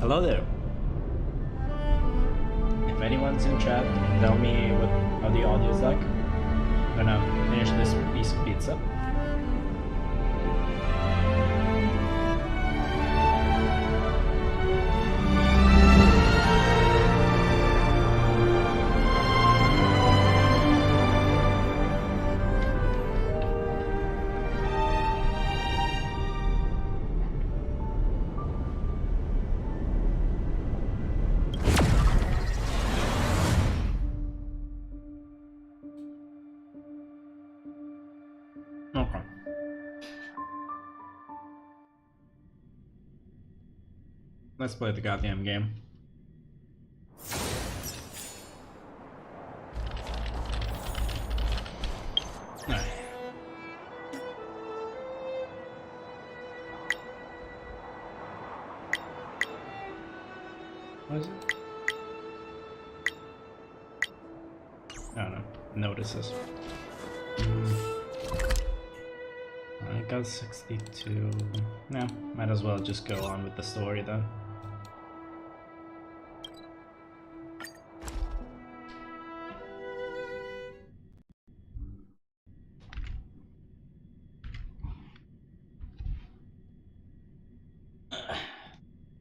Hello there. If anyone's in chat, tell me how the audio is like. I'm gonna finish this piece of pizza. Okay. Let's play the goddamn game. Alright. What is it? I don't know. Notices. I got 62. No, might as well just go on with the story then.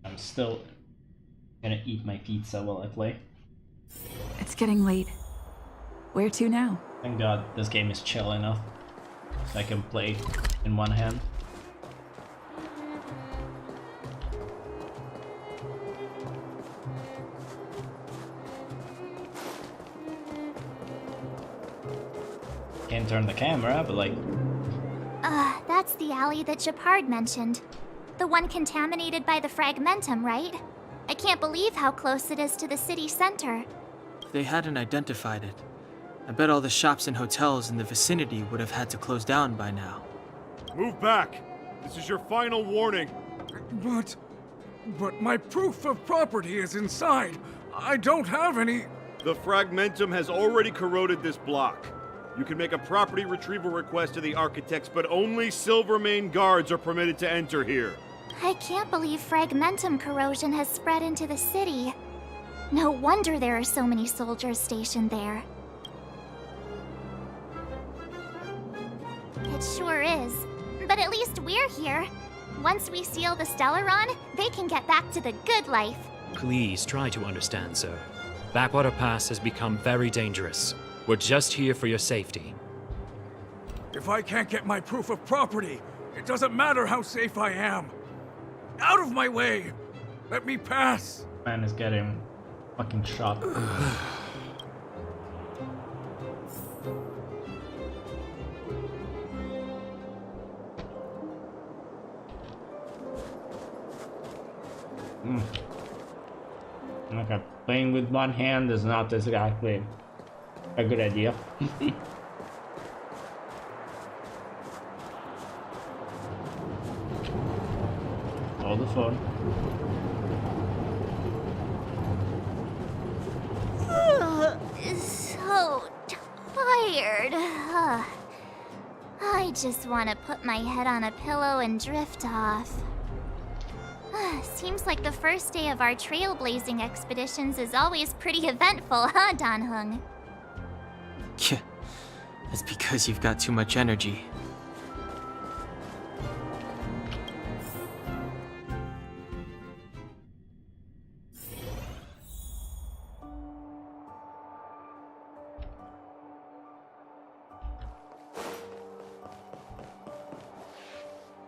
I'm still gonna eat my pizza while I play. It's getting late. Where to now? Thank God this game is chill enough so I can play in one hand. Can't turn the camera, but like... That's the alley that Japard mentioned. The one contaminated by the fragmentum, right? I can't believe how close it is to the city center. If they hadn't identified it, I bet all the shops and hotels in the vicinity would have had to close down by now. Move back! This is your final warning! But my proof of property is inside. I don't have any... The fragmentum has already corroded this block. You can make a property retrieval request to the architects, but only Silvermane guards are permitted to enter here. I can't believe fragmentum corrosion has spread into the city. No wonder there are so many soldiers stationed there. It sure is. But at least we're here. Once we seal the Stellaron, they can get back to the good life. Please try to understand, sir. Backwater Pass has become very dangerous. We're just here for your safety. If I can't get my proof of property, it doesn't matter how safe I am. Out of my way! Let me pass! Man is getting fucking shot. Okay, playing with one hand is not exactly a good idea. Hold the phone. So tired. I just want to put my head on a pillow and drift off. Seems like the first day of our trailblazing expeditions is always pretty eventful, huh, Dan-hung? Yeah, that's because you've got too much energy.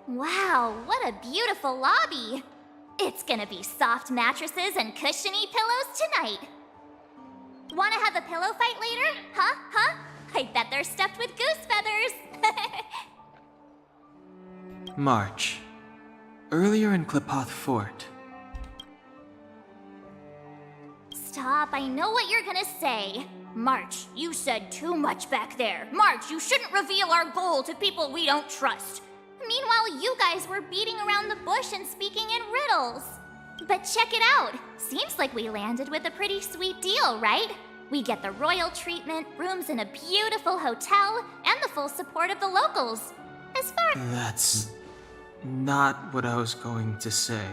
Wow, what a beautiful lobby! It's gonna be soft mattresses and cushiony pillows tonight. Wanna have a pillow fight later? Huh? I bet they're stuffed with goose feathers! March. Earlier in Klipoth Fort. Stop, I know what you're gonna say. March, you said too much back there. March, you shouldn't reveal our goal to people we don't trust. Meanwhile, you guys were beating around the bush and speaking in riddles. But check it out. Seems like we landed with a pretty sweet deal, right? We get the royal treatment, rooms in a beautiful hotel, and the full support of the locals. As far... That's not what I was going to say.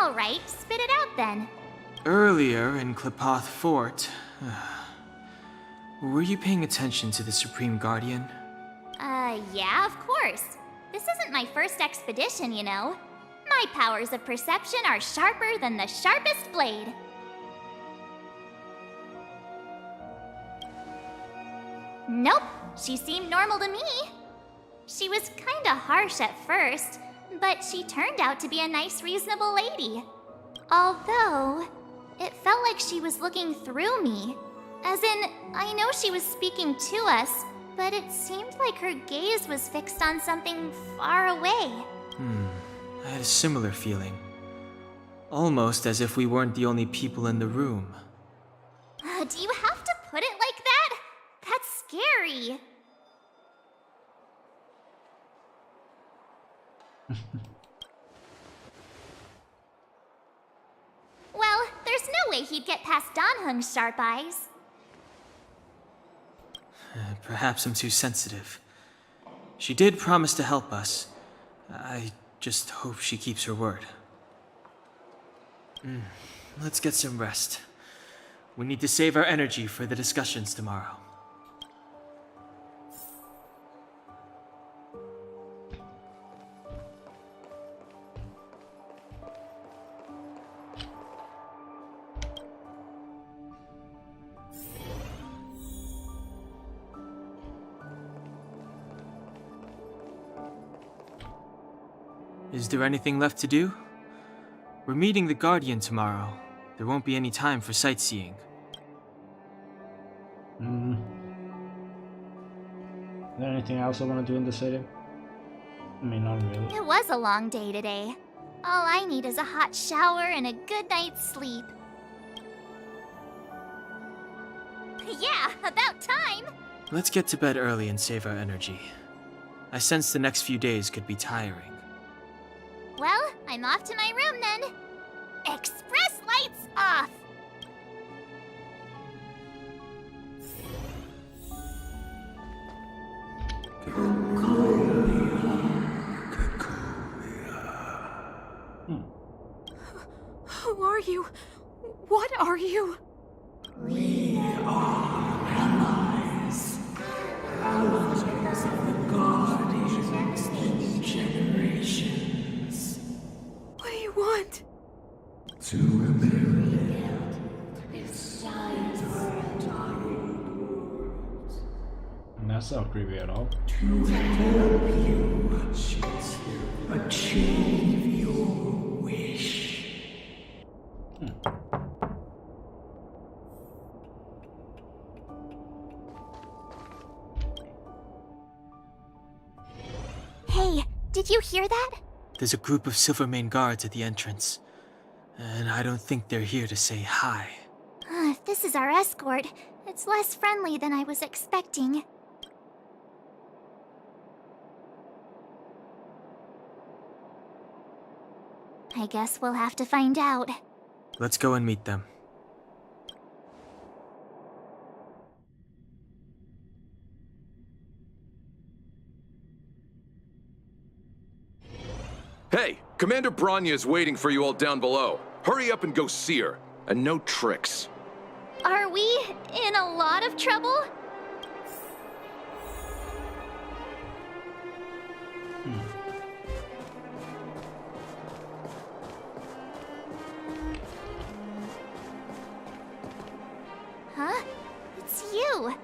Alright, spit it out then. Earlier in Klipoth Fort, were you paying attention to the Supreme Guardian? Yeah, of course. This isn't my first expedition, you know. My powers of perception are sharper than the sharpest blade. Nope, she seemed normal to me. She was kinda harsh at first, but she turned out to be a nice, reasonable lady. Although, it felt like she was looking through me. As in, I know she was speaking to us, but it seemed like her gaze was fixed on something far away. I had a similar feeling. Almost as if we weren't the only people in the room. Do you have to put it like that? That's scary. Well, there's no way he'd get past Danhung's sharp eyes. Perhaps I'm too sensitive. She did promise to help us. I just hope she keeps her word. Let's get some rest. We need to save our energy for the discussions tomorrow. Is there anything left to do? We're meeting the Guardian tomorrow. There won't be any time for sightseeing. Is there anything else I want to do in the city? I mean, not really. It was a long day today. All I need is a hot shower and a good night's sleep. Yeah, about time! Let's get to bed early and save our energy. I sense the next few days could be tiring. Well, I'm off to my room then. Express lights off! Who are you? What are you? We are allies. Allies of the Guardians in generations. What do you want? To rebuild its And that's not creepy at all. to help you achieve your wish. Hey, did you hear that? There's a group of Silvermane guards at the entrance. And I don't think they're here to say hi. If this is our escort, it's less friendly than I was expecting. I guess we'll have to find out. Let's go and meet them. Hey, Commander Bronya is waiting for you all down below. Hurry up and go see her. And no tricks. Are we in a lot of trouble? Huh? It's you.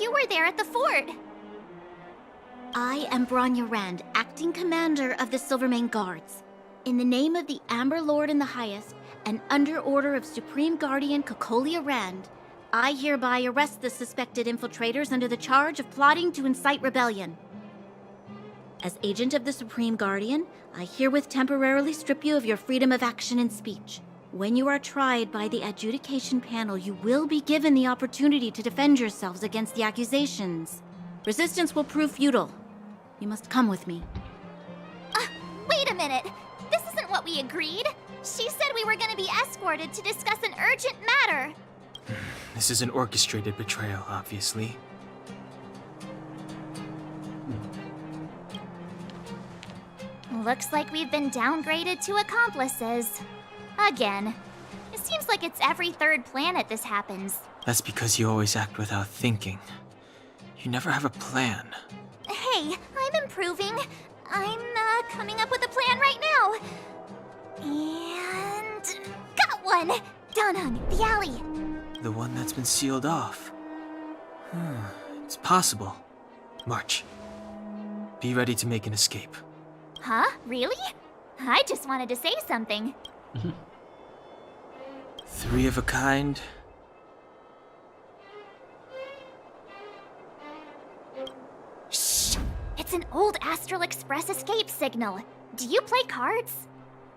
You were there at the fort. I am Bronya Rand, acting commander of the Silvermane Guards. In the name of the Amber Lord in the Highest, and under order of Supreme Guardian Cocolia Rand, I hereby arrest the suspected infiltrators under the charge of plotting to incite rebellion. As agent of the Supreme Guardian, I herewith temporarily strip you of your freedom of action and speech. When you are tried by the adjudication panel, you will be given the opportunity to defend yourselves against the accusations. Resistance will prove futile. You must come with me. Wait a minute. This isn't what we agreed. She said we were going to be escorted to discuss an urgent matter. This is an orchestrated betrayal, obviously. Looks like we've been downgraded to accomplices. Again. It seems like it's every third planet this happens. That's because you always act without thinking. You never have a plan. Hey, I'm improving. I'm coming up with a plan right now. And got one! Down the alley. The one that's been sealed off. It's possible. March. Be ready to make an escape. Huh? Really? I just wanted to say something. 3 of a kind. Shh! It's an old Astral Express escape signal. Do you play cards?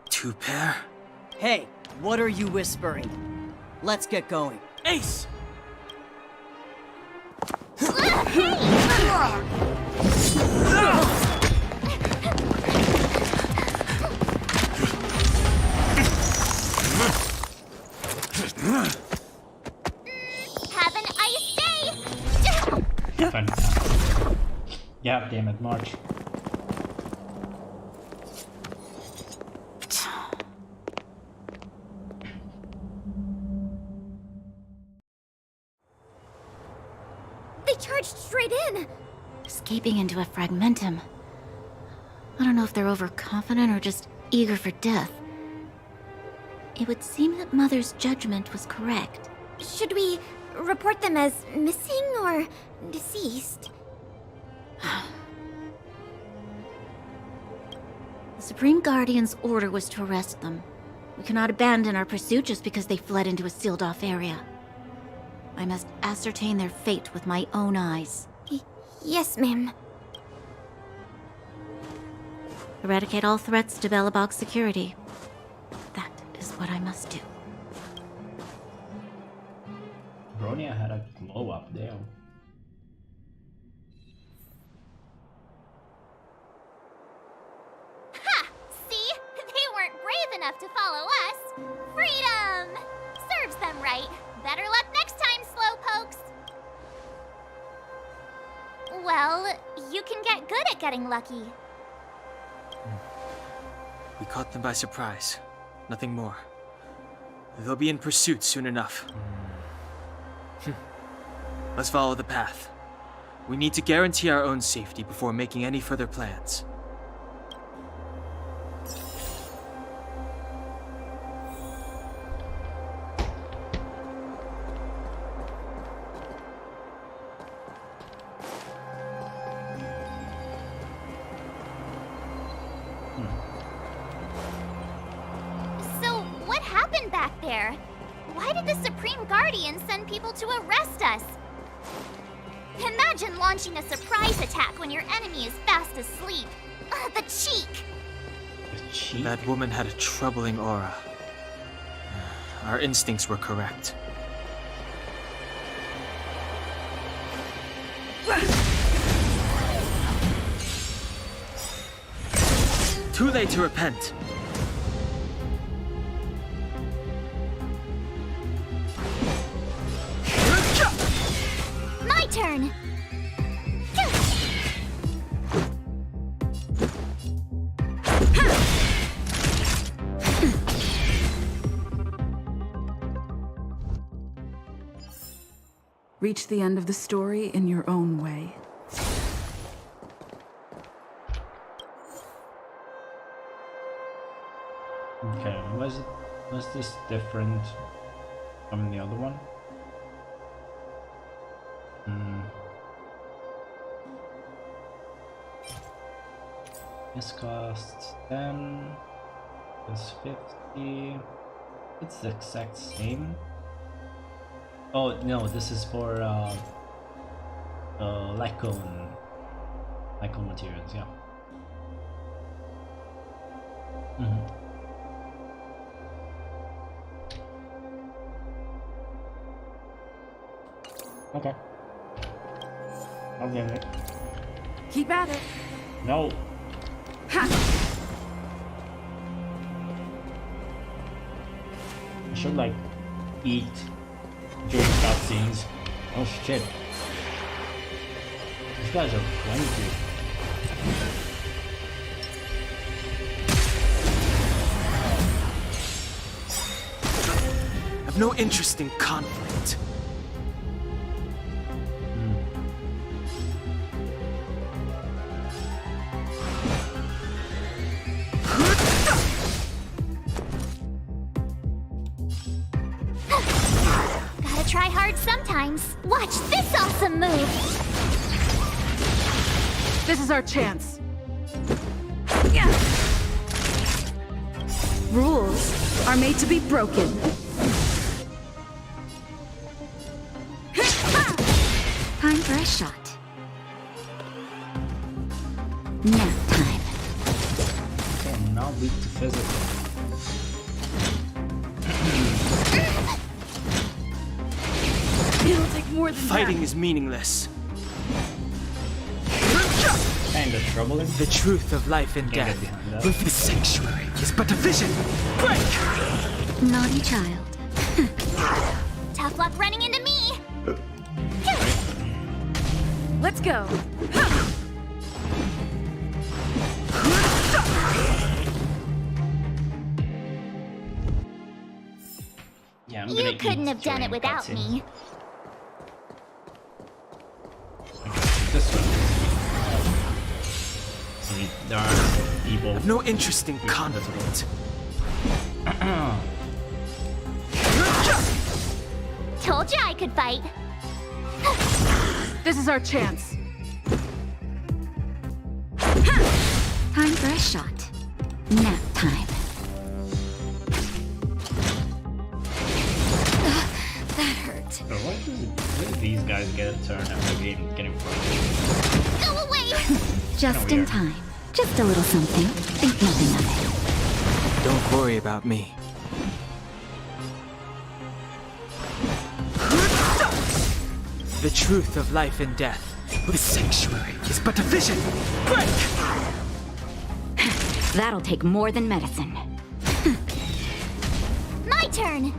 2 pair. Hey, what are you whispering? Let's get going. Ace! Have an ice day! Fun. Yeah, damn it, March. They charged straight in! Escaping into a fragmentum. I don't know if they're overconfident or just eager for death. It would seem that Mother's judgment was correct. Should we report them as missing or deceased? The Supreme Guardian's order was to arrest them. We cannot abandon our pursuit just because they fled into a sealed-off area. I must ascertain their fate with my own eyes. Yes, ma'am. Eradicate all threats to Belobog's security. That is what I must do. Bronya had a glow up there. Ha! See? They weren't brave enough to follow us. Freedom! Serves them right. Better luck next time, slowpokes. Well, you can get good at getting lucky. We caught them by surprise. Nothing more. They'll be in pursuit soon enough. Let's follow the path. We need to guarantee our own safety before making any further plans. So, what happened back there? Why did the Supreme Guardian send people to arrest us? Imagine launching a surprise attack when your enemy is fast asleep. The cheek! The cheek? That woman had a troubling aura. Our instincts were correct. Too late to repent. My turn! Reach the end of the story in your own way. Okay, was this different from the other one? This costs 10, this 50. It's the exact same. Oh no, this is for lacquer materials, yeah. Okay. I'll give it. Keep at it. No. Ha! I should like eat during cutscenes. Oh shit. These guys are plenty. no interest in conflict. Gotta try hard sometimes. Watch this awesome move! This is our chance. Yeah. Rules are made to be broken. Time for a shot. Nap time. Okay, not weak to physical. It'll take more than Fighting that. is meaningless. Kinda troubling. The truth of life and Can't death get behind that. with the sanctuary is but a vision. Break! Naughty child. Tough luck running into me! Let's go. Yeah, I'm gonna You couldn't eat have done it during without cutscenes. me. This one. I mean, there are people. I've no interest in conflict. Told you I could fight. This is our chance. Time for a shot. Nap time. That hurt. So why do these guys get a turn after getting broken? Go away! Just No, in weird. time. Just a little something. Think nothing of it. Don't worry about me. The truth of life and death with sanctuary is but a vision. Break! That'll take more than medicine. My turn!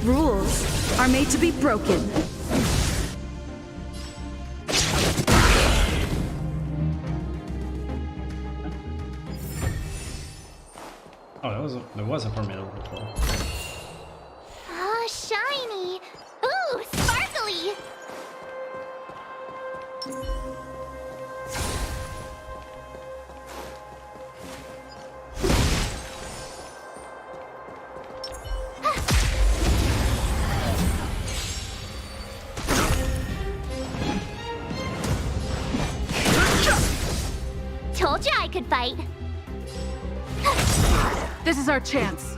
Rules are made to be broken. Oh, there was a formidable before. Oh, shiny! Ooh, sparkly! Told you I could fight. This is our chance.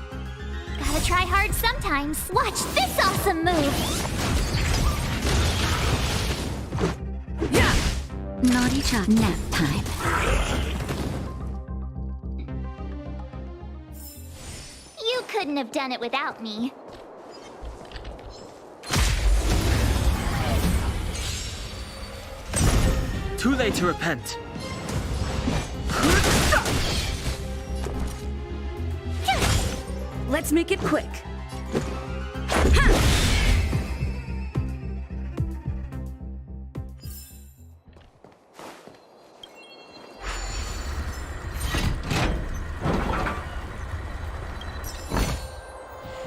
Gotta try hard sometimes. Watch this awesome move! Naughty child. Nap time. You couldn't have done it without me. Too late to repent. Let's make it quick.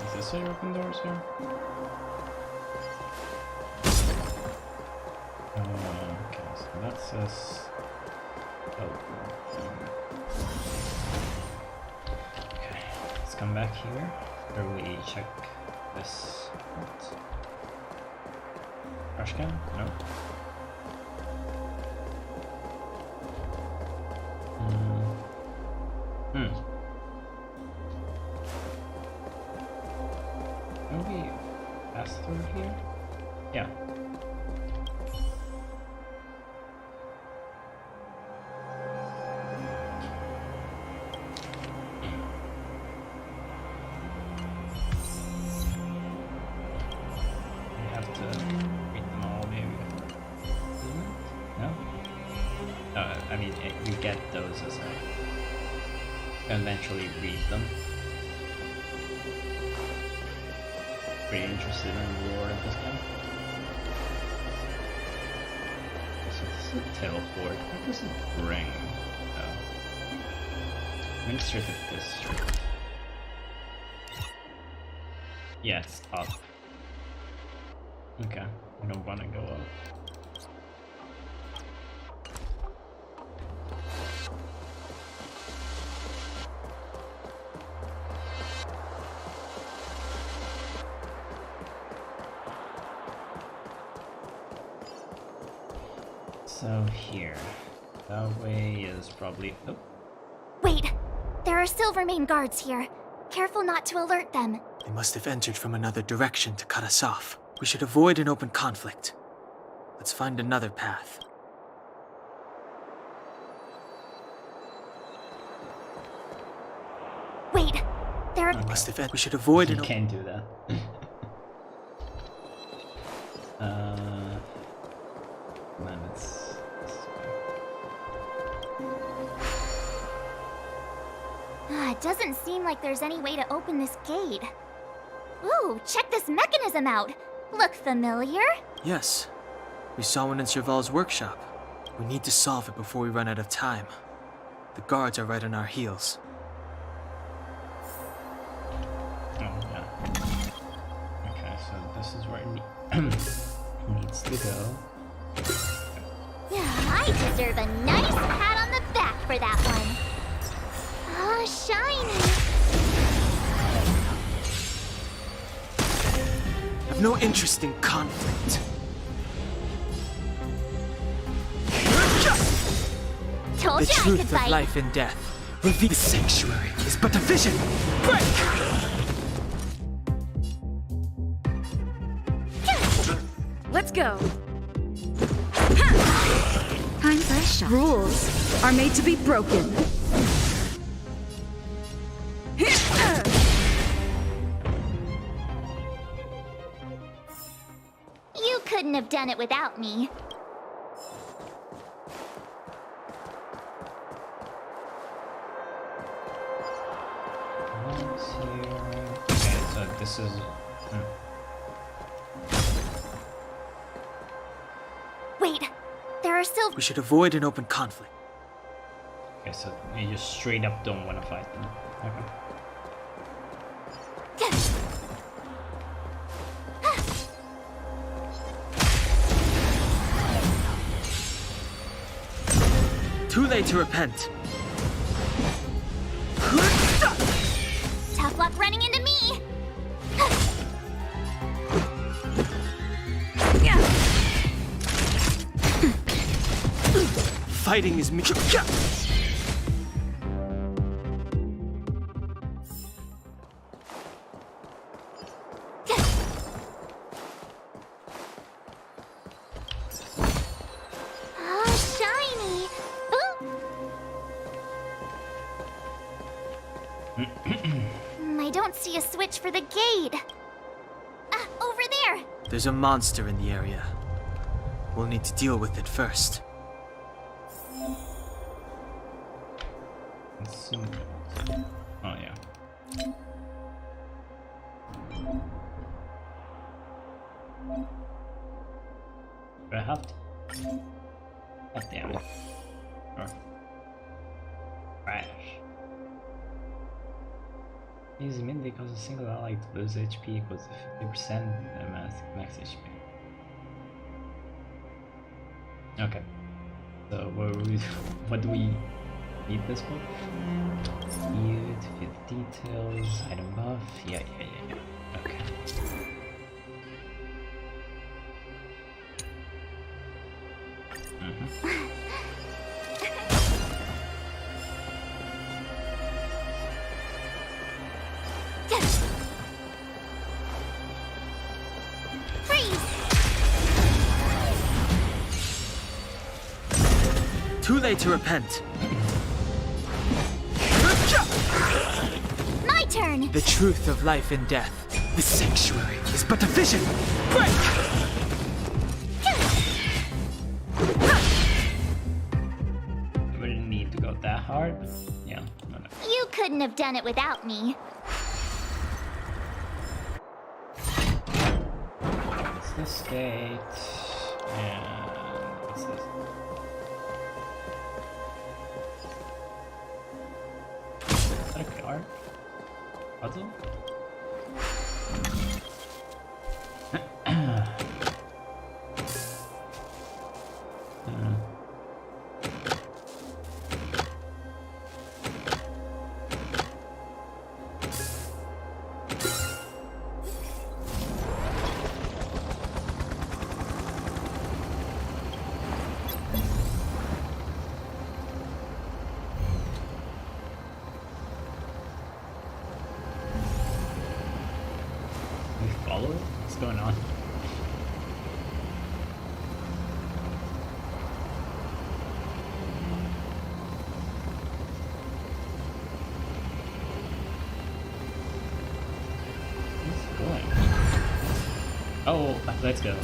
Is this how you open doors here? Okay, so that says. Okay, let's come back here where we check this. Trash can? No. Can we pass through here? Yeah. We have to read them all, maybe. No? I mean, you get those as I eventually read them. Pretty interested in the lore of this game. So does it teleport? What does it bring? Oh. Administrative district. Yeah, it's up. Okay, I don't want to go up. So here, that way is probably. Oh. Wait! There are Silvermane guards here. Careful not to alert them. They must have entered from another direction to cut us off. We should avoid an open conflict. Let's find another path. Wait! There are. We must have we should avoid You an can't do that. Man, it's It doesn't seem like there's any way to open this gate. Ooh, check this mechanism out. Look familiar? Yes. We saw one in Serval's workshop. We need to solve it before we run out of time. The guards are right on our heels. Oh yeah. Okay, so this is where it needs to go. I deserve a nice pat on the back for that one. Oh, shiny. I've no interest in conflict. Told The you I could truth of bite. life and death. Reveal the sanctuary is but a vision. Break! Let's go. Time for a shot. Rules are made to be broken. You couldn't have done it without me. One's here. Okay, so this is. Wait, there are still. We should avoid an open conflict. Okay, so you just straight up don't want to fight them. Okay. Too late to repent. Tough luck running into me. Fighting is me. Oh, shiny. I don't see a switch for the gate. Over there. There's a monster in the area. We'll need to deal with it first. Let's see. Oh yeah. Do I have to? God damn it. Sure. Crash. Use immediately because a single ally to lose HP equals to 50% max HP. Okay. So what do we need this for? Here to fit details, item buff. Yeah. Okay. Too late to repent. My turn. The truth of life and death. The sanctuary is but a vision. Break! We didn't need to go that hard, but yeah. Whatever. You couldn't have done it without me. It's this gate, and what's this? puzzle? We follow it? What's going on? What's going on? Oh, let's go.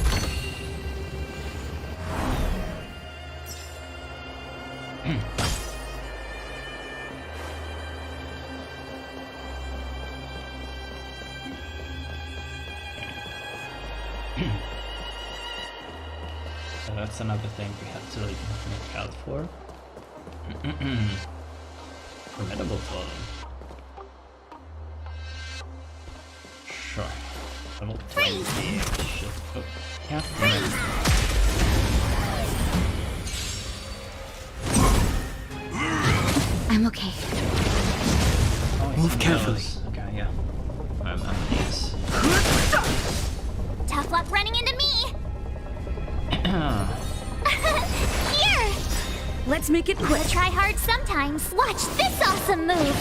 So that's another thing we have to look out for. Formidable foe. Sure. Level 20. Shit. Oh, yeah. I'm okay. Oh, Move carefully. Okay, yeah. Yes. Tough luck running into me! Here! Let's make it quick. Gotta try hard sometimes. Watch this awesome move!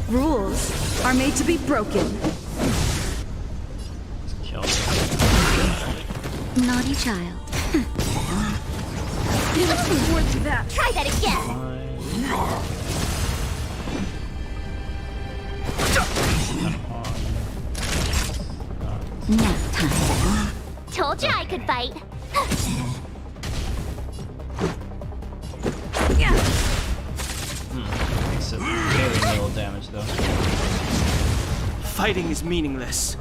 Rules are made to be broken. Kill. Naughty child. You look forward to that. Try that again! Nap time. Told you I could fight. Makes it very little damage though. Fighting is meaningless.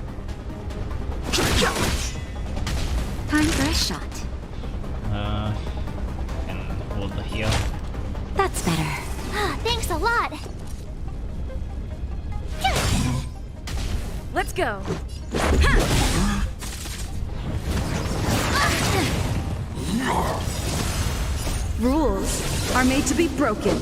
Time for a shot. And hold the heal. That's better. Thanks a lot. Let's go. Rules are made to be broken.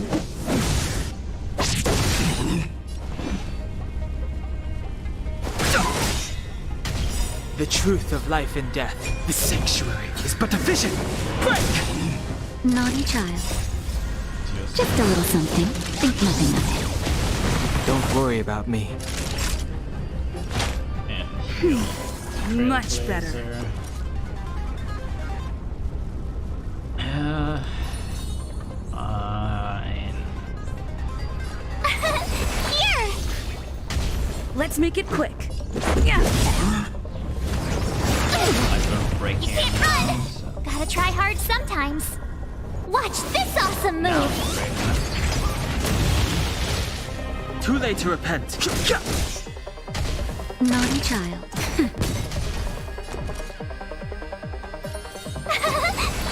The truth of life and death. The sanctuary is but a vision. Break! Naughty child. Just a little something. Think nothing of it. Don't worry about me. And heal. Much better. Trailblazer. And Here! Let's make it quick. Yeah. I don't break You can't run! so Gotta try hard sometimes. Watch this awesome now move! break. Too late to repent. Naughty child.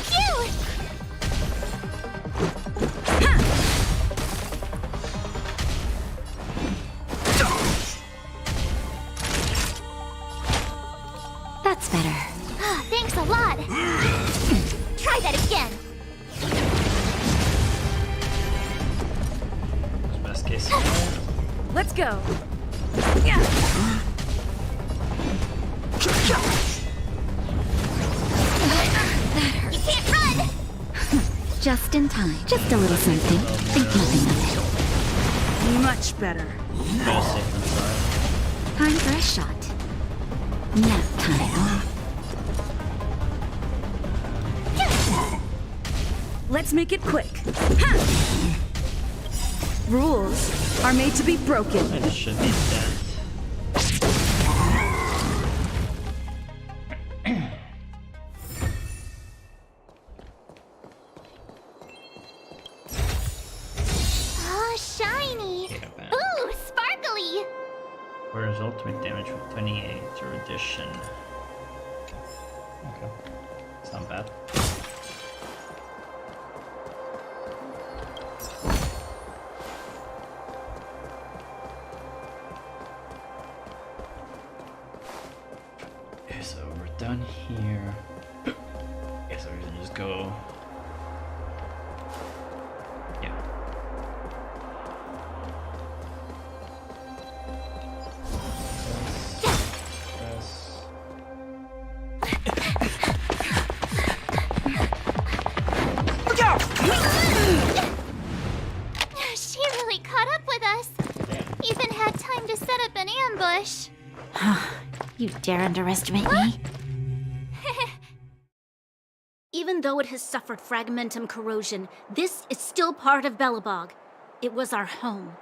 Cute! That's better. Thanks a lot. Try that again. Best case scenario. Let's go. Yeah. You can't run! Just in time. Just a little something. Think nothing of it. Much better. Better safe than sorry. Time for a shot. Nap time. Let's make it quick. Rules are made to be broken. It should be dead. Oh, shiny! Yeah, man. Ooh, sparkly! Whereas ultimate damage for 28 erudition. Okay. It's not bad. done here. Guess we can just go. Yeah. Look out! She really caught up with us. Even had time to set up an ambush. You dare underestimate me? Even though it has suffered fragmentum corrosion, this is still part of Belobog. It was our home.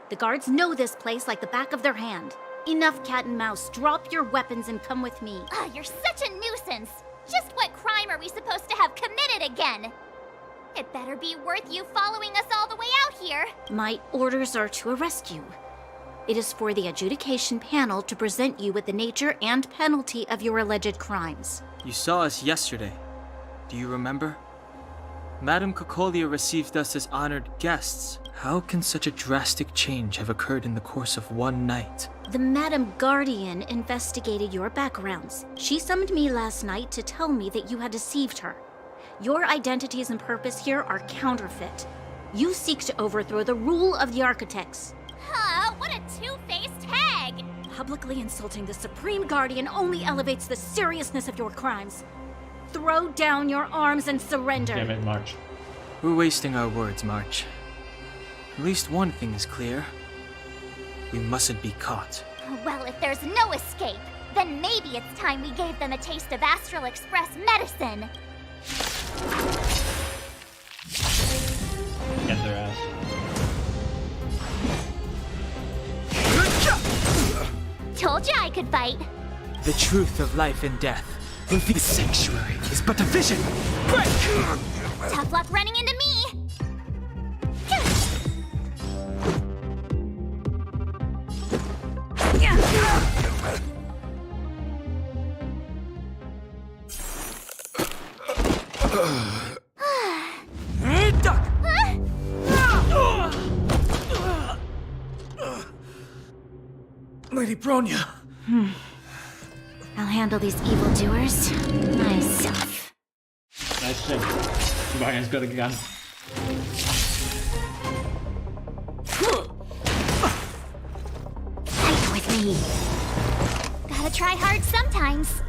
The guards know this place like the back of their hand. Enough cat and mouse. Drop your weapons and come with me. You're such a nuisance. Just what crime are we supposed to have committed again? It better be worth you following us all the way out here. My orders are to arrest you. It is for the adjudication panel to present you with the nature and penalty of your alleged crimes. You saw us yesterday. Do you remember? Madame Cocolia received us as honored guests. How can such a drastic change have occurred in the course of one night? The Madame Guardian investigated your backgrounds. She summoned me last night to tell me that you had deceived her. Your identities and purpose here are counterfeit. You seek to overthrow the rule of the architects. What a two-faced hag! Publicly insulting the Supreme Guardian only elevates the seriousness of your crimes. Throw down your arms and surrender. Damn it, March. We're wasting our words, March. At least one thing is clear. We mustn't be caught. Well, if there's no escape, then maybe it's time we gave them a taste of Astral Express medicine. Get their ass. Told you I could fight. The truth of life and death. The sanctuary is but a vision. Break! Tough luck running into me. Lady Bronya. I'll handle these evildoers myself. Nice shit. Brian's got a gun. Fight with me. Gotta try hard sometimes.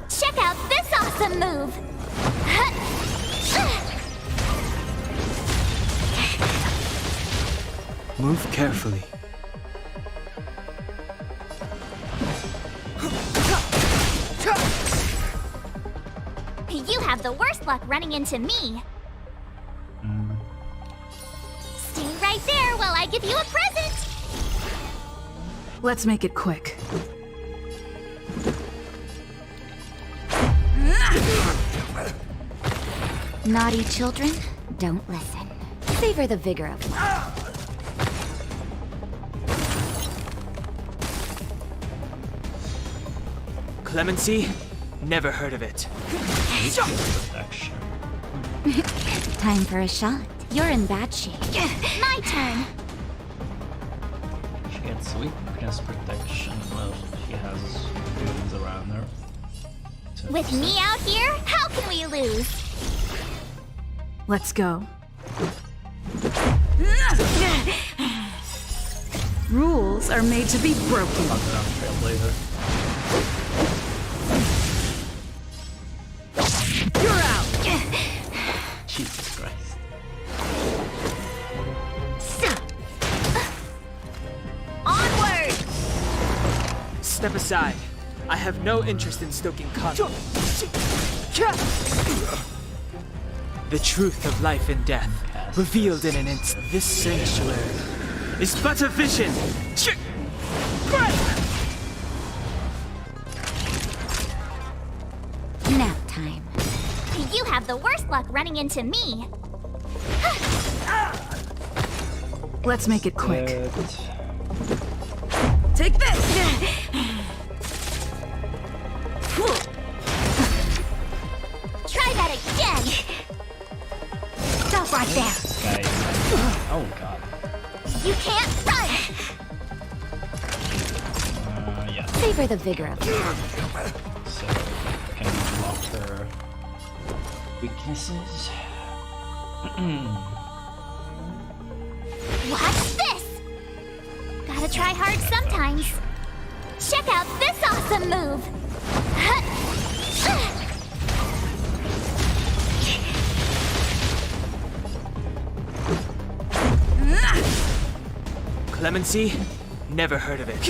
Check out this awesome move. Move carefully. You have the worst luck running into me. Stay right there while I give you a present. Let's make it quick. Naughty children, don't listen. Savor the vigor of life. Clemency? Never heard of it. Protection. Time for a shot. You're in bad shape. My turn. She gets weakness protection. Well, she has humans around her. So With me out here, how can we lose? Let's go. Rules are made to be broken. Trailblazer. You're out! Jesus Christ. Onward! Step aside. I have no interest in stoking conflict. The truth of life and death, revealed in an instant. This sanctuary is but a vision. Nap time. You have the worst luck running into me. Let's make it quick. Good. Take this! Try that again. Stop right there. Guy. Oh god. You can't run. Yeah. Savor the vigor of life. So can weaknesses. Watch this! Gotta try hard sometimes. Check out this awesome move! Clemency? Never heard of it.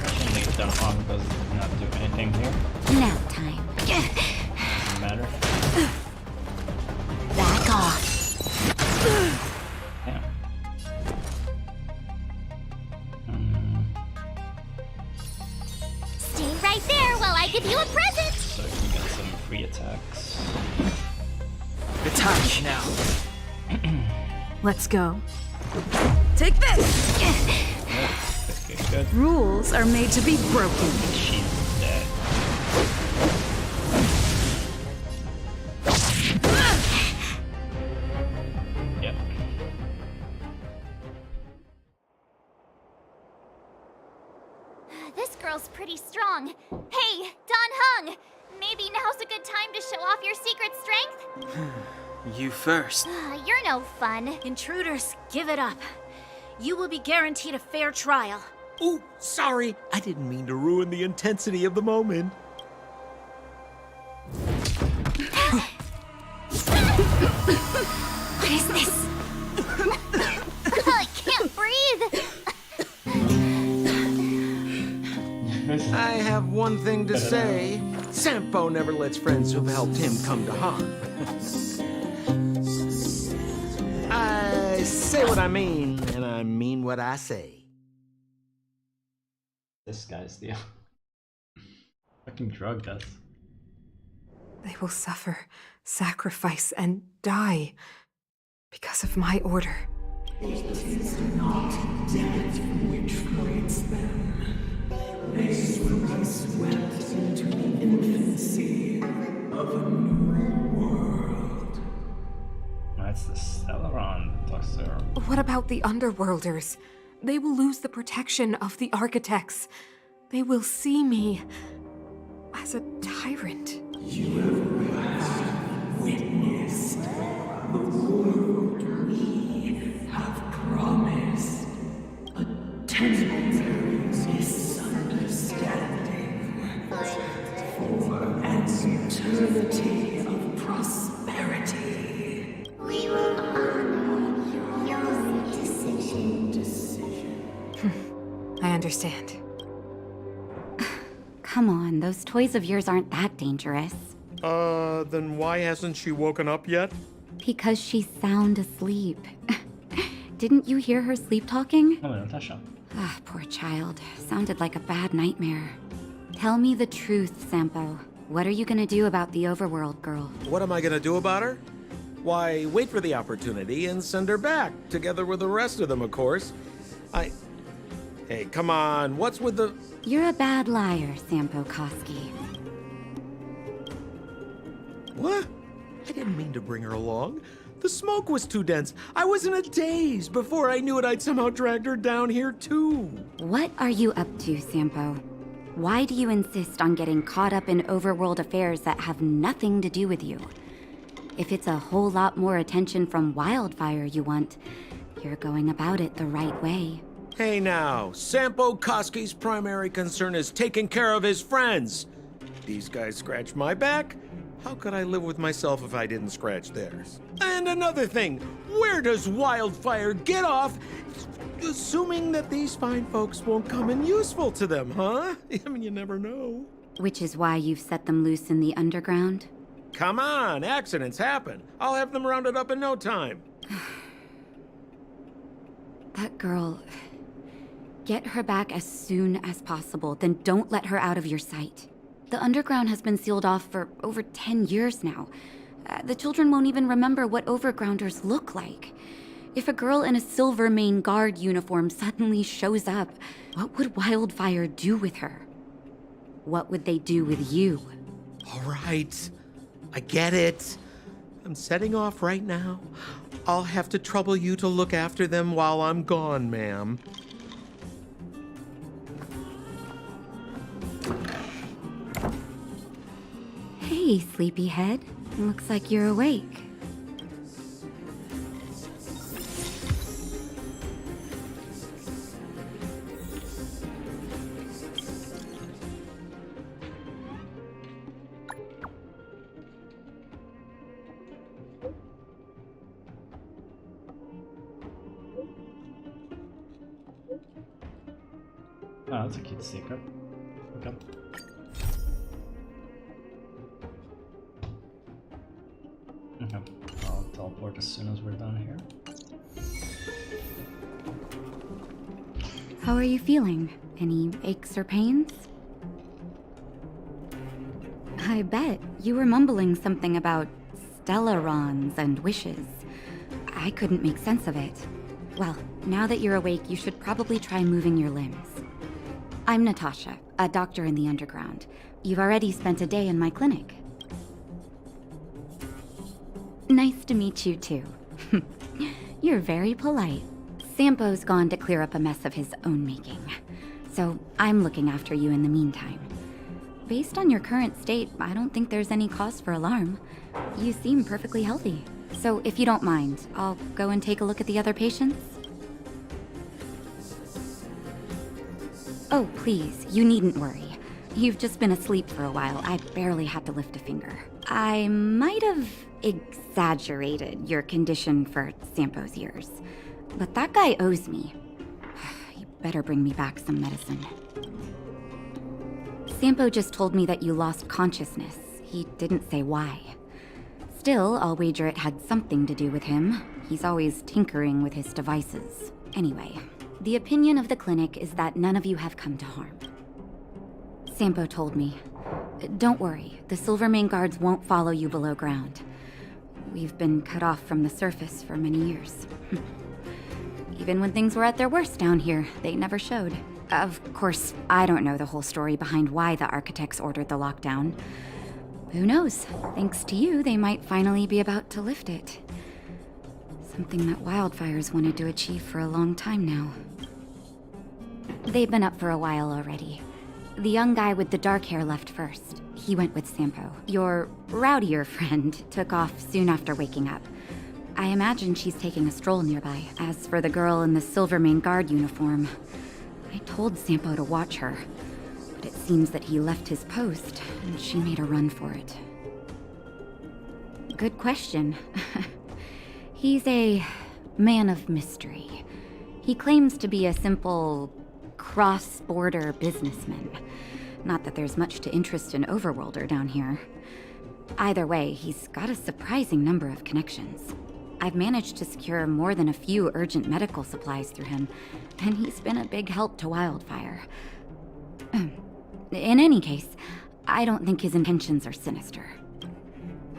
Only Danhong does not do anything here. Nap time. Doesn't matter. Back off. Damn. Stay right there while I give you a present! So you can get some free attacks. Attack now. Let's go. Take this! Okay, good. Rules are made to be broken. She's dead. Yep. This girl's pretty strong. Hey, Don Hung! Maybe now's a good time to show off your secret strength? You first. You're no fun. Intruders, give it up. You will be guaranteed a fair trial. Ooh, sorry. I didn't mean to ruin the intensity of the moment. What is this? I can't breathe! I have one thing to say. Sampo never lets friends who've helped him come to harm. I say what I mean, and I mean what I say. This guy's the fucking drugged us. They will suffer, sacrifice, and die because of my order. It is not death which frees them. They will be swept into the infancy of a new world. That's the Celeron talks to her. What about the Underworlders? They will lose the protection of the architects. They will see me as a tyrant. You have witnessed the world we have promised. A temporary misunderstanding for an eternity of prosperity. We will honor your decision. I understand. Come on, those toys of yours aren't that dangerous. Then why hasn't she woken up yet? Because she's sound asleep. Didn't you hear her sleep talking? Oh, Natasha. Ah, poor child. Sounded like a bad nightmare. Tell me the truth, Sampo. What are you gonna do about the overworld girl? What am I gonna do about her? Why, wait for the opportunity and send her back, together with the rest of them, of course. Hey, come on, what's with the... You're a bad liar, Sampo Koski. What? I didn't mean to bring her along. The smoke was too dense. I was in a daze. Before I knew it, I'd somehow dragged her down here, too. What are you up to, Sampo? Why do you insist on getting caught up in overworld affairs that have nothing to do with you? If it's a whole lot more attention from Wildfire you want, you're going about it the right way. Hey now, Sampo Koski's primary concern is taking care of his friends. These guys scratch my back. How could I live with myself if I didn't scratch theirs? And another thing, where does Wildfire get off assuming that these fine folks won't come in useful to them, huh? I mean, you never know. Which is why you've set them loose in the underground? Come on, accidents happen. I'll have them rounded up in no time. That girl... Get her back as soon as possible, then don't let her out of your sight. The underground has been sealed off for over 10 years now. The children won't even remember what overgrounders look like. If a girl in a Silvermane Guard uniform suddenly shows up, what would Wildfire do with her? What would they do with you? All right, I get it. I'm setting off right now. I'll have to trouble you to look after them while I'm gone, ma'am. Hey, sleepyhead. Looks like you're awake. Oh, that's a cute secret. Okay. Okay, I'll teleport as soon as we're done here. How are you feeling? Any aches or pains? I bet you were mumbling something about stellarons and wishes. I couldn't make sense of it. Well, now that you're awake, you should probably try moving your limbs. I'm Natasha, a doctor in the underground. You've already spent a day in my clinic. Nice to meet you, too. You're very polite. Sampo's gone to clear up a mess of his own making, so I'm looking after you in the meantime. Based on your current state, I don't think there's any cause for alarm. You seem perfectly healthy. So if you don't mind, I'll go and take a look at the other patients. Oh, please, you needn't worry. You've just been asleep for a while. I barely had to lift a finger. I might have exaggerated your condition for Sampo's years, but that guy owes me. You better bring me back some medicine. Sampo just told me that you lost consciousness. He didn't say why. Still, I'll wager it had something to do with him. He's always tinkering with his devices. Anyway, the opinion of the clinic is that none of you have come to harm. Sampo told me. Don't worry, the Silvermane guards won't follow you below ground. We've been cut off from the surface for many years. Even when things were at their worst down here, they never showed. Of course, I don't know the whole story behind why the architects ordered the lockdown. Who knows? Thanks to you, they might finally be about to lift it. Something that Wildfire's wanted to achieve for a long time now. They've been up for a while already. The young guy with the dark hair left first. He went with Sampo. Your rowdier friend took off soon after waking up. I imagine she's taking a stroll nearby. As for the girl in the Silvermane guard uniform, I told Sampo to watch her, but it seems that he left his post, and she made a run for it. Good question. He's a man of mystery. He claims to be a simple cross-border businessman. Not that there's much to interest an overworlder down here. Either way, he's got a surprising number of connections. I've managed to secure more than a few urgent medical supplies through him, and he's been a big help to Wildfire. In any case, I don't think his intentions are sinister.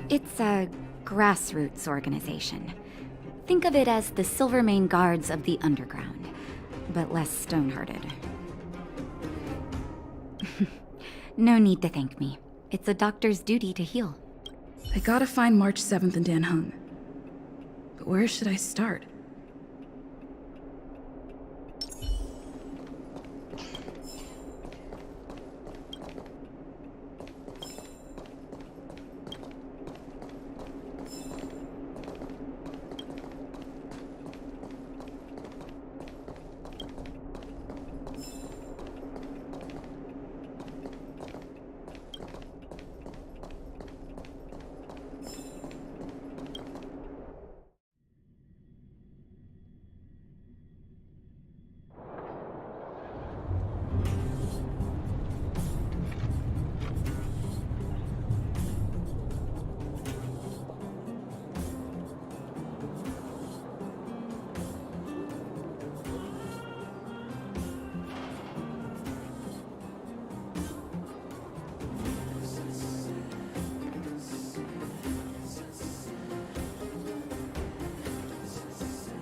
It's a grassroots organization. Think of it as the Silvermane Guards of the Underground, but less stone-hearted. No need to thank me. It's a doctor's duty to heal. I gotta find March 7th in Dan Hung. But where should I start?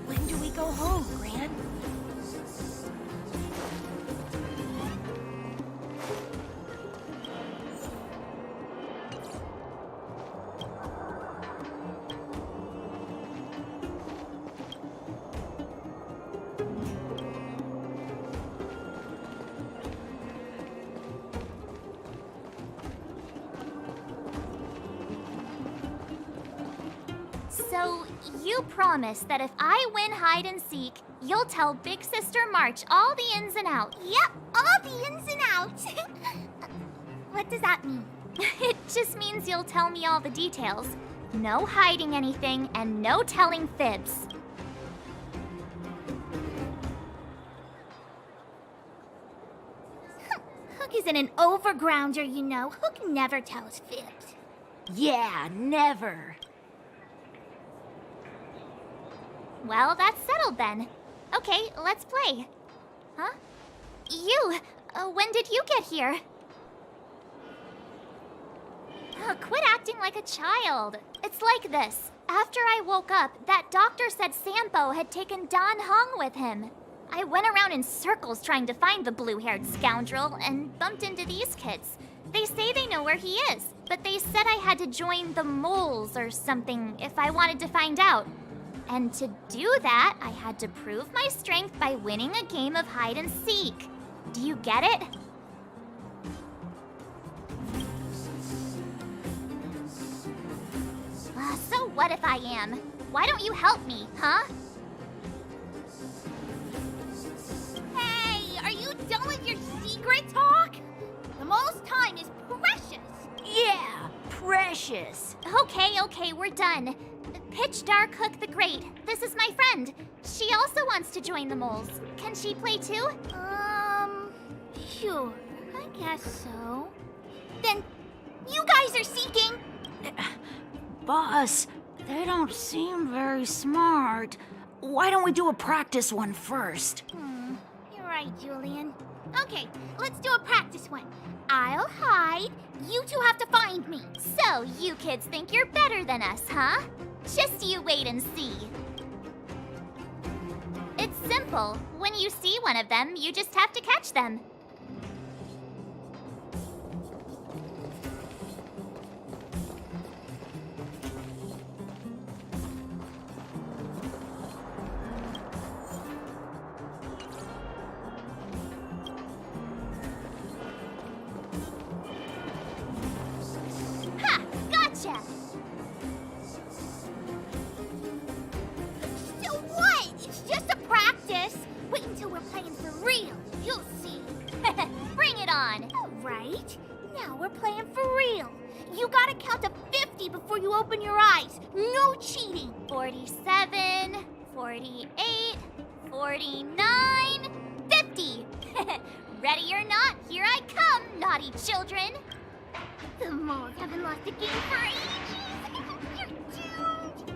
When do we go home, Gran? So, you promise that if I win hide and seek, you'll tell Big Sister March all the ins and outs. Yep, all the ins and outs. What does that mean? It just means you'll tell me all the details. No hiding anything and no telling fibs. Hook isn't an overgrounder, you know. Hook never tells fibs. Yeah, never. Well, that's settled then. Okay, let's play. Huh? You! When did you get here? Quit acting like a child. It's like this. After I woke up, that doctor said Sampo had taken Dan Hung with him. I went around in circles trying to find the blue-haired scoundrel and bumped into these kids. They say they know where he is, but they said I had to join the moles or something if I wanted to find out. And to do that, I had to prove my strength by winning a game of hide and seek. Do you get it? So what if I am? Why don't you help me, huh? Hey, are you done with your secret talk? The most time is precious. Yeah, precious. Okay, we're done. Pitch Dark Hook the Great. This is my friend. She also wants to join the moles. Can she play too? Sure. I guess so. Then, you guys are seeking. Boss, they don't seem very smart. Why don't we do a practice one first? You're right, Julian. Okay, let's do a practice one. I'll hide. You two have to find me. So, you kids think you're better than us, huh? Just you wait and see. It's simple. When you see one of them, you just have to catch them. Ha! Gotcha! So what? It's just a practice. Wait until we're playing for real. You'll see. Bring it on! All right. Now we're playing for real. You gotta count to 50 before you open your eyes. No cheating. 47, 48, 49, 50. Ready or not, here I come, naughty children. The moles haven't lost a game for ages. You're doomed.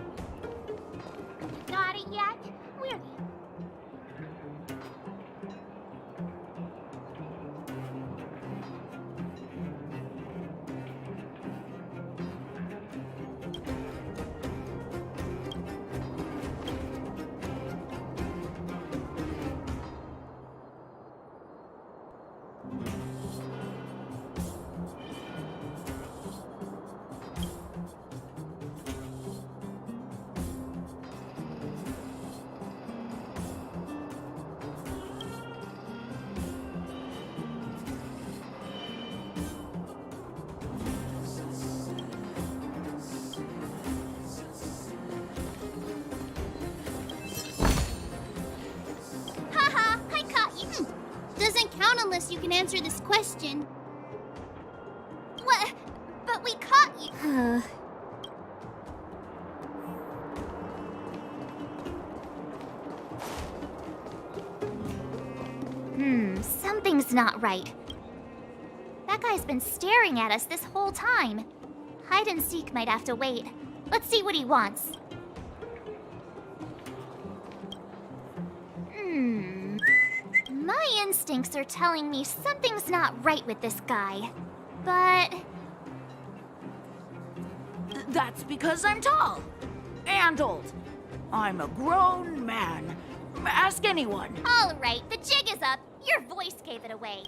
Got it yet? We're unless you can answer this question. What? But we caught you. Something's not right. That guy's been staring at us this whole time. Hide and seek might have to wait. Let's see what he wants. My instincts are telling me something's not right with this guy. But... That's because I'm tall. And old. I'm a grown man. Ask anyone. All right, the jig is up. Your voice gave it away.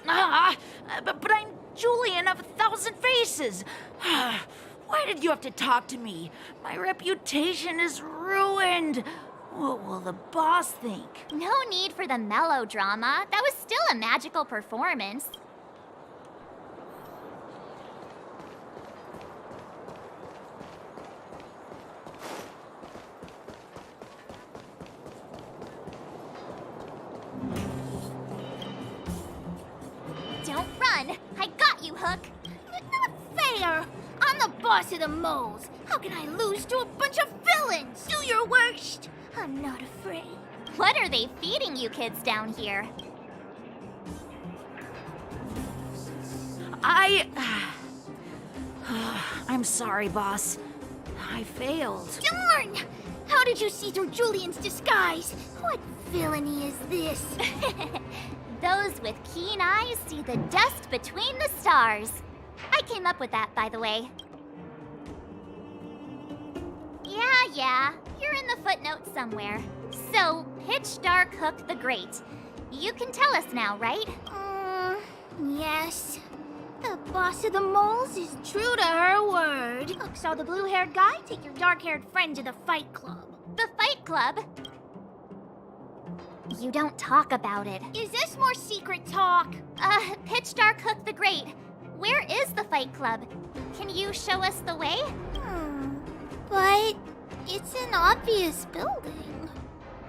But I'm Julian of 1,000 Faces. Why did you have to talk to me? My reputation is ruined. What will the boss think? No need for the melodrama. That was still a magical performance. boss of the moles. How can I lose to a bunch of villains? Do your worst. I'm not afraid. What are they feeding you kids down here? I'm sorry, boss. I failed. Darn! How did you see through Julian's disguise? What villainy is this? Those with keen eyes see the dust between the stars. I came up with that, by the way. Yeah, you're in the footnotes somewhere. So, Pitch Dark Hook the Great. You can tell us now, right? Yes. The boss of the moles is true to her word. Look, saw the blue-haired guy? Take your dark-haired friend to the Fight Club. The Fight Club? You don't talk about it. Is this more secret talk? Pitch Dark Hook the Great. Where is the Fight Club? Can you show us the way? But it's an obvious building.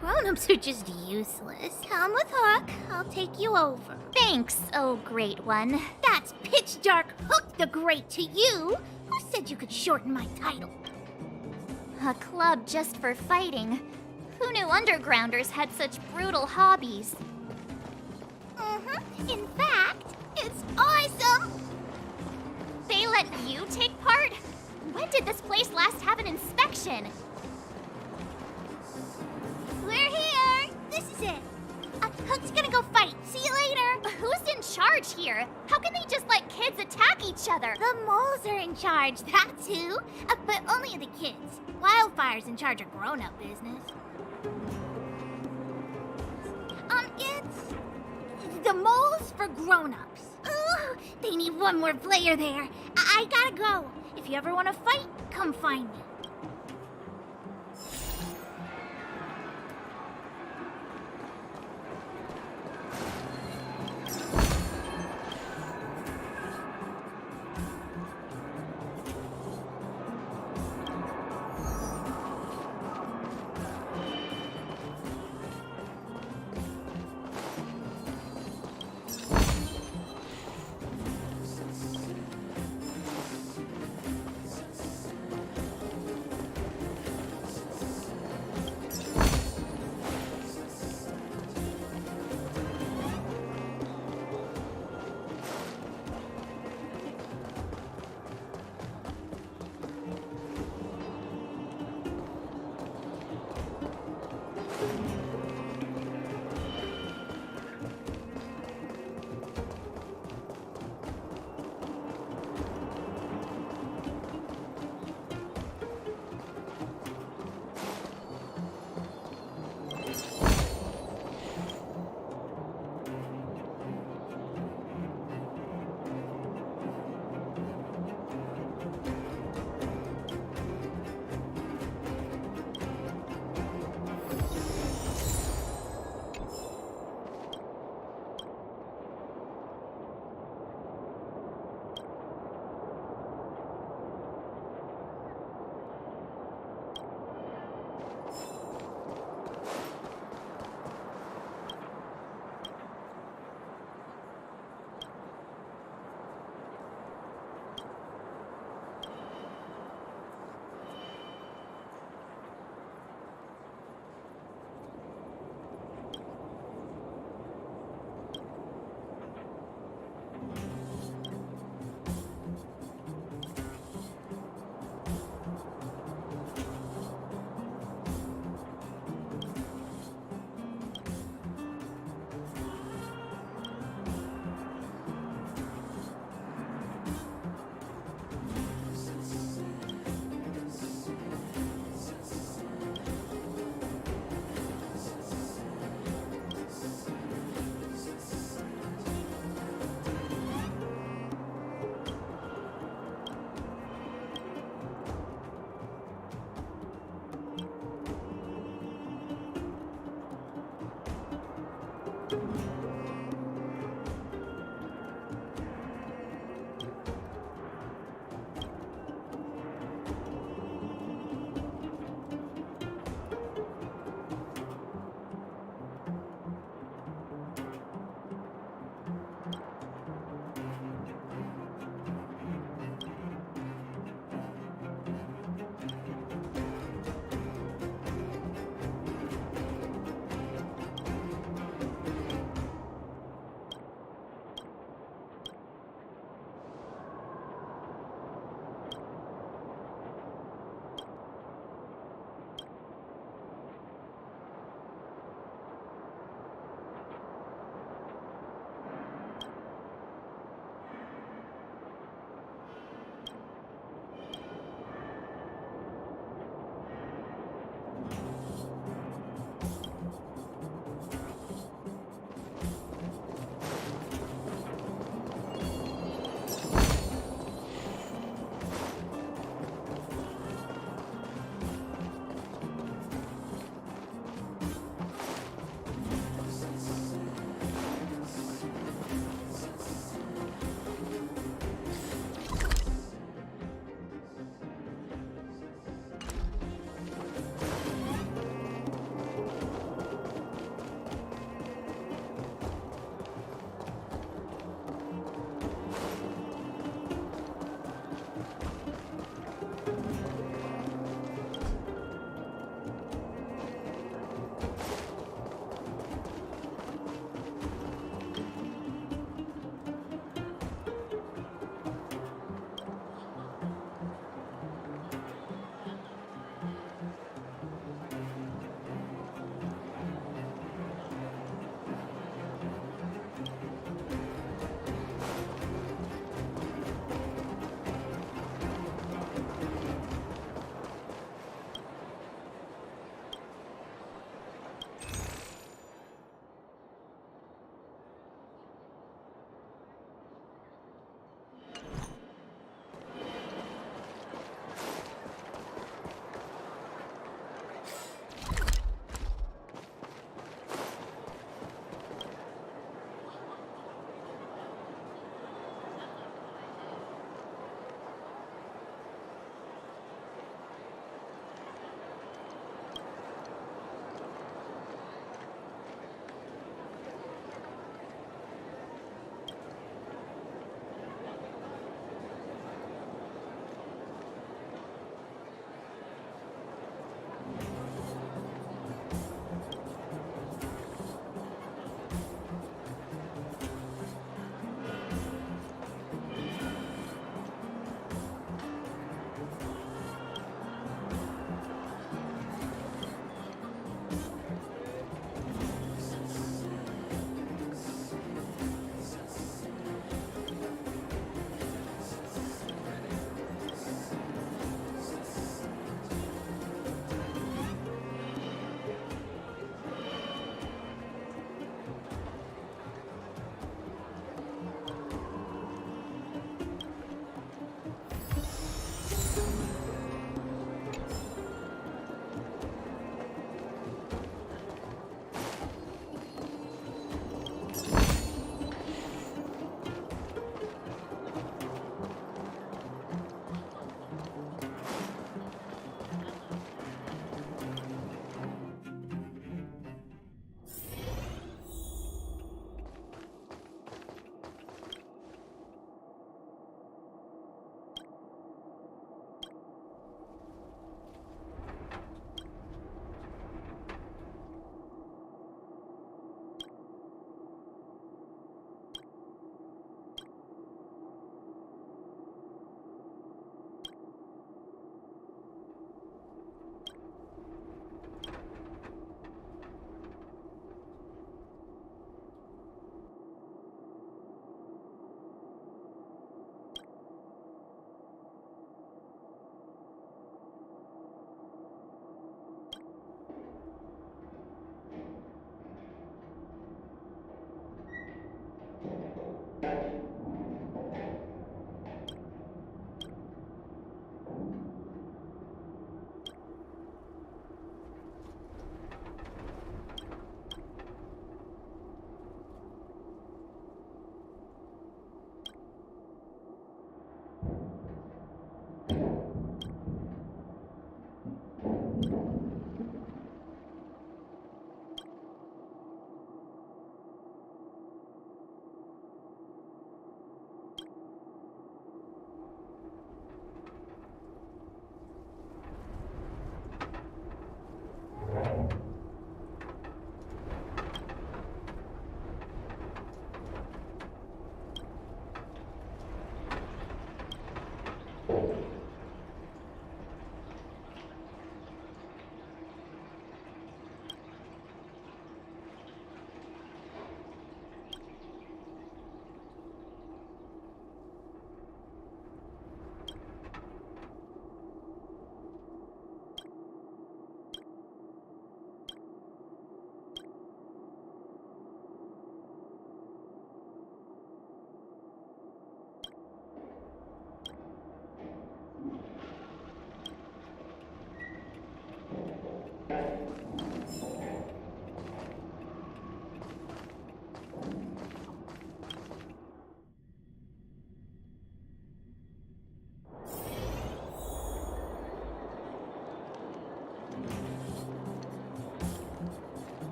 Grown-ups are just useless. Come with Hook. I'll take you over. Thanks, oh great one. That's Pitch Dark Hook the Great to you. Who said you could shorten my title? A club just for fighting. Who knew undergrounders had such brutal hobbies? In fact, it's awesome. They let you take part? When did this place last have an inspection? We're here. This is it. Hook's gonna go fight. See you later. Who's in charge here? How can they just let kids attack each other? The moles are in charge, that's who. But only the kids. Wildfire's in charge of grown-up business. It's the moles for grown-ups. Ooh, they need one more player there. I gotta go. If you ever want to fight, come find me.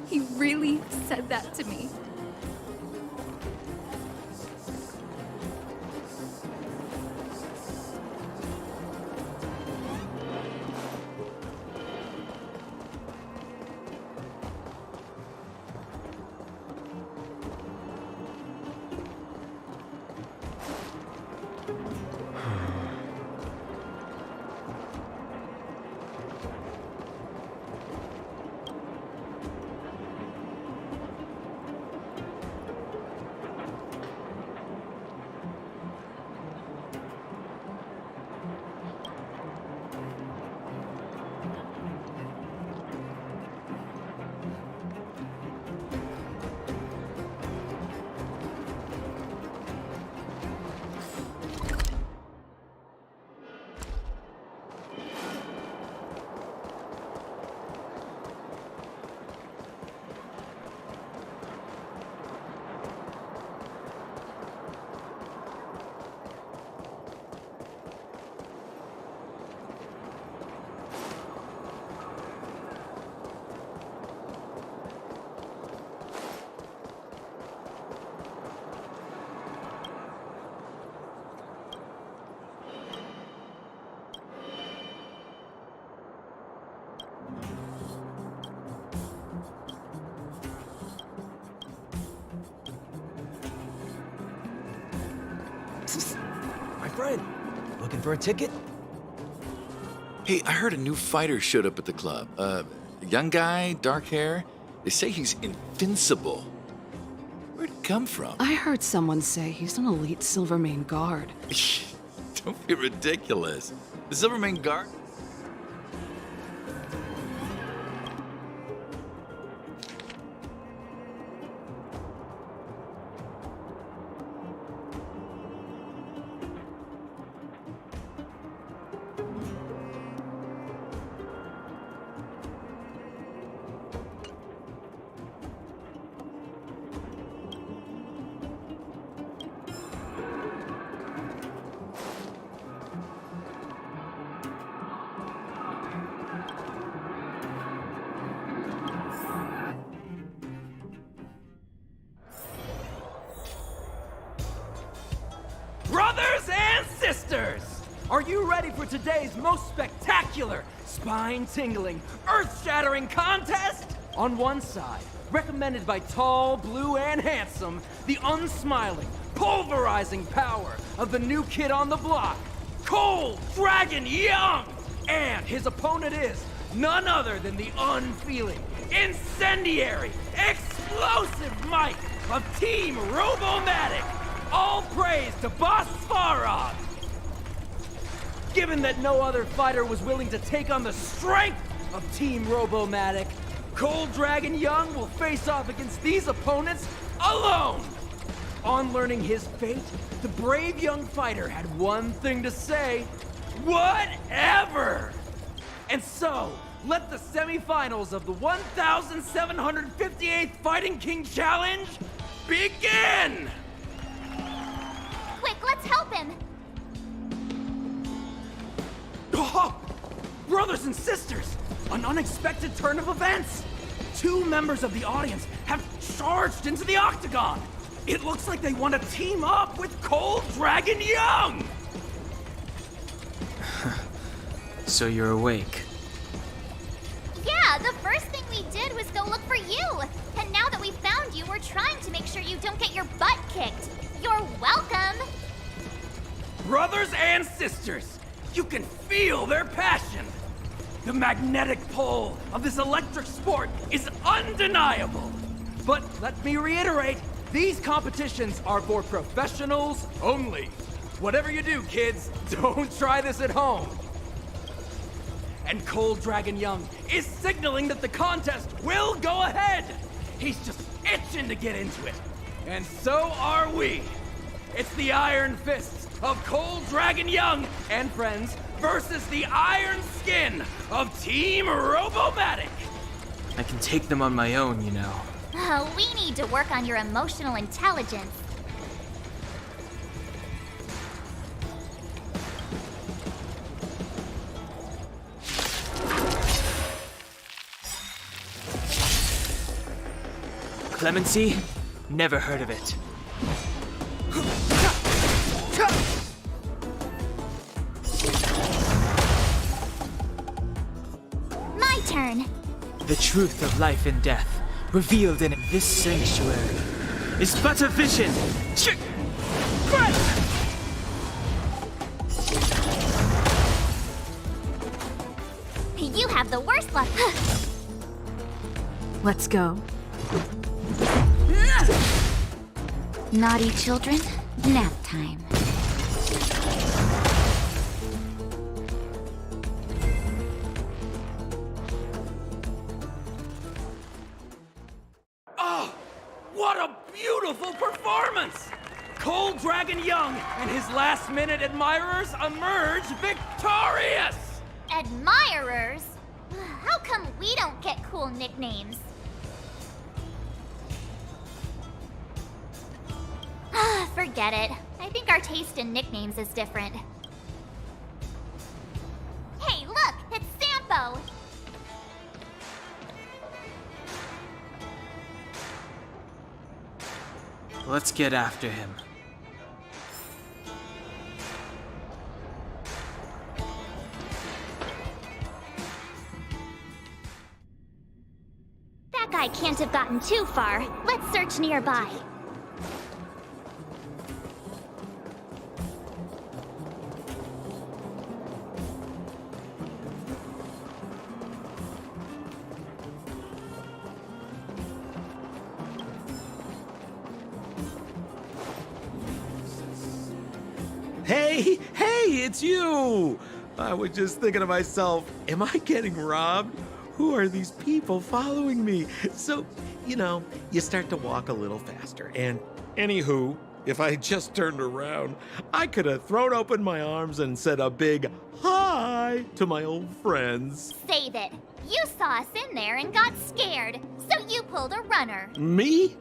He really said that to me. My friend, looking for a ticket? Hey, I heard a new fighter showed up at the club. A young guy, dark hair. They say he's invincible. Where'd he come from? I heard someone say he's an elite Silvermane guard. Don't be ridiculous. The Silvermane Guard? Brothers and sisters, are you ready for today's most spectacular, spine-tingling, earth-shattering contest? On one side, recommended by tall, blue, and handsome, the unsmiling, pulverizing power of the new kid on the block, Cold Dragon Young! And his opponent is none other than the unfeeling, incendiary, explosive might of Team Robomatic! All praise to Boss Farog! Given that no other fighter was willing to take on the strength of Team Robomatic, Cold Dragon Young will face off against these opponents alone! On learning his fate, the brave young fighter had one thing to say: whatever! And so, let the semifinals of the 1,758th Fighting King Challenge begin! Quick, let's help him! Oh, brothers and sisters, an unexpected turn of events! Two members of the audience have charged into the octagon! It looks like they want to team up with Cold Dragon Young! So you're awake. Yeah, the first thing we did was go look for you! And now that we found you, we're trying to make sure you don't get your butt kicked! You're welcome! Brothers and sisters, you can feel their passion! The magnetic pull of this electric sport is undeniable! But let me reiterate, these competitions are for professionals only. Whatever you do, kids, don't try this at home. and Cold Dragon Young is signaling that the contest will go ahead. He's just itching to get into it. And so are we. It's the Iron Fists of Cold Dragon Young and friends versus the Iron Skin of Team Robomatic. I can take them on my own, you know. Oh, we need to work on your emotional intelligence. Clemency? Never heard of it. My turn. The truth of life and death, revealed in this sanctuary, is but a vision. You have the worst luck. Let's go. Naughty children, nap time. Oh, what a beautiful performance! Cold Dragon Young and his last-minute admirers emerge victorious! Admirers? How come we don't get cool nicknames? Forget it. I think our taste in nicknames is different. Hey, look! It's Sampo! Let's get after him. That guy can't have gotten too far. Let's search nearby. Hey, it's you! I was just thinking to myself, am I getting robbed? Who are these people following me? So, you start to walk a little faster. And anywho, if I had just turned around, I could have thrown open my arms and said a big hi to my old friends. Save it. You saw us in there and got scared, so you pulled a runner. Me?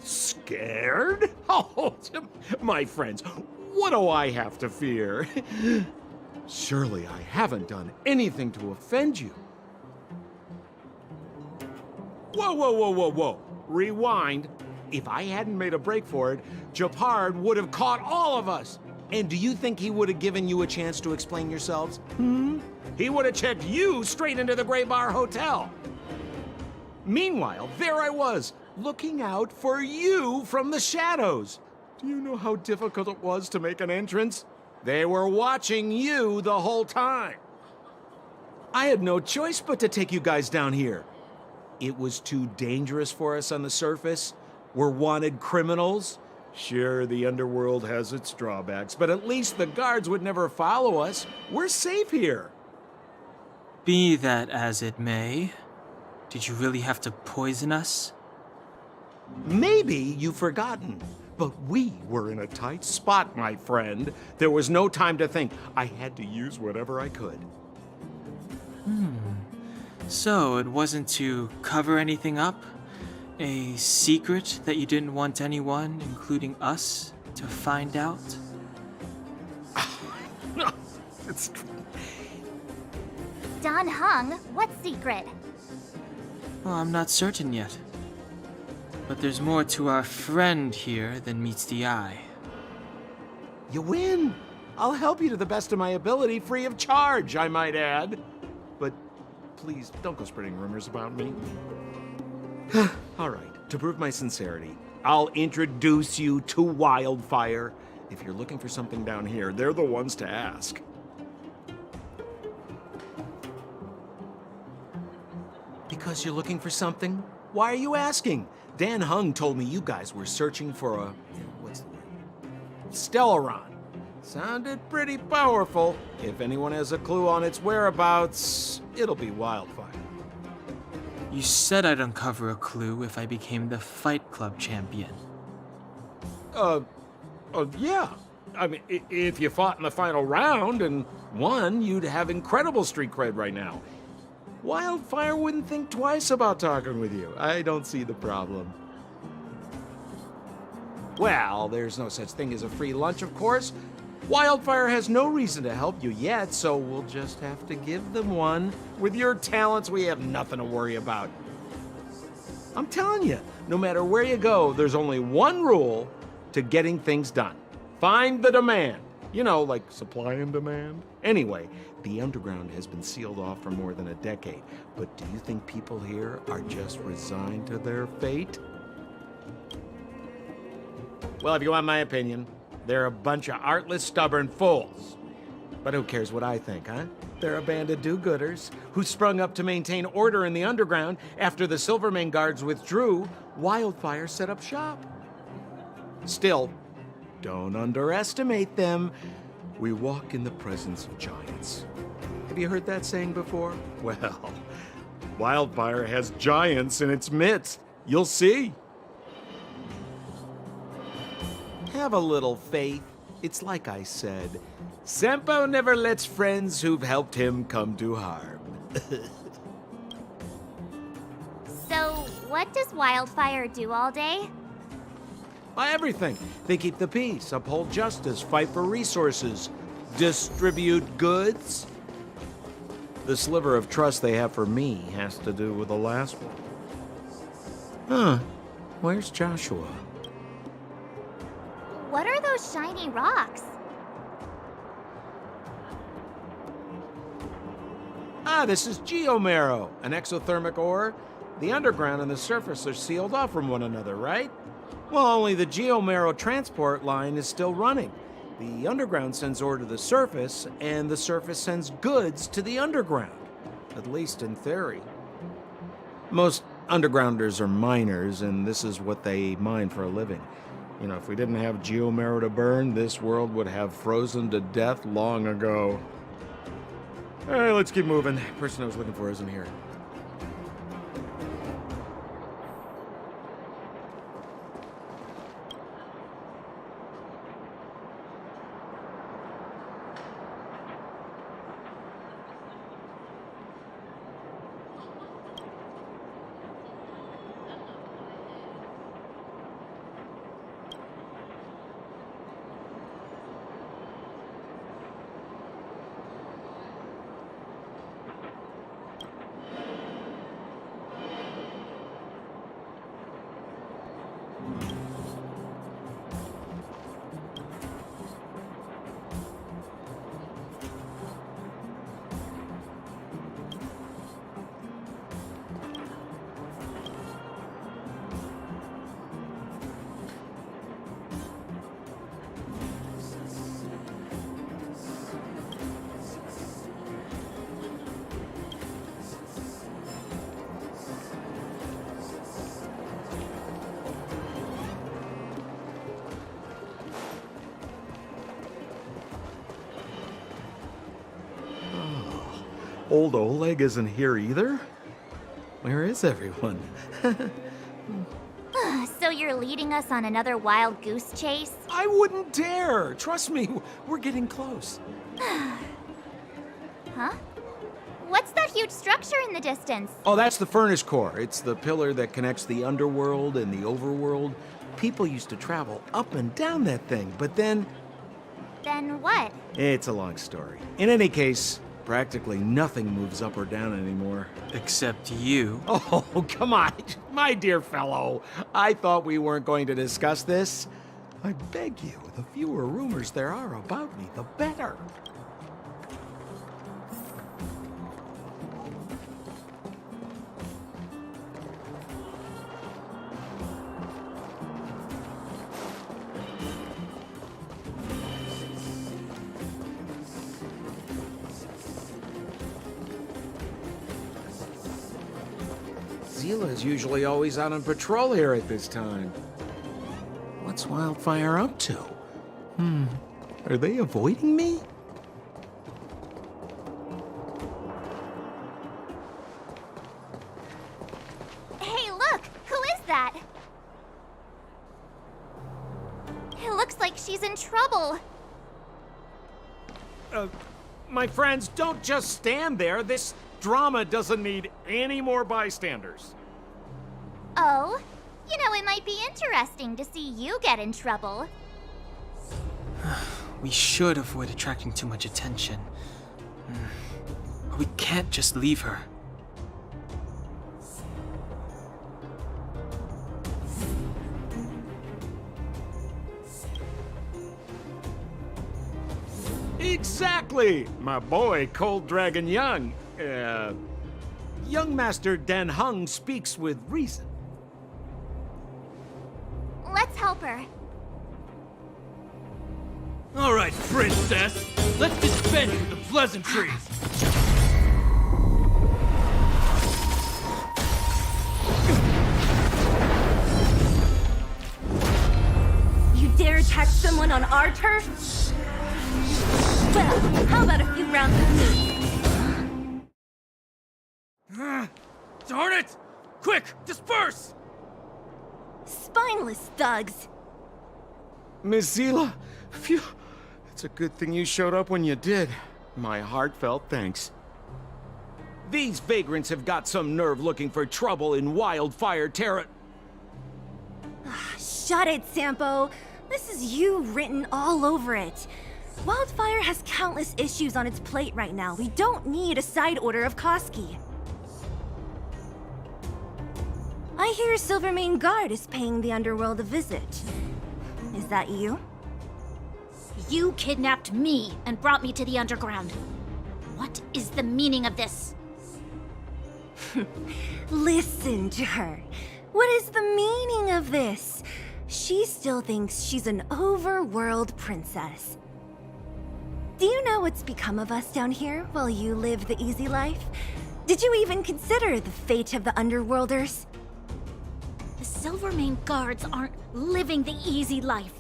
Scared? Oh, my friends, what do I have to fear? Surely I haven't done anything to offend you. Whoa. Rewind. If I hadn't made a break for it, Japard would have caught all of us. And do you think he would have given you a chance to explain yourselves? He would have checked you straight into the Gray Bar Hotel. Meanwhile, there I was, looking out for you from the shadows. Do you know how difficult it was to make an entrance? They were watching you the whole time. I had no choice but to take you guys down here. It was too dangerous for us on the surface. We're wanted criminals. Sure, the underworld has its drawbacks, but at least the guards would never follow us. We're safe here. Be that as it may, did you really have to poison us? Maybe you've forgotten, but we were in a tight spot, my friend. There was no time to think. I had to use whatever I could. So it wasn't to cover anything up? A secret that you didn't want anyone, including us, to find out? No, it's... Don Hung, what secret? Well, I'm not certain yet. But there's more to our friend here than meets the eye. You win. I'll help you to the best of my ability, free of charge, I might add. But please, don't go spreading rumors about me. All right, to prove my sincerity, I'll introduce you to Wildfire. If you're looking for something down here, they're the ones to ask. Because you're looking for something? Why are you asking? Dan Hung told me you guys were searching for a... what's the word? Stellaron. Sounded pretty powerful. If anyone has a clue on its whereabouts, it'll be Wildfire. You said I'd uncover a clue if I became the Fight Club champion. Yeah. I mean, if you fought in the final round and won, you'd have incredible street cred right now. Wildfire wouldn't think twice about talking with you. I don't see the problem. Well, there's no such thing as a free lunch, of course. Wildfire has no reason to help you yet, so we'll just have to give them one. With your talents, we have nothing to worry about. I'm telling you, no matter where you go, there's only one rule to getting things done. Find the demand. You know, like supply and demand. Anyway, the underground has been sealed off for more than a decade. But do you think people here are just resigned to their fate? Well, if you want my opinion, they're a bunch of artless, stubborn fools. But who cares what I think, huh? They're a band of do-gooders who sprung up to maintain order in the underground after the Silvermane guards withdrew. Wildfire set up shop. Still, don't underestimate them. We walk in the presence of giants. Have you heard that saying before? Well, Wildfire has giants in its midst. You'll see. Have a little faith. It's like I said, Sampo never lets friends who've helped him come to harm. So, what does Wildfire do all day? Everything. They keep the peace, uphold justice, fight for resources, distribute goods. The sliver of trust they have for me has to do with the last one. Huh. Where's Joshua? What are those shiny rocks? This is geomarrow, an exothermic ore. The underground and the surface are sealed off from one another, right? Well, only the geomarrow transport line is still running. The underground sends ore to the surface, and the surface sends goods to the underground. At least in theory. Most undergrounders are miners, and this is what they mine for a living. You know, if we didn't have geomarrow to burn, this world would have frozen to death long ago. All right, let's keep moving. The person I was looking for isn't here. Old Oleg isn't here either? Where is everyone? So you're leading us on another wild goose chase? I wouldn't dare! Trust me, we're getting close. Huh? What's that huge structure in the distance? Oh, that's the furnace core. It's the pillar that connects the underworld and the overworld. People used to travel up and down that thing, but then... Then what? It's a long story. In any case, practically nothing moves up or down anymore. Except you. Oh, come on, my dear fellow. I thought we weren't going to discuss this. I beg you, the fewer rumors there are about me, the better. Zila's usually always out on patrol here at this time. What's Wildfire up to? Are they avoiding me? Hey, look! Who is that? It looks like she's in trouble. My friends, don't just stand there. This drama doesn't need any more bystanders. Oh? You know, it might be interesting to see you get in trouble. We should avoid attracting too much attention. We can't just leave her. Exactly! My boy, Cold Dragon Young. Young Master Dan Heng speaks with reason. Let's help her. All right, princess. Let's dispense with the pleasantries. You dare attack someone on our turf? Well, how about a few rounds with me? Darn it! Quick, disperse! Spineless thugs. Miss Zila, phew. It's a good thing you showed up when you did. My heartfelt thanks. These vagrants have got some nerve looking for trouble in Wildfire Terra. Shut it, Sampo. This is you written all over it. Wildfire has countless issues on its plate right now. We don't need a side order of Koski. I hear Silvermane Guard is paying the underworld a visit. Is that you? You kidnapped me and brought me to the underground. What is the meaning of this? Listen to her. What is the meaning of this? She still thinks she's an overworld princess. Do you know what's become of us down here while you live the easy life? Did you even consider the fate of the underworlders? The Silvermane Guards aren't living the easy life.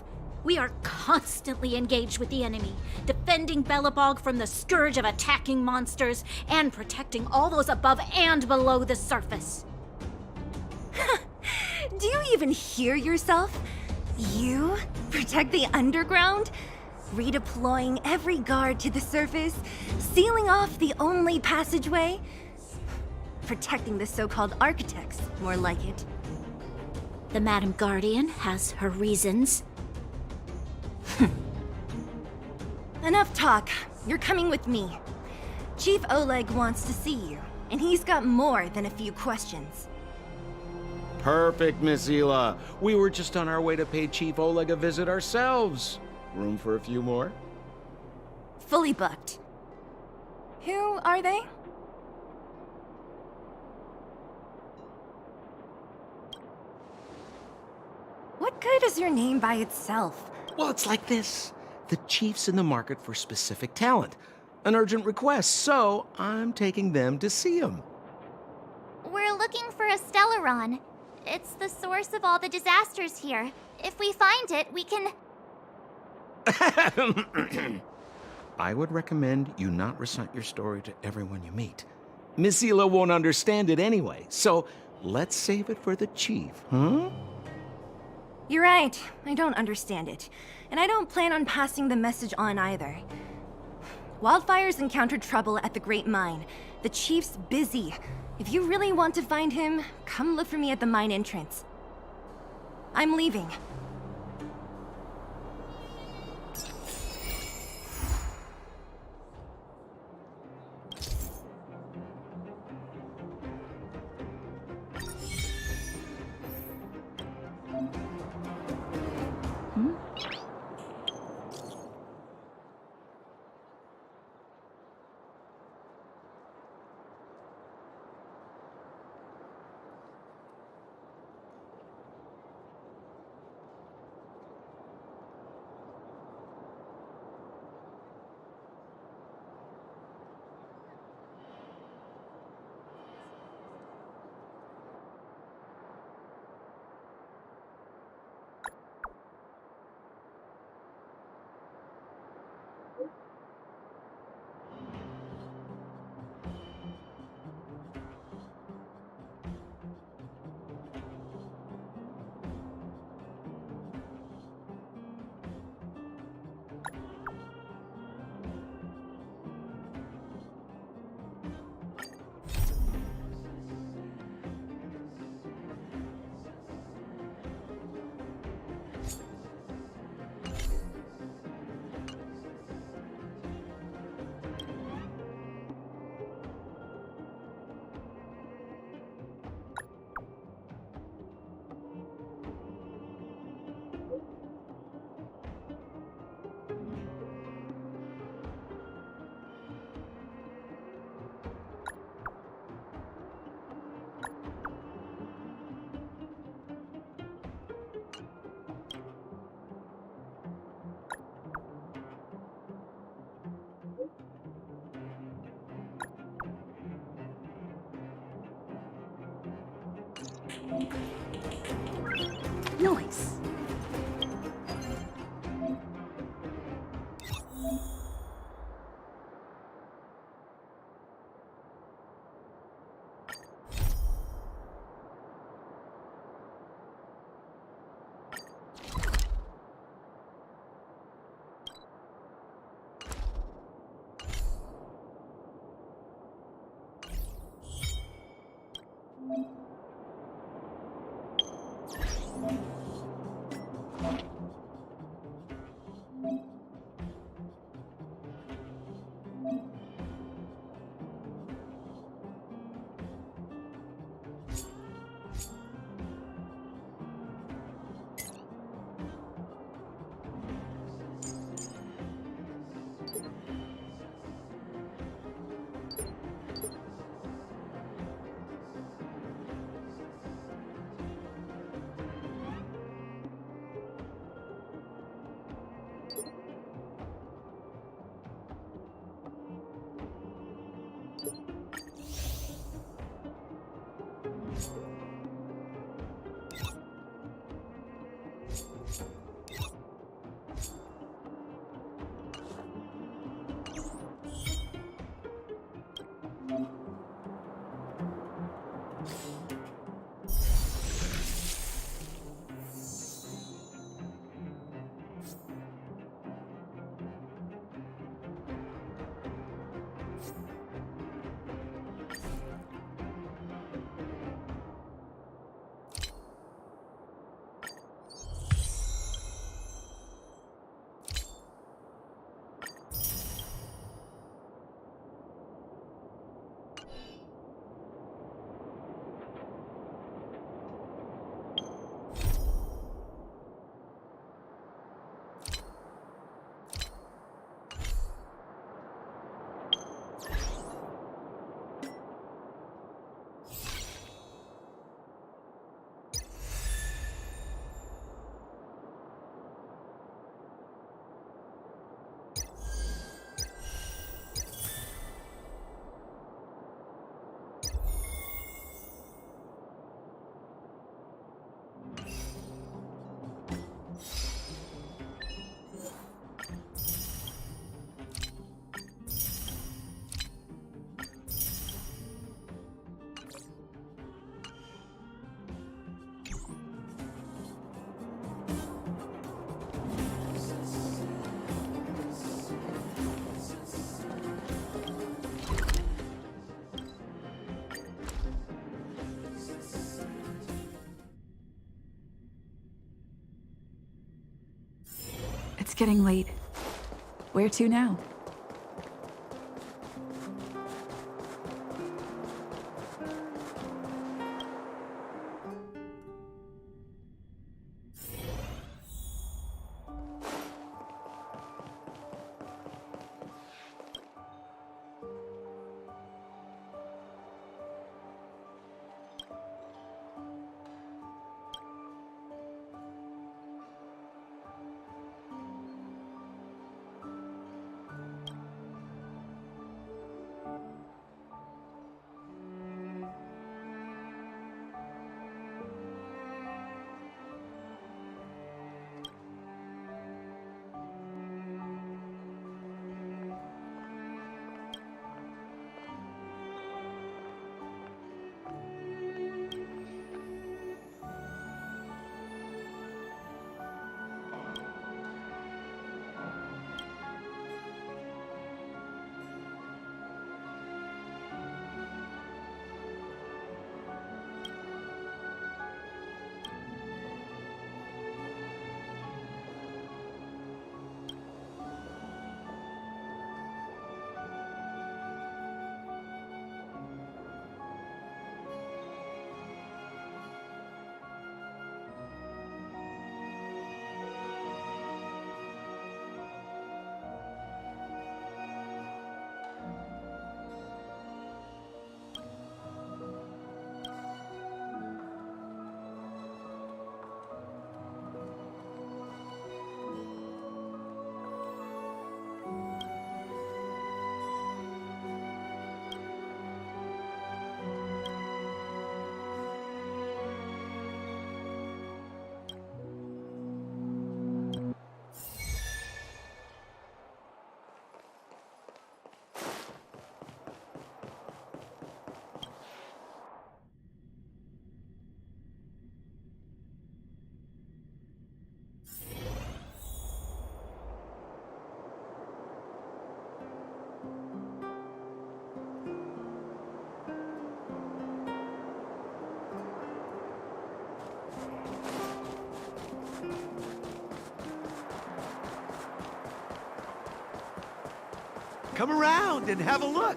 We are constantly engaged with the enemy, defending Belobog from the scourge of attacking monsters and protecting all those above and below the surface. Do you even hear yourself? You protect the underground? Redeploying every guard to the surface? Sealing off the only passageway? Protecting the so-called architects, more like it. The Madam Guardian has her reasons. Enough talk. You're coming with me. Chief Oleg wants to see you, and he's got more than a few questions. Perfect, Miss Zila. We were just on our way to pay Chief Oleg a visit ourselves. Room for a few more? Fully booked. Who are they? What good is your name by itself? Well, it's like this. The chief's in the market for specific talent. An urgent request, so I'm taking them to see him. We're looking for a Stellaron. It's the source of all the disasters here. If we find it, we can... I would recommend you not recite your story to everyone you meet. Miss Zila won't understand it anyway, so let's save it for the chief, huh? You're right. I don't understand it. And I don't plan on passing the message on either. Wildfire's encountered trouble at the Great Mine. The chief's busy. If you really want to find him, come look for me at the mine entrance. I'm leaving. Nice. It's getting late. Where to now? Come around and have a look.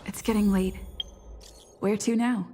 It's getting late. Where to now?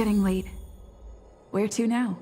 getting late. Where to now?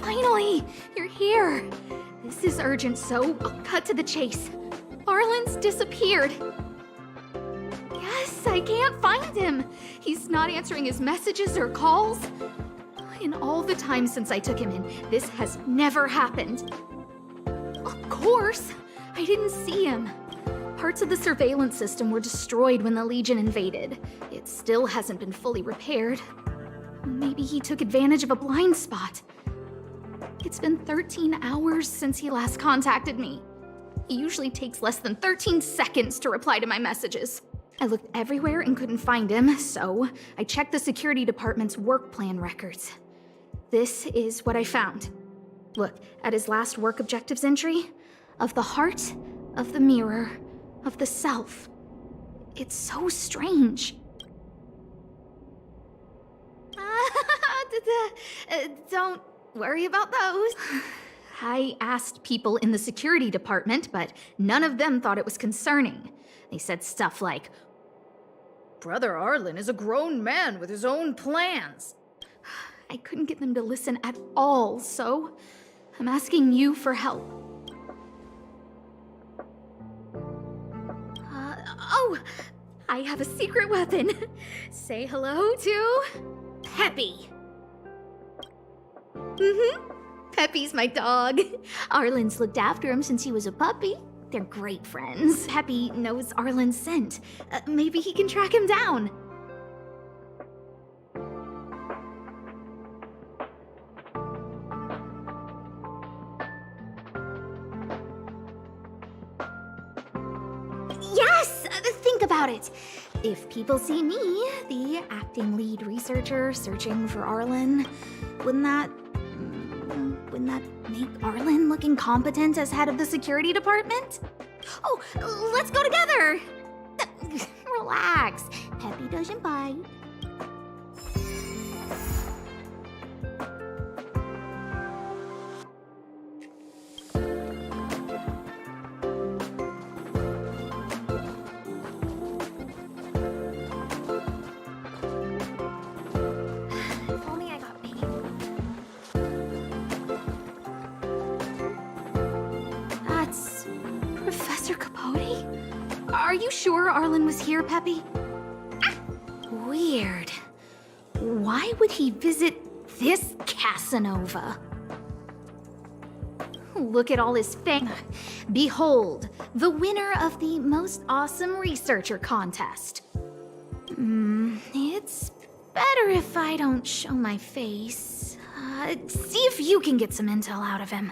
Finally! You're here! This is urgent, so I'll cut to the chase. Arlen's disappeared. Yes, I can't find him. He's not answering his messages or calls. In all the time since I took him in, this has never happened. Of course! I didn't see him. Parts of the surveillance system were destroyed when the Legion invaded. It still hasn't been fully repaired. Maybe he took advantage of a blind spot. It's been 13 hours since he last contacted me. He usually takes less than 13 seconds to reply to my messages. I looked everywhere and couldn't find him, so I checked the security department's work plan records. This is what I found. Look at his last work objectives entry. Of the heart, of the mirror, of the self. It's so strange. Don't worry about those. I asked people in the security department, but none of them thought it was concerning. They said stuff like, "Brother Arlen is a grown man with his own plans." I couldn't get them to listen at all, so I'm asking you for help. I have a secret weapon. Say hello to Peppy. Peppy's my dog. Arlen's looked after him since he was a puppy. They're great friends. Peppy knows Arlen's scent. Maybe he can track him down. Yes! Think about it. If people see me, the acting lead researcher searching for Arlen, wouldn't that make Arlen look incompetent as head of the security department? Oh, let's go together! Relax. Peppy doesn't bite. If only I got paid. That's Professor Capote? Are you sure Arlen was here, Peppy? Weird. Why would he visit this Casanova? Look at all his fame. Behold, the winner of the most awesome researcher contest. It's better if I don't show my face. See if you can get some intel out of him.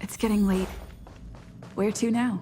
It's getting late. Where to now?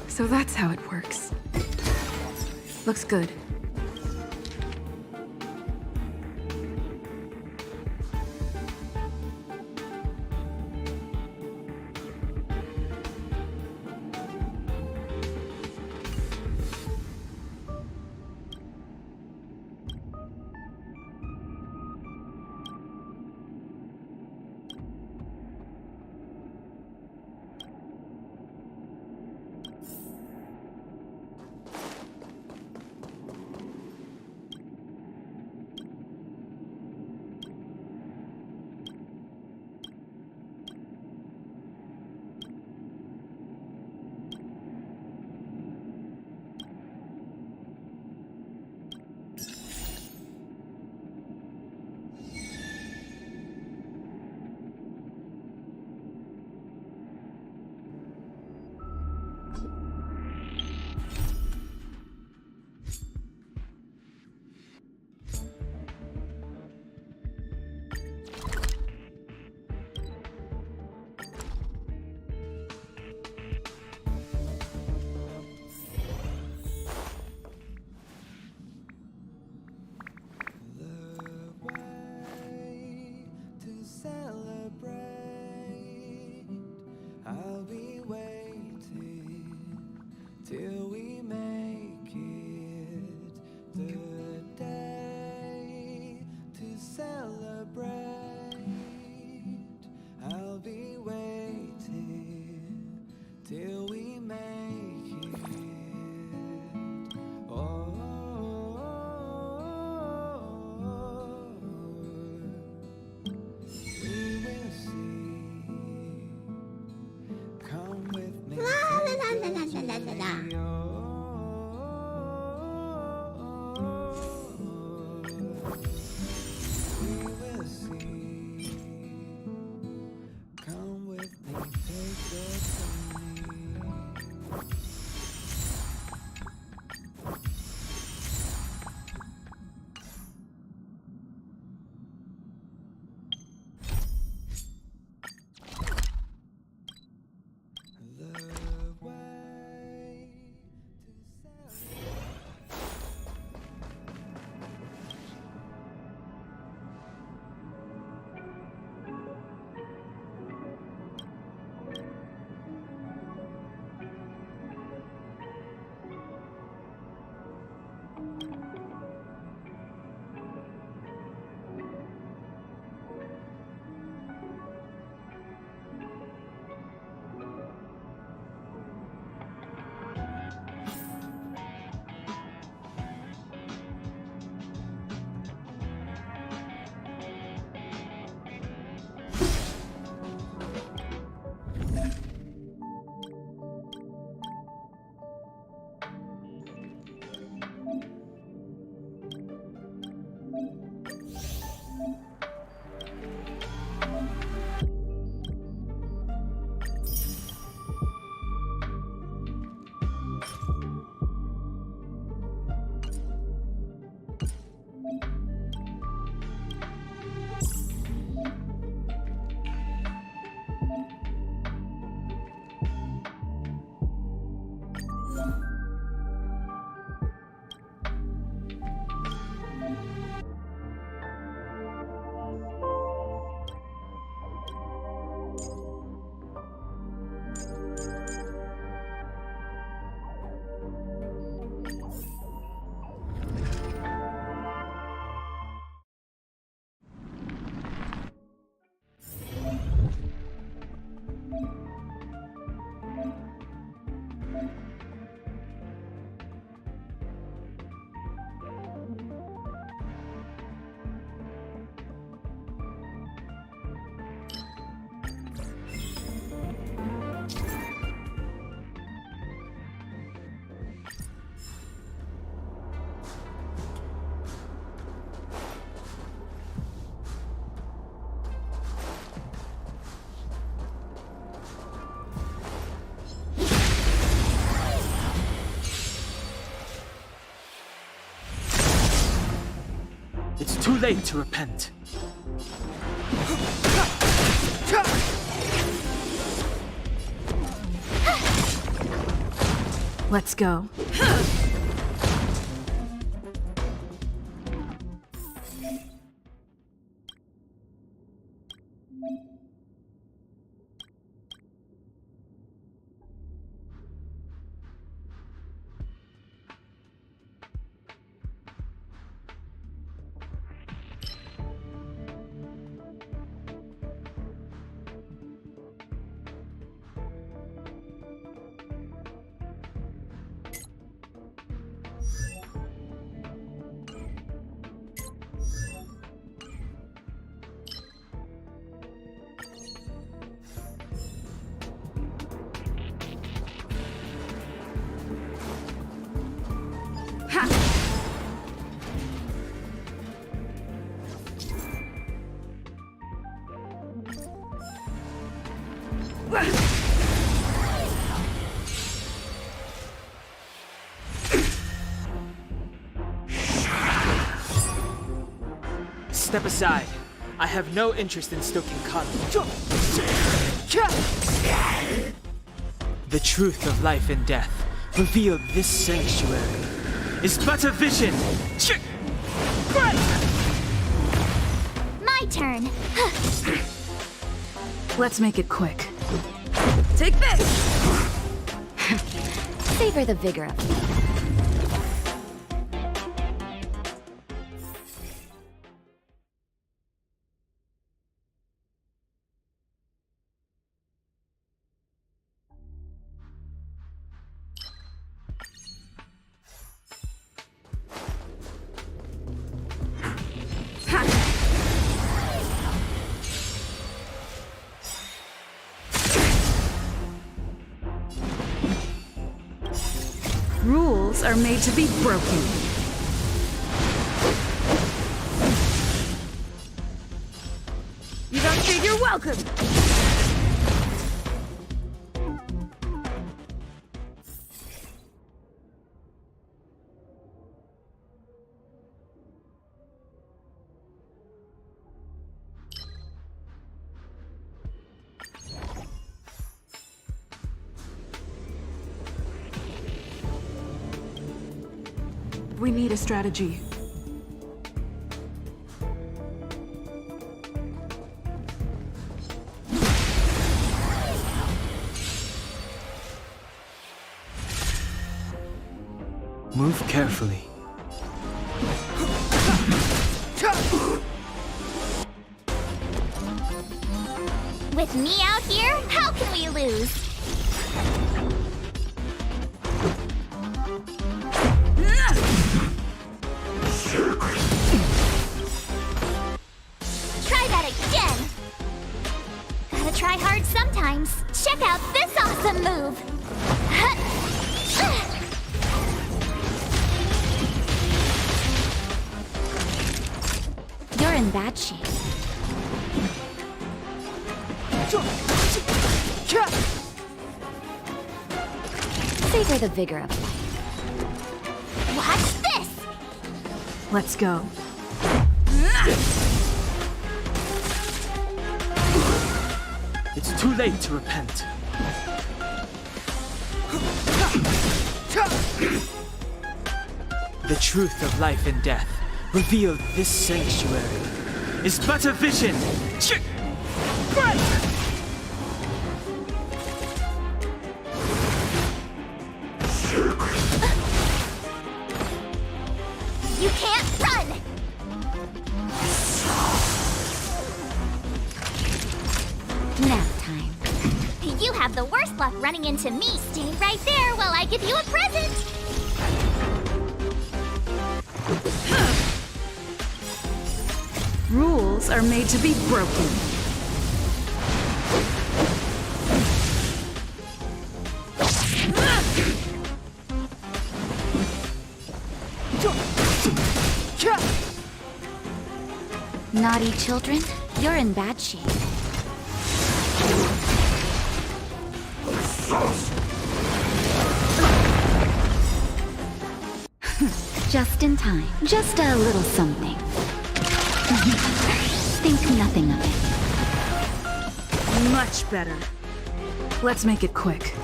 So that's how it works. Looks good. Till we make it the day to celebrate. I'll be waiting till we make it. Oh, we will see. Come with me. La la la la la la la la. late to repent. Let's go. Step aside. I have no interest in stoking conflict. The truth of life and death, revealed this sanctuary, is but a vision. My turn. Let's make it quick. Take this! Savor the vigor of it. Rules are made to be broken. You don't think you're welcome! We need a strategy. Move carefully. With me out here, how can we lose? Try that again! Gotta try hard sometimes. Check out this awesome move! You're in bad shape. Savor the vigor of life. Watch this! Let's go. It's too late to repent. The truth of life and death, revealed this sanctuary, is but a vision. You can't run! Nap time. You have the worst luck running into me. Stay right there while I give you a present! Rules are made to be broken. Naughty children, you're in bad shape. Just in time. Just a little something. think nothing of it. Much better. Let's make it quick.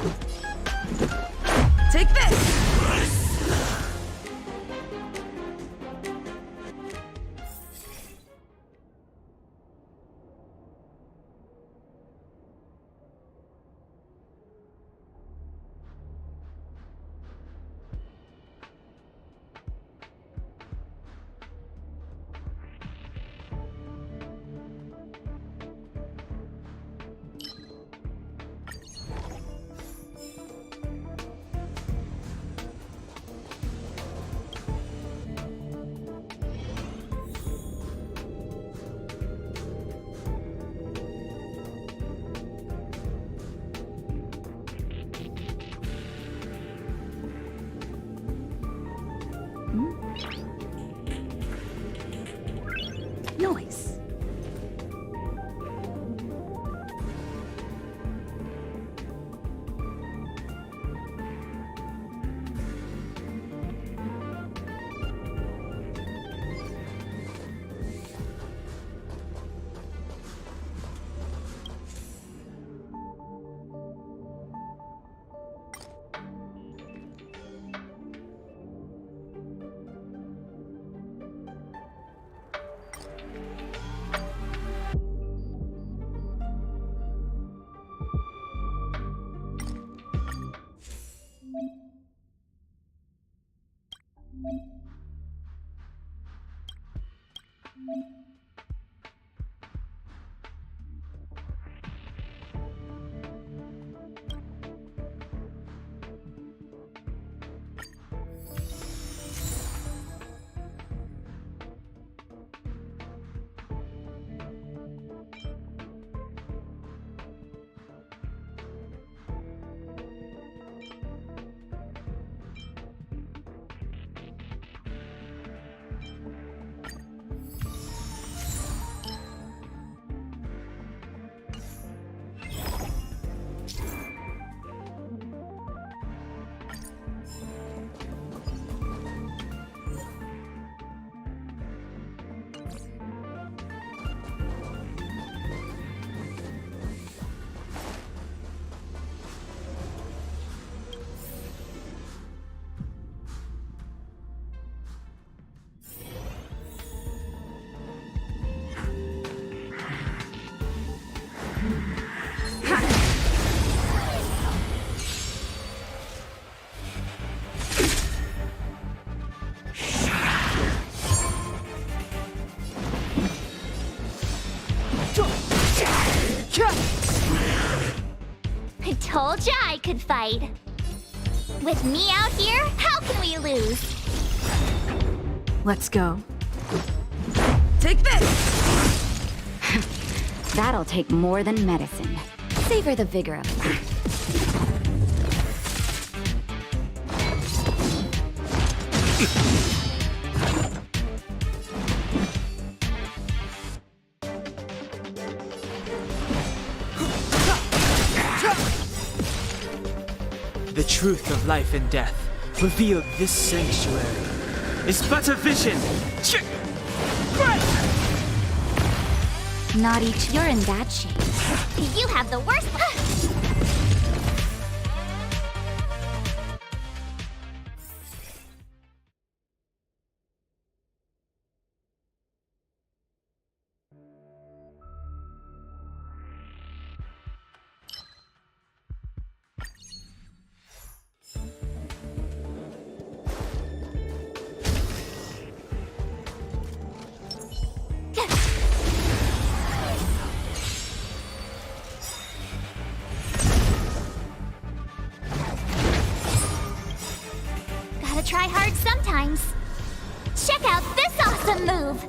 Take this! Nice. I told ya I could fight. With me out here, how can we lose? Let's go. Take this! That'll take more than medicine. Savor the vigor of that. The truth of life and death, revealed this sanctuary, is but a vision. Not each. You're in bad shape. You have the worst. Gotta try hard sometimes. Check out this awesome move!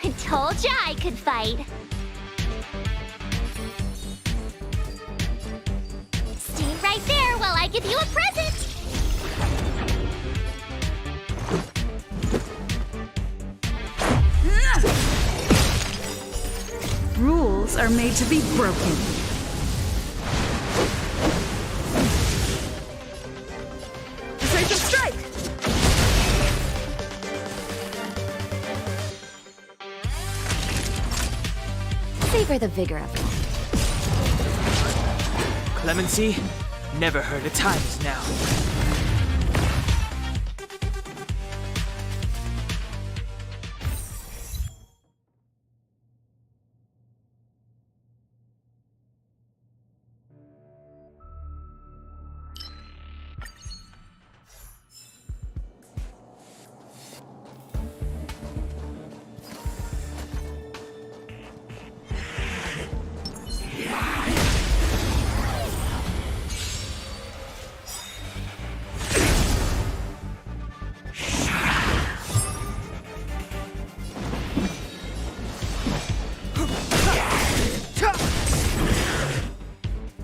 I told ya I could fight. Stay right there while I give you a present! Rules are made to be broken. Savor the vigor of life. Clemency, never heard a time as now.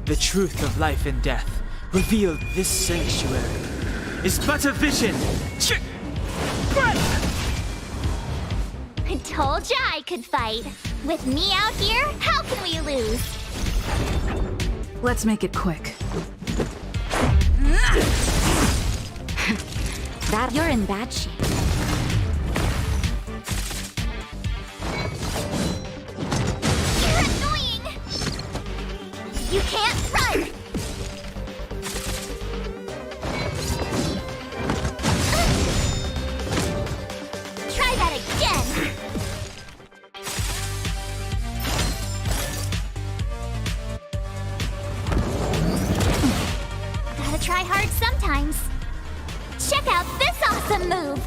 The truth of life and death, revealed this sanctuary, is but a vision! I told ya I could fight. With me out here, how can we lose? Let's make it quick. That you're in bad shape. You're annoying! You can't run! Try that again! Gotta try hard sometimes. Check out this awesome move!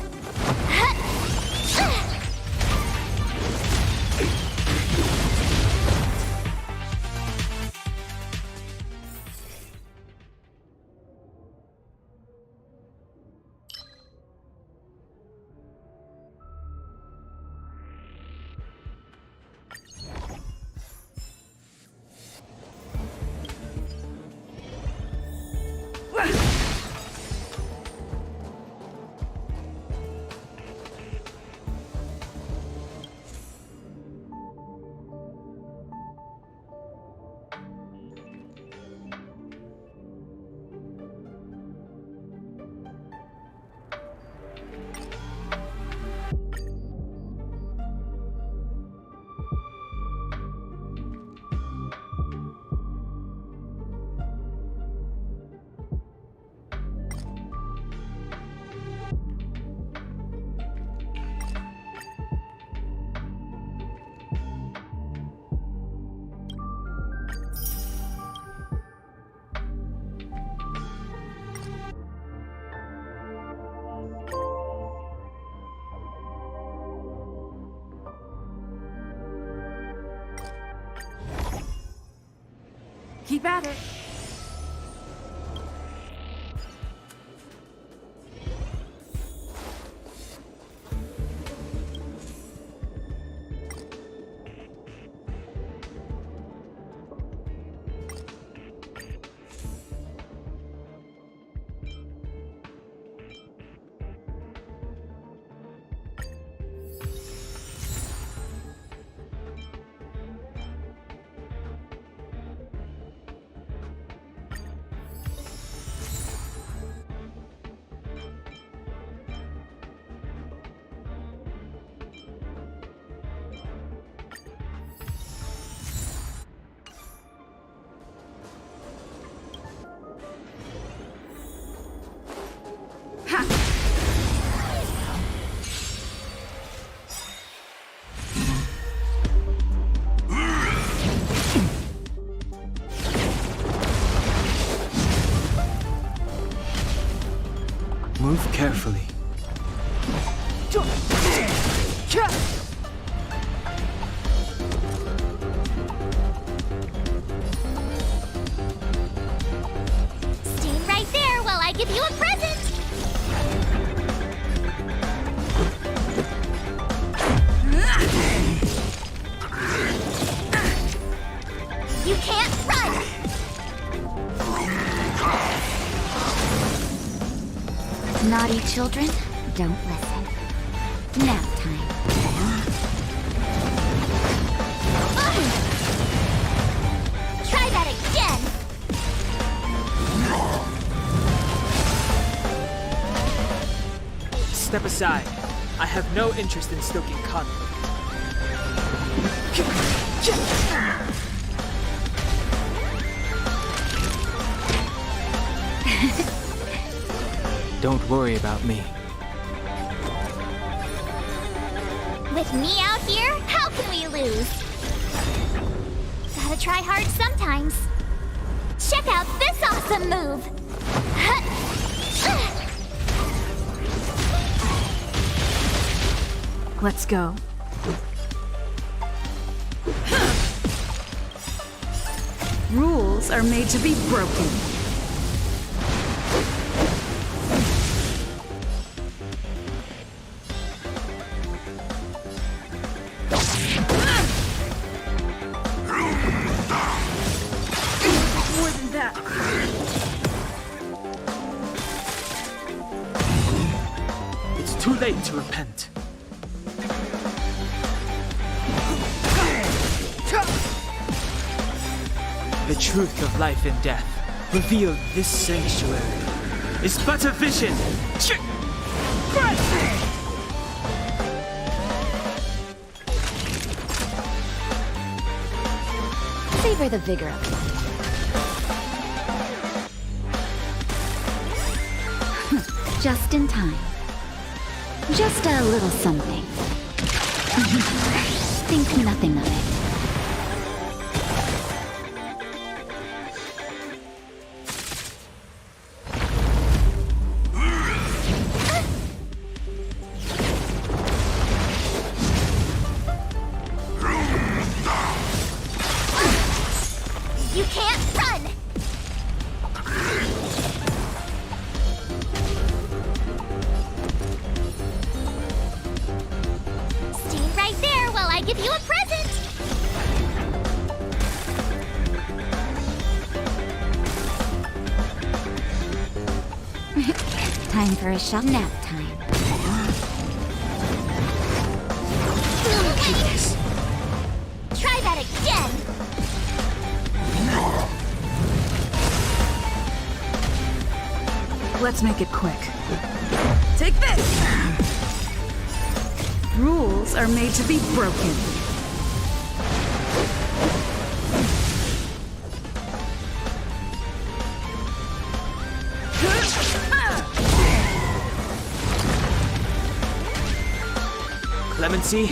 Keep at it. Move carefully. Stand right there while I give you a present! You can't run! Naughty children, don't listen. Nap time. Try that again! Step aside. I have no interest in stoking conflict. Don't worry about me. With me out here, how can we lose? Gotta try hard sometimes. Check out this awesome move! Let's go. Rules are made to be broken. More than that. It's too late to repent. The truth of life and death, revealed this sanctuary, is but a vision. Savor the vigor of life. Just in time. Just a little something. Think nothing of it. You can't run! Stay right there while I give you a present! Time for a shot. Nap time. Try that again! Let's make it quick. Take this! Rules are made to be broken. Clemency?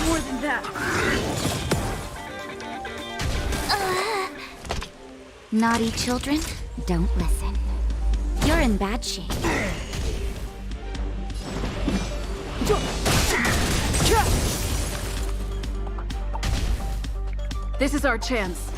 More than that. Naughty children, don't listen. You're in bad shape. This is our chance.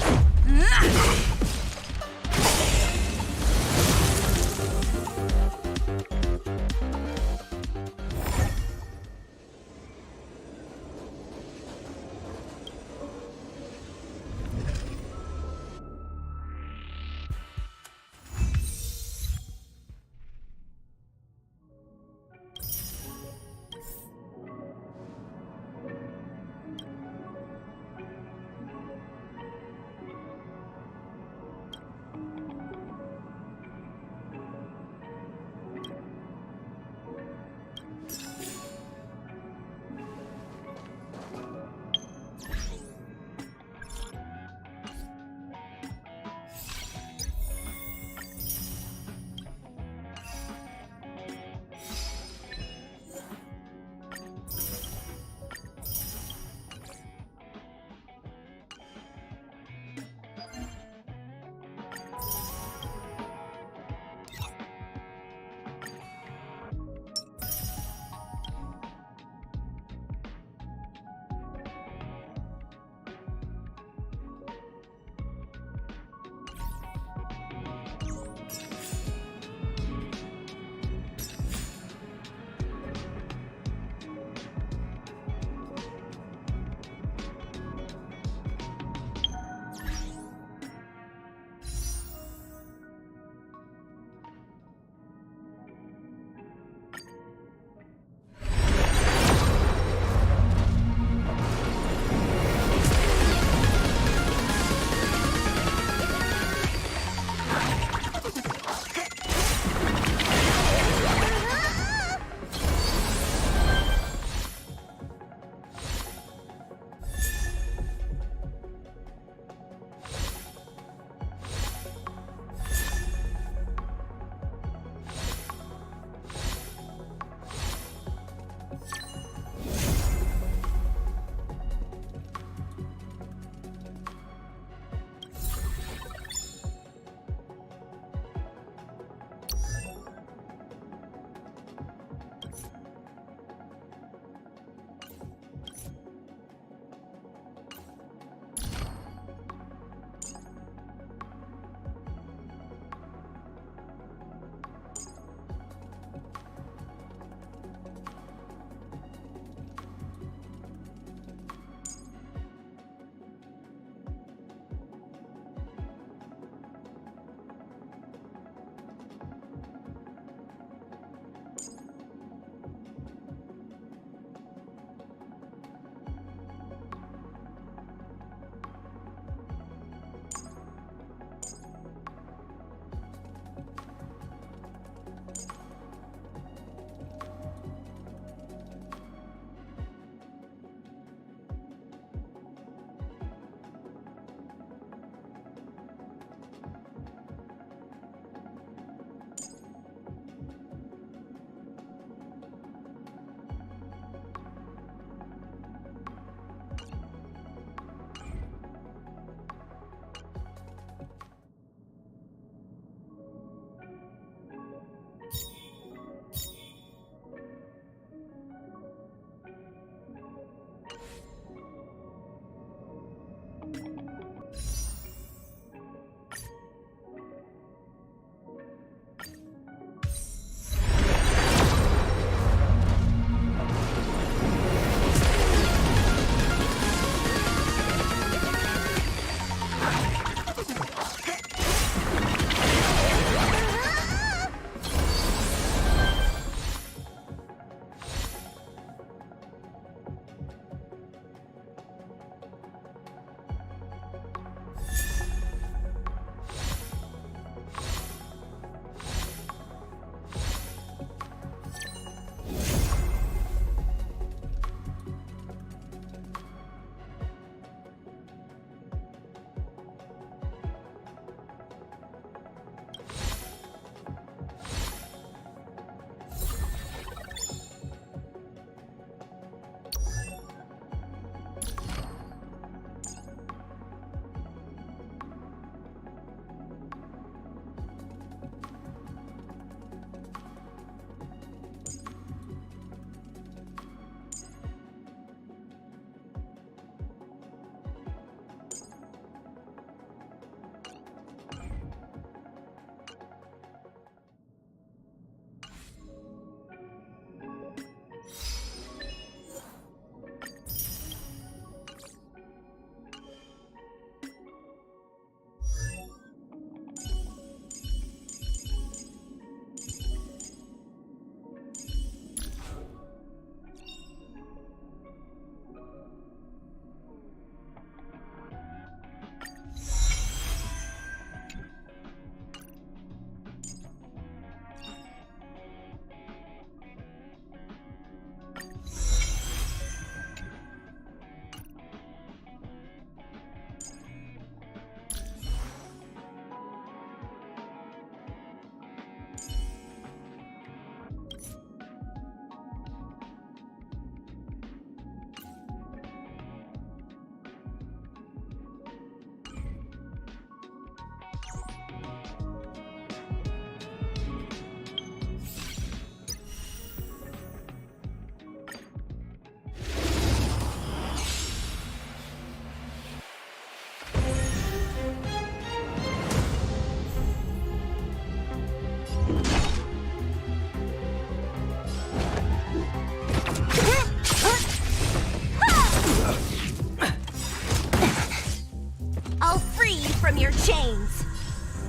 chains.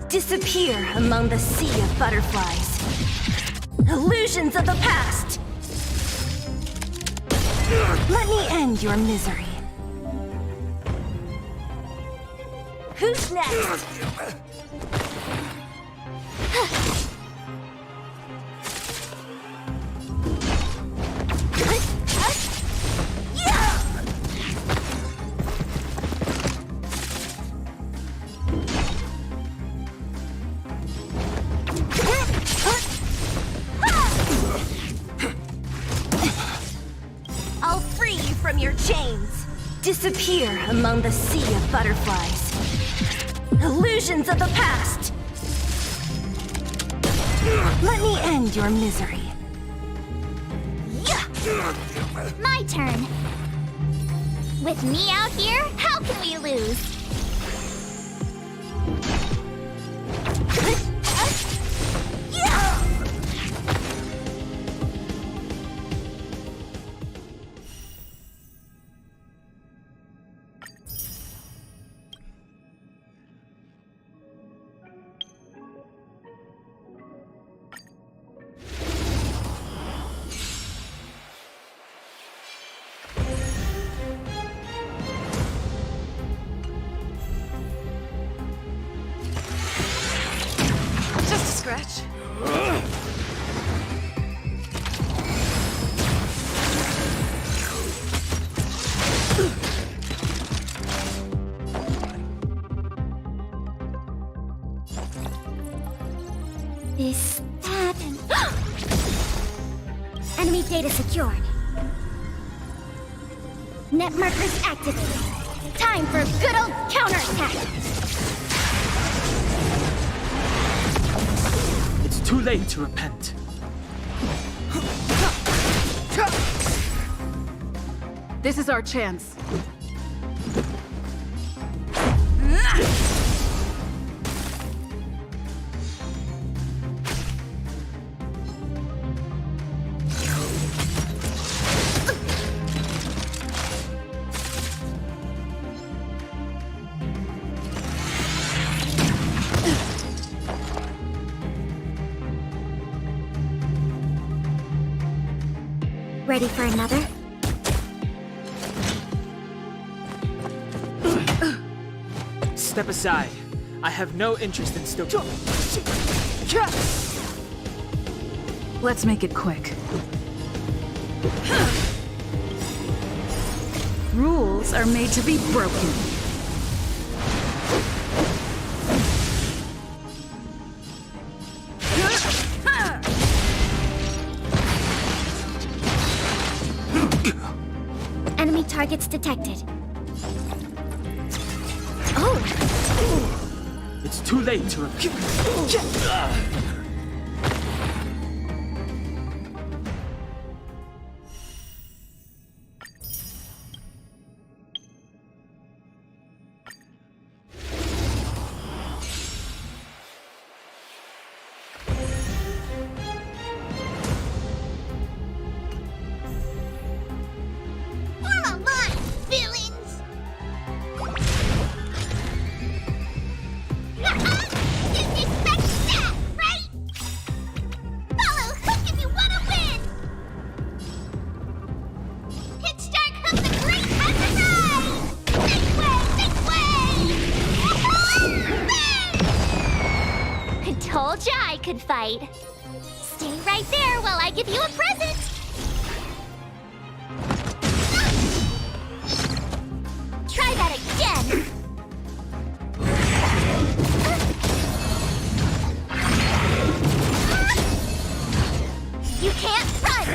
Disappear among the sea of butterflies. Illusions of the past. Let me end your misery. Who's next? I'll free you from your chains. Disappear among the sea of butterflies. Illusions of the past. Let me end your misery. My turn. With me out here, how can we lose? Just a scratch. This happened. Enemy data secured. Net markers activated. Time for a good old counterattack. It's too late to repent. This is our chance. Ready for another? Step aside. I have no interest in stoking. Let's make it quick. Rules are made to be broken. Enemy targets detected. Oh! It's too late to repent. Told ya I could fight. Stay right there while I give you a present. Try that again. You can't run.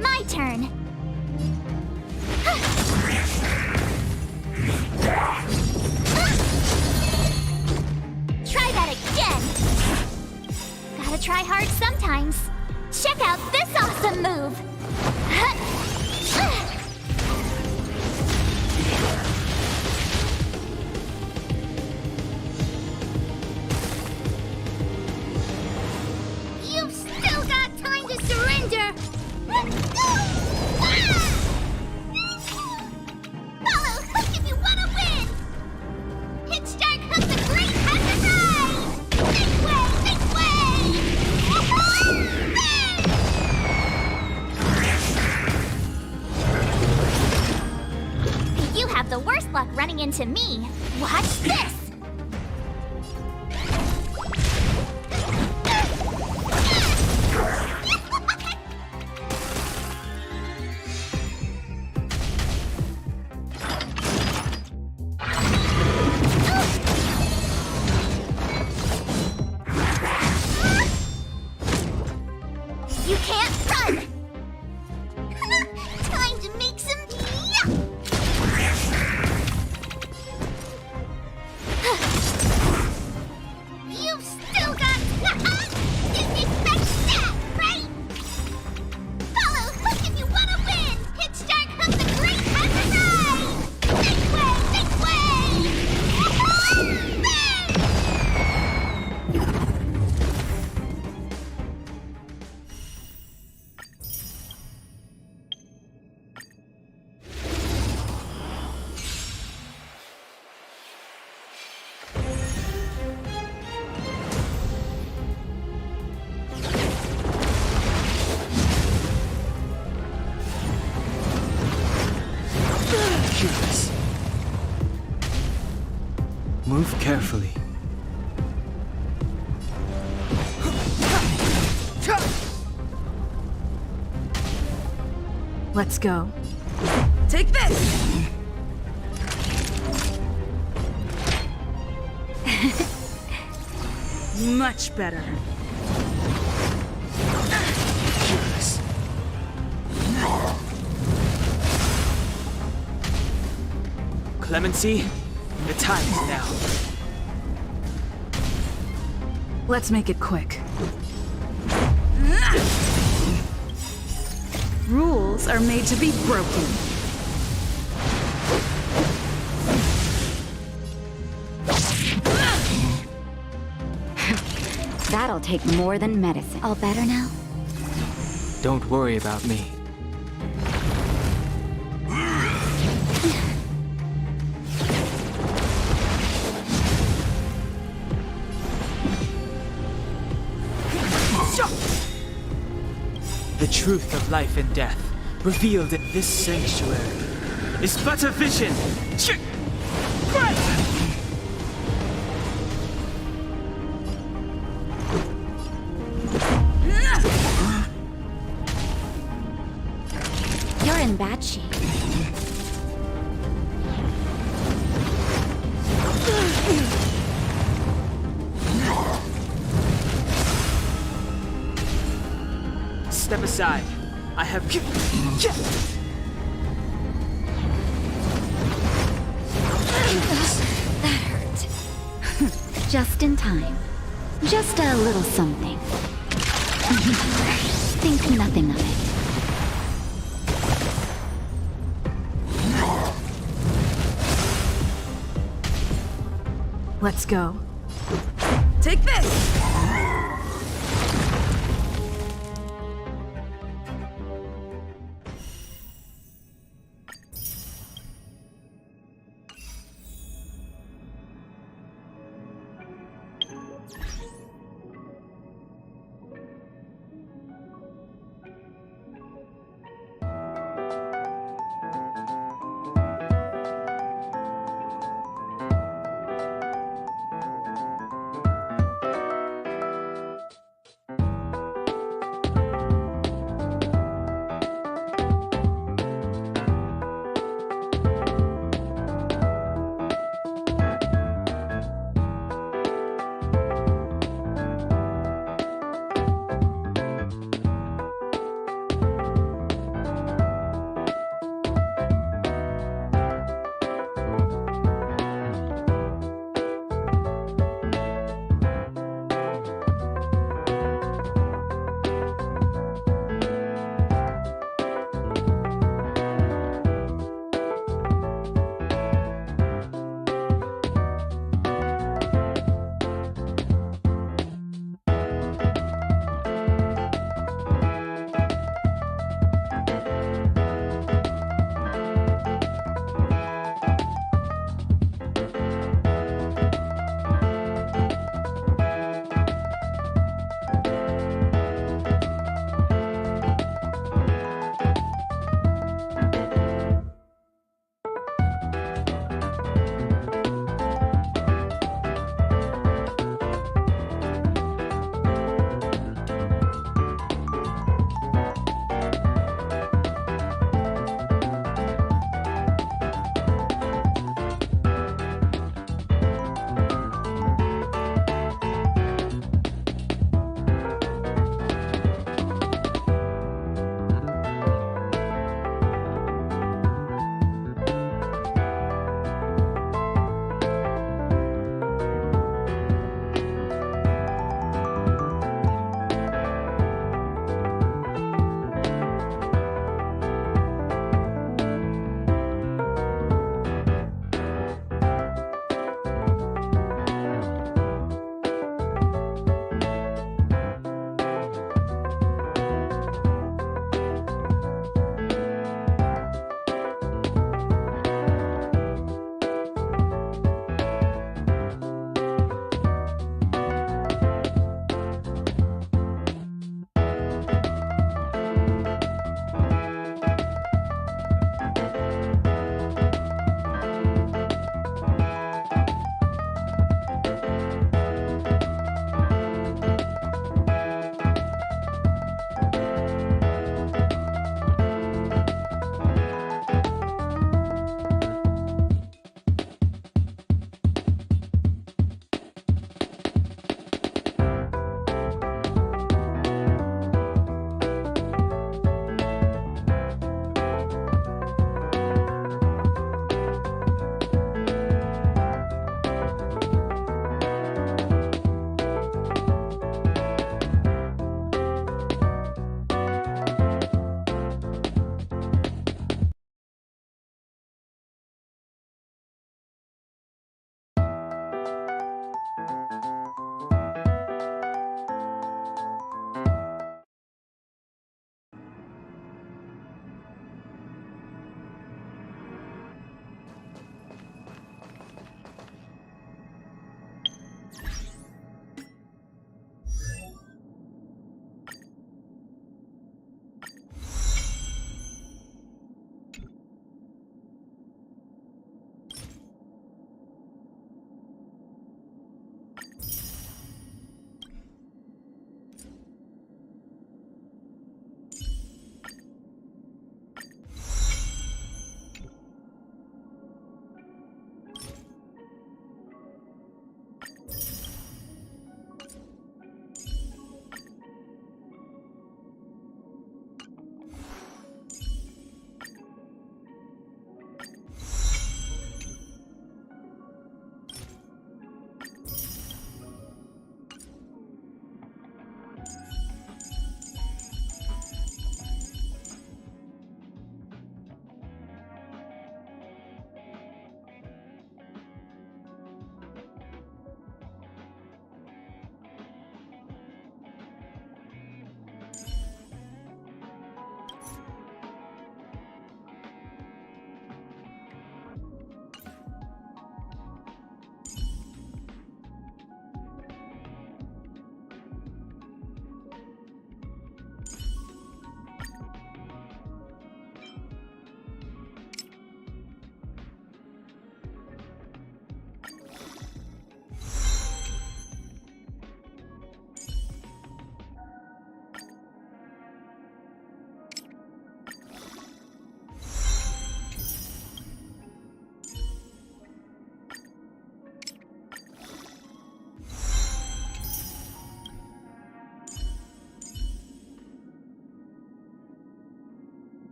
My turn. Try that again. Gotta try hard sometimes. Check out this awesome move. have the worst luck running into me. Watch this! You can't run! Time to make some You've still got didn't expect that, right? Follow hook if you wanna win! Hit start hook the great has arrived! This way! Curious. Move carefully. Let's go. Take this! Much better. Curious. Clemency, the time is now. Let's make it quick. Rules are made to be broken. That'll take more than medicine. All better now? Don't worry about me. The truth of life and death, revealed in this sanctuary, is but a vision. You're in bad shape. Step aside. I have. That hurt. Just in time. Just a little something. Think nothing of it. Let's go. Take this!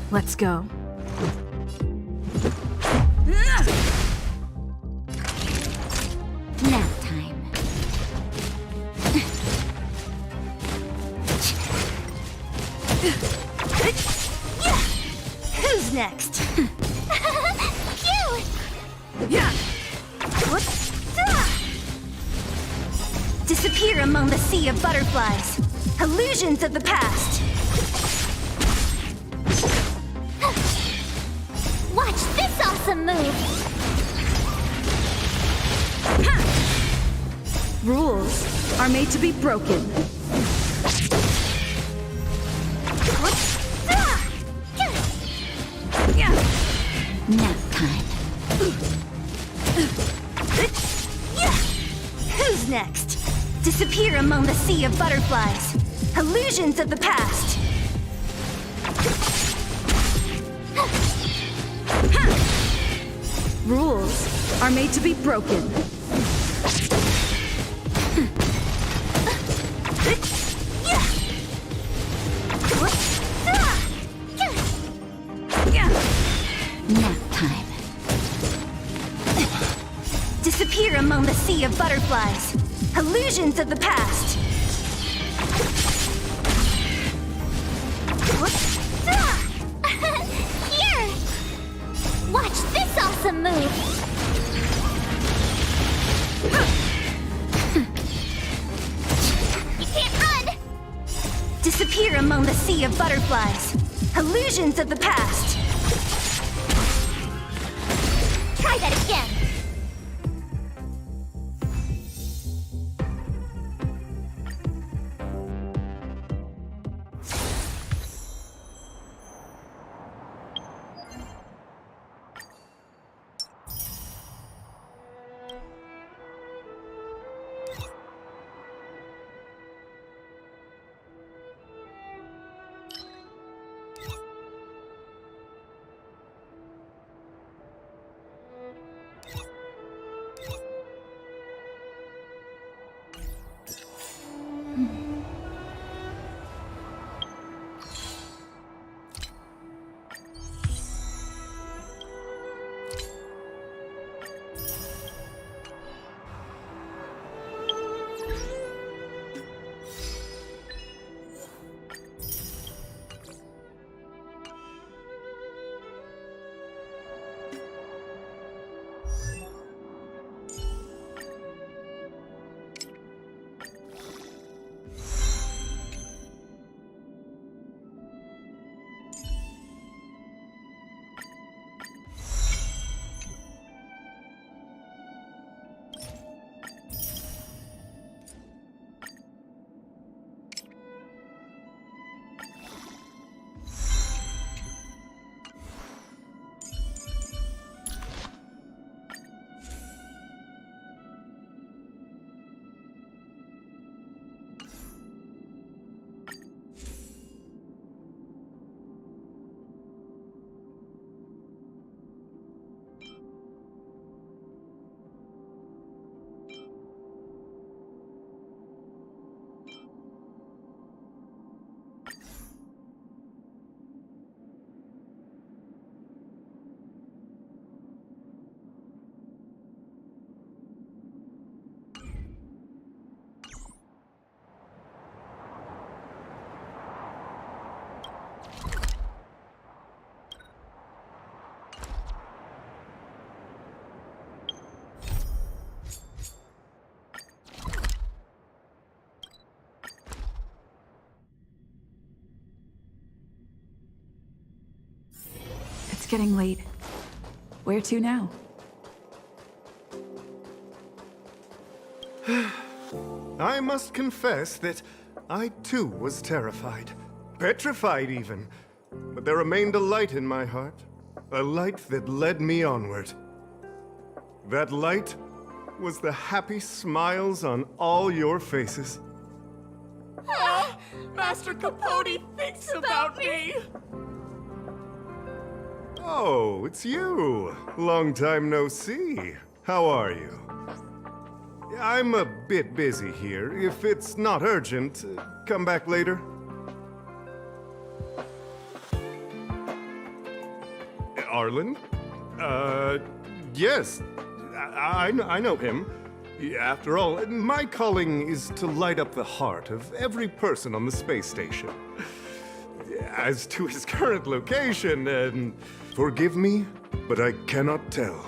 Let's go. Nap time. Who's next? Cute! Yeah. Disappear among the sea of butterflies. Illusions of the past. Watch this awesome move! Rules are made to be broken. Nap time. Who's next? Disappear among the sea of butterflies. Illusions of the past. Rules are made to be broken. Nap time. Disappear among the sea of butterflies. Illusions of the past. Here! Watch this awesome move! You can't run! Disappear among the sea of butterflies. Illusions of the past. Try that again! It's getting late. Where to now? I must confess that I too was terrified. Petrified even. But there remained a light in my heart. A light that led me onward. That light was the happy smiles on all your faces. Master Capote thinks about me! Oh, it's you. Long time no see. How are you? I'm a bit busy here. If it's not urgent, come back later. Arlen? Yes. I know him. After all, my calling is to light up the heart of every person on the space station. As to his current location, forgive me, but I cannot tell.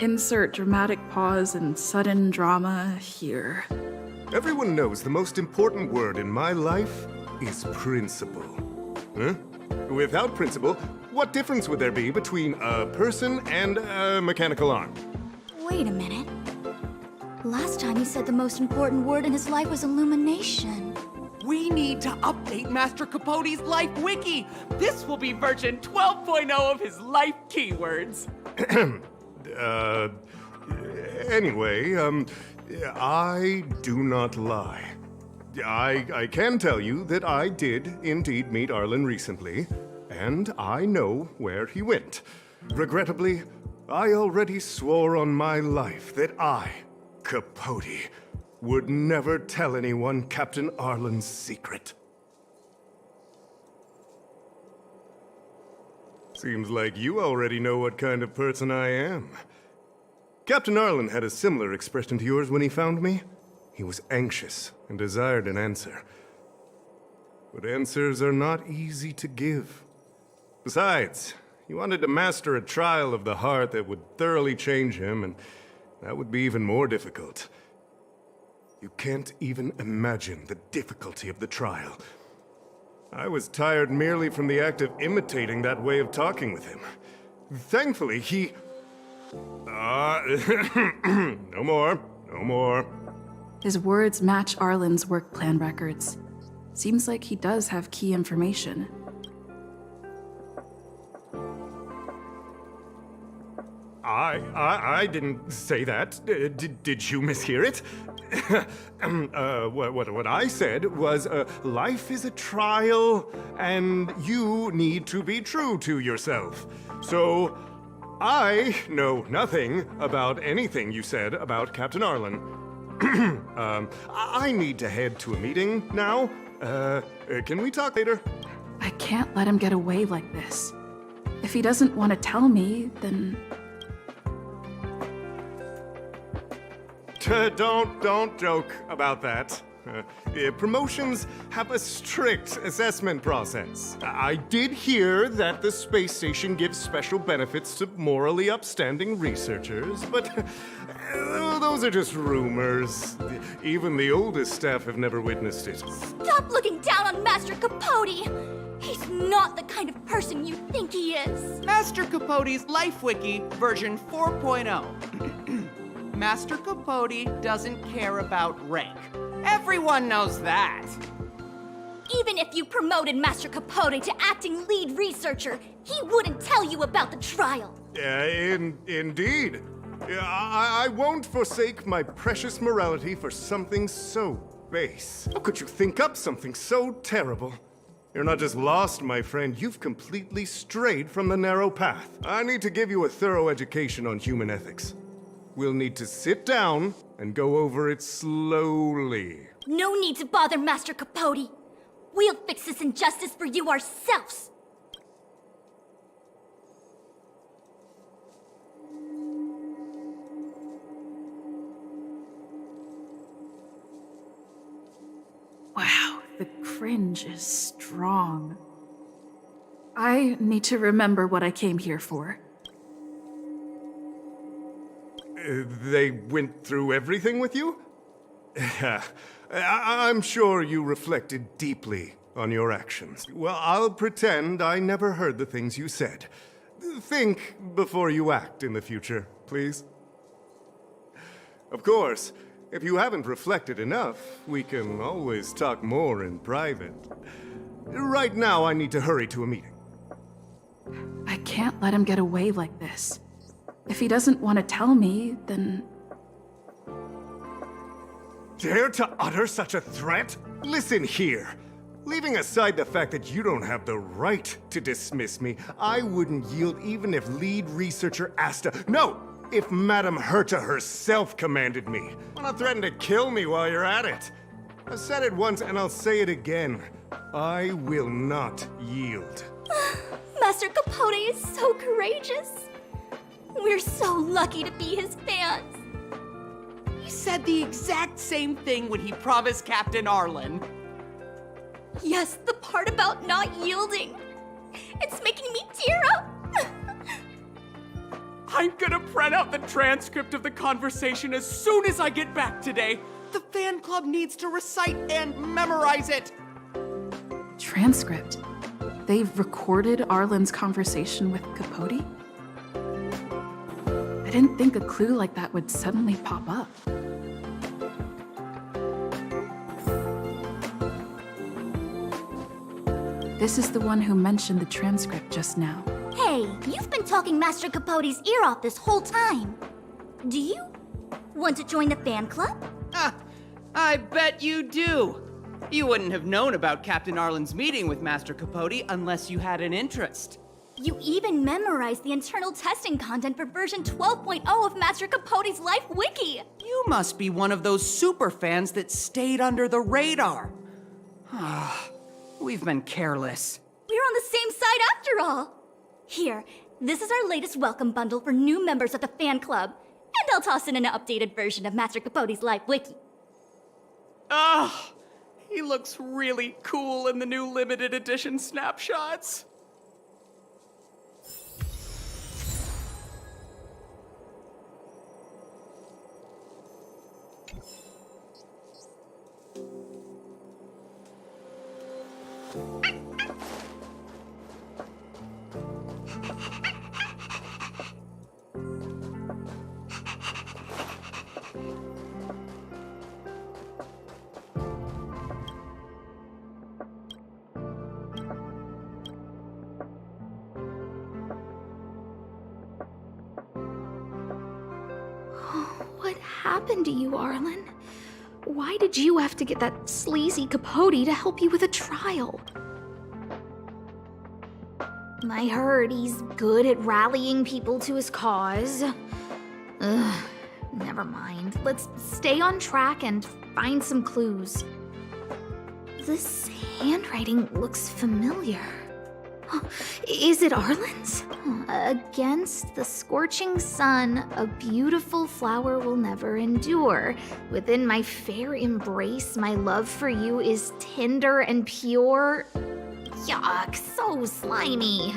Insert dramatic pause and sudden drama here. Everyone knows the most important word in my life is principle. Huh? Without principle, what difference would there be between a person and a mechanical arm? Wait a minute. Last time he said the most important word in his life was illumination. We need to update Master Capote's Life Wiki! This will be version 12.0 of his life keywords! Anyway, I do not lie. I can tell you that I did indeed meet Arlen recently, and I know where he went. Regrettably, I already swore on my life that I, Capote, would never tell anyone Captain Arlen's secret. Seems like you already know what kind of person I am. Captain Arlen had a similar expression to yours when he found me. He was anxious and desired an answer. But answers are not easy to give. Besides, he wanted to master a trial of the heart that would thoroughly change him, and that would be even more difficult. You can't even imagine the difficulty of the trial. I was tired merely from the act of imitating that way of talking with him. Thankfully, he... no more. No more. His words match Arlen's work plan records. Seems like he does have key information. I didn't say that. Did you mishear it? What I said was, life is a trial, and you need to be true to yourself. So, I know nothing about anything you said about Captain Arlen. I need to head to a meeting now. Can we talk later? I can't let him get away like this. If he doesn't want to tell me, then... Don't joke about that. Promotions have a strict assessment process. I did hear that the space station gives special benefits to morally upstanding researchers, but those are just rumors. Even the oldest staff have never witnessed it. Stop looking down on Master Capote! He's not the kind of person you think he is. Master Capote's Life Wiki version 4.0. Master Capote doesn't care about rank. Everyone knows that. Even if you promoted Master Capote to acting lead researcher, he wouldn't tell you about the trial. Indeed. I won't forsake my precious morality for something so base. How could you think up something so terrible? You're not just lost, my friend. You've completely strayed from the narrow path. I need to give you a thorough education on human ethics. We'll need to sit down and go over it slowly. No need to bother Master Capote. We'll fix this injustice for you ourselves. Wow, the cringe is strong. I need to remember what I came here for. They went through everything with you? I'm sure you reflected deeply on your actions. Well, I'll pretend I never heard the things you said. think before you act in the future, please. Of course, if you haven't reflected enough, we can always talk more in private. Right now, I need to hurry to a meeting. I can't let him get away like this. If he doesn't want to tell me, then... Dare to utter such a threat? Listen here. Leaving aside the fact that you don't have the right to dismiss me, I wouldn't yield even if lead researcher Asta... No! If Madame Herta herself commanded me. Wanna threaten to kill me while you're at it? I said it once and I'll say it again. I will not yield. Master Capote is so courageous. We're so lucky to be his fans. He said the exact same thing when he promised Captain Arlen. Yes, the part about not yielding. It's making me tear up. I'm gonna print out the transcript of the conversation as soon as I get back today. The fan club needs to recite and memorize it. Transcript? They've recorded Arlen's conversation with Capote? I didn't think a clue like that would suddenly pop up. This is the one who mentioned the transcript just now. Hey, you've been talking Master Capote's ear off this whole time. Do you want to join the fan club? I bet you do. You wouldn't have known about Captain Arlen's meeting with Master Capote unless you had an interest. You even memorized the internal testing content for version 12.0 of Master Capote's Life Wiki. You must be one of those super fans that stayed under the radar. We've been careless. We're on the same side after all. Here, this is our latest welcome bundle for new members of the fan club. And I'll toss in an updated version of Master Capote's Life Wiki. He looks really cool in the new limited edition snapshots. What happened to you, Arlen? Why did you have to get that sleazy Capote to help you with a trial? I heard he's good at rallying people to his cause. Ugh, never mind. Let's stay on track and find some clues. This handwriting looks familiar. Is it Arlen's? Against the scorching sun, a beautiful flower will never endure. Within my fair embrace, my love for you is tender and pure. Yuck, so slimy.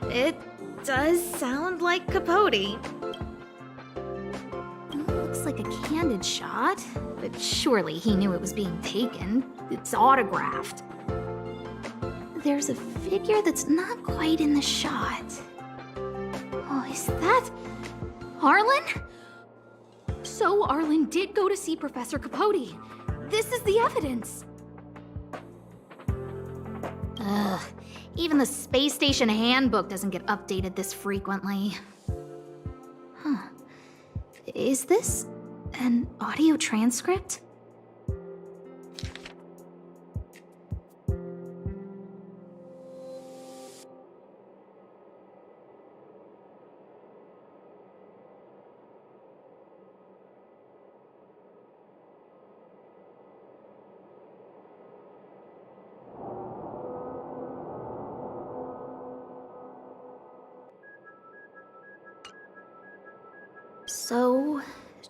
It does sound like Capote. Looks like a candid shot, but surely he knew it was being taken. It's autographed. There's a figure that's not quite in the shot. Oh, is that Arlen? So Arlen did go to see Professor Capote. This is the evidence. Ugh, even the space station handbook doesn't get updated this frequently. Huh. Is this an audio transcript? So,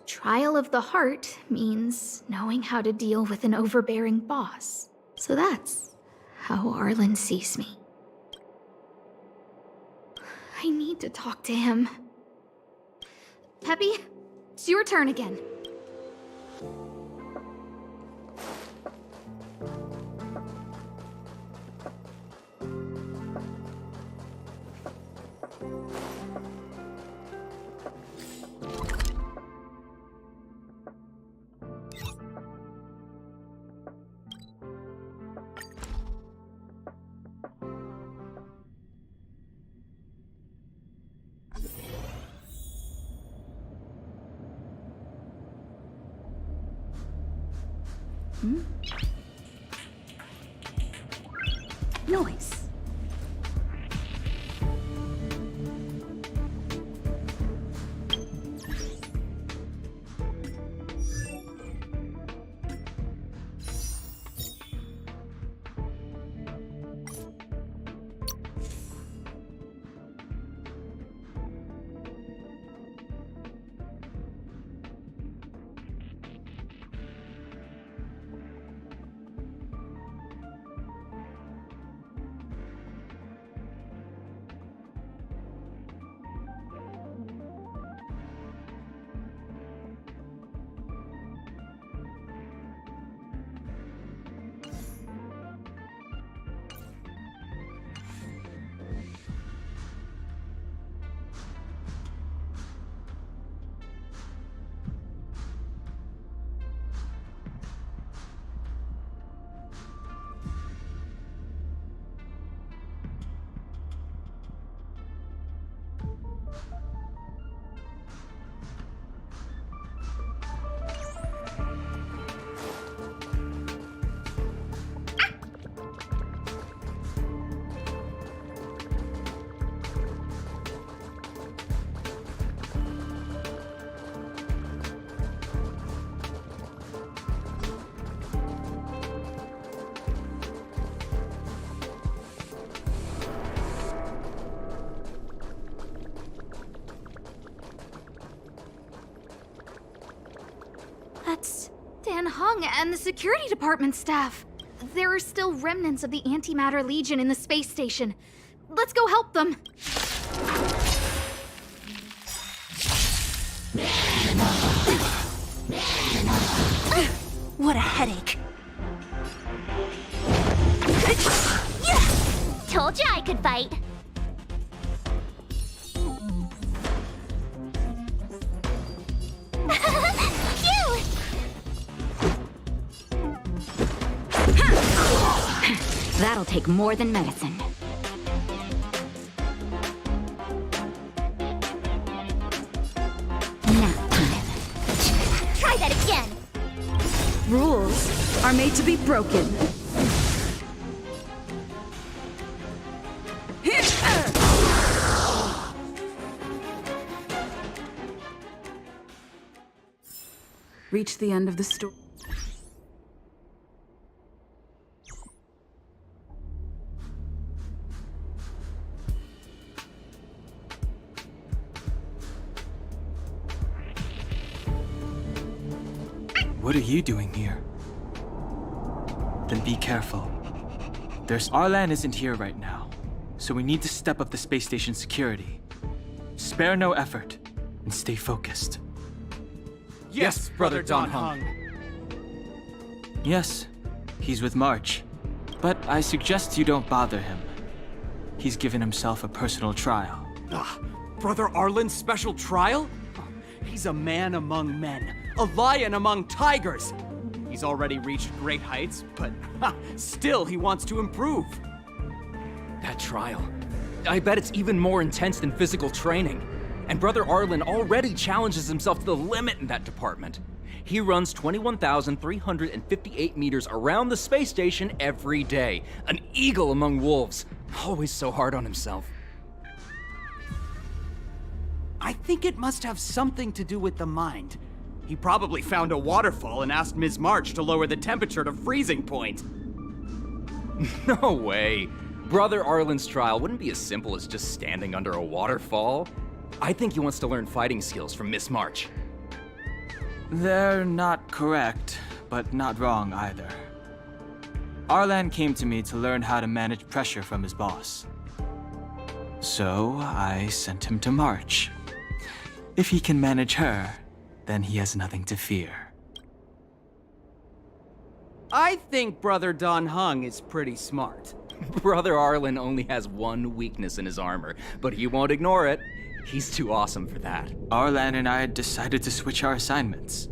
trial of the heart means knowing how to deal with an overbearing boss. So that's how Arlen sees me. I need to talk to him. Peppy, it's your turn again. Nice. That's Dan Hung and the security department staff. There are still remnants of the Antimatter Legion in the space station. Let's go help them. What a headache. Told you I could fight. Phew! That'll take more than medicine. Nap time. Try that again. Rules are made to be broken. Reach the end of the story. What are you doing here? Then be careful. Arlan isn't here right now, so we need to step up the space station security. Spare no effort, and stay focused. Yes, Brother Don Hung. Yes, he's with March, but I suggest you don't bother him. He's given himself a personal trial. Brother Arlen's special trial? He's a man among men, a lion among tigers. He's already reached great heights, but still he wants to improve. That trial, I bet it's even more intense than physical training. And Brother Arlen already challenges himself to the limit in that department. He runs 21,358 meters around the space station every day. An eagle among wolves. Always so hard on himself. I think it must have something to do with the mind. He probably found a waterfall and asked Ms. March to lower the temperature to freezing point. No way. Brother Arlen's trial wouldn't be as simple as just standing under a waterfall. I think he wants to learn fighting skills from Miss March. They're not correct, but not wrong either. Arlan came to me to learn how to manage pressure from his boss. So I sent him to March. If he can manage her, then he has nothing to fear. I think Brother Don Hung is pretty smart. Brother Arlen only has one weakness in his armor, but he won't ignore it. He's too awesome for that. Arlan and I decided to switch our assignments.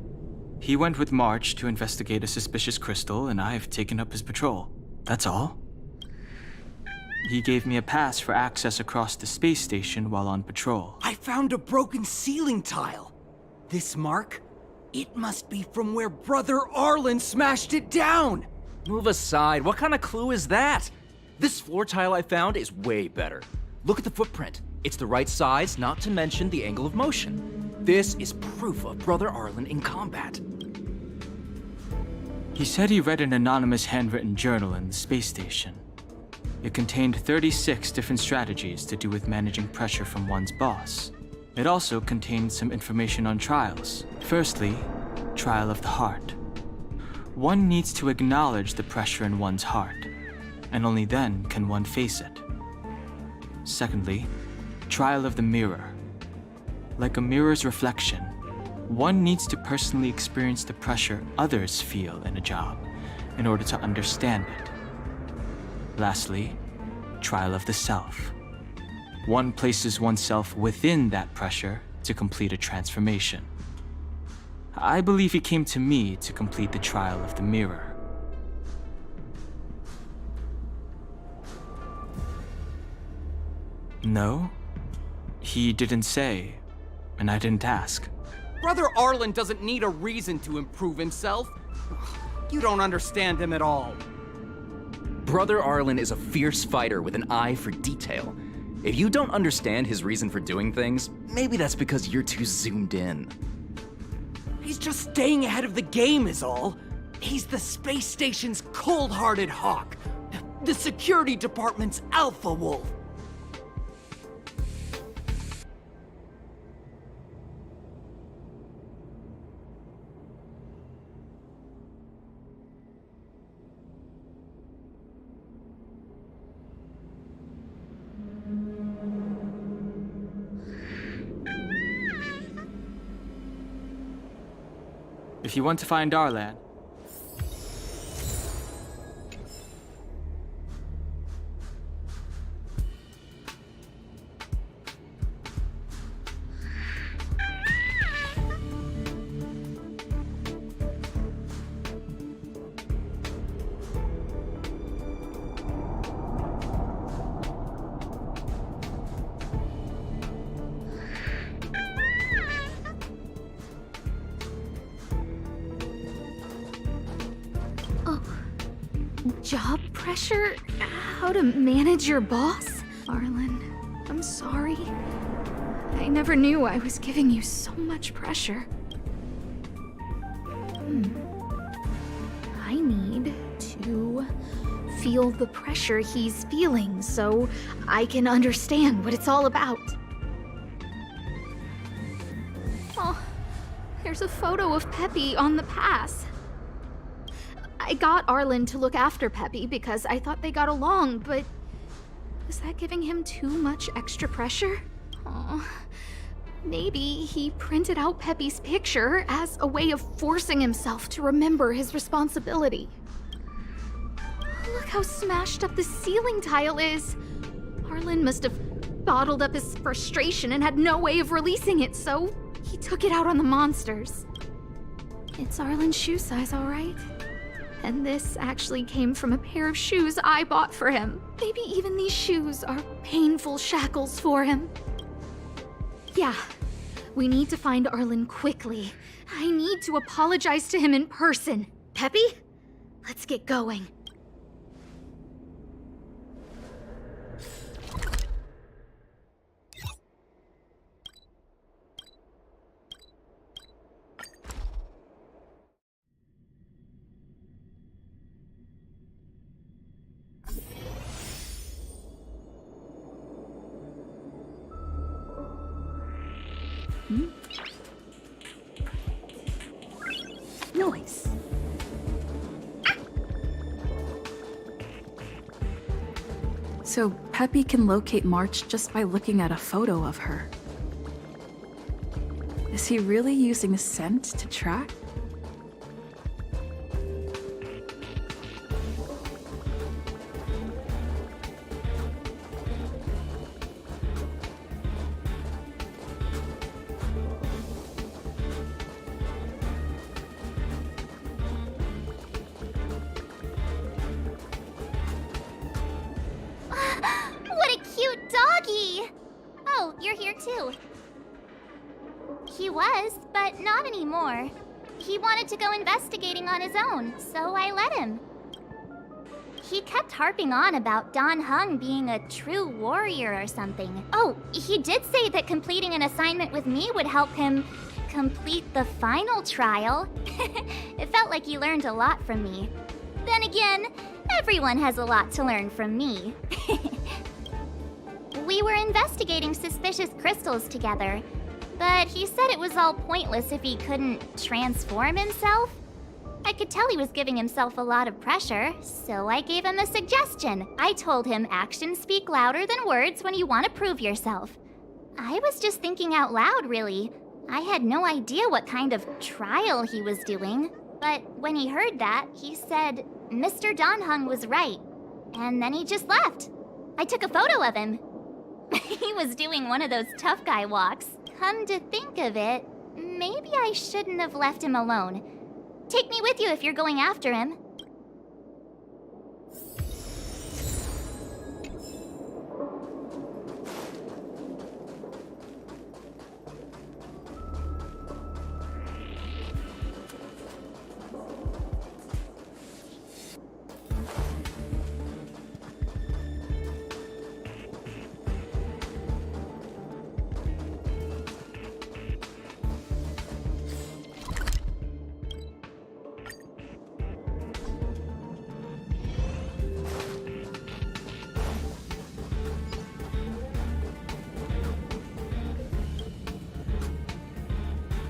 He went with March to investigate a suspicious crystal, and I've taken up his patrol. That's all. He gave me a pass for access across the space station while on patrol. I found a broken ceiling tile. This mark? It must be from where Brother Arlen smashed it down! Move aside. What kind of clue is that? This floor tile I found is way better. Look at the footprint. It's the right size, not to mention the angle of motion. This is proof of Brother Arlen in combat. He said he read an anonymous handwritten journal in the space station. It contained 36 different strategies to do with managing pressure from one's boss. It also contained some information on trials. Firstly, trial of the heart. One needs to acknowledge the pressure in one's heart, and only then can one face it. Secondly, trial of the mirror. Like a mirror's reflection, one needs to personally experience the pressure others feel in a job in order to understand it. Lastly, trial of the self. One places oneself within that pressure to complete a transformation. I believe he came to me to complete the trial of the mirror. No, he didn't say, and I didn't ask. Brother Arlen doesn't need a reason to improve himself. You don't understand him at all. Brother Arlen is a fierce fighter with an eye for detail. If you don't understand his reason for doing things, maybe that's because you're too zoomed in. He's just staying ahead of the game is all. He's the space station's cold-hearted hawk. The security department's alpha wolf. If you want to find Arlan, Job pressure? How to manage your boss? Arlen, I'm sorry. I never knew I was giving you so much pressure. I need to feel the pressure he's feeling so I can understand what it's all about. Oh, there's a photo of Peppy on the pass. I got Arlen to look after Peppy because I thought they got along, but was that giving him too much extra pressure? Oh, maybe he printed out Peppy's picture as a way of forcing himself to remember his responsibility. Look how smashed up the ceiling tile is. Arlen must have bottled up his frustration and had no way of releasing it, so he took it out on the monsters. It's Arlen's shoe size, all right? And this actually came from a pair of shoes I bought for him. Maybe even these shoes are painful shackles for him. Yeah, we need to find Arlen quickly. I need to apologize to him in person. Peppy, let's get going. Noise. So Peppy can locate March just by looking at a photo of her. Is he really using scent to track? What a cute doggy! Oh, you're here too. He was, but not anymore. he wanted to go investigating on his own, so I let him. He kept harping on about Dan Heng being a true warrior or something. Oh, he did say that completing an assignment with me would help him complete the final trial. It felt like he learned a lot from me. Then again, everyone has a lot to learn from me. We were investigating suspicious crystals together, but he said it was all pointless if he couldn't transform himself. I could tell he was giving himself a lot of pressure, so I gave him a suggestion. I told him actions speak louder than words when you want to prove yourself. I was just thinking out loud, really. I had no idea what kind of trial he was doing. But when he heard that, he said Mr. Dan Heng was right. And then he just left. I took a photo of him. He was doing one of those tough guy walks. Come to think of it, maybe I shouldn't have left him alone. Take me with you if you're going after him.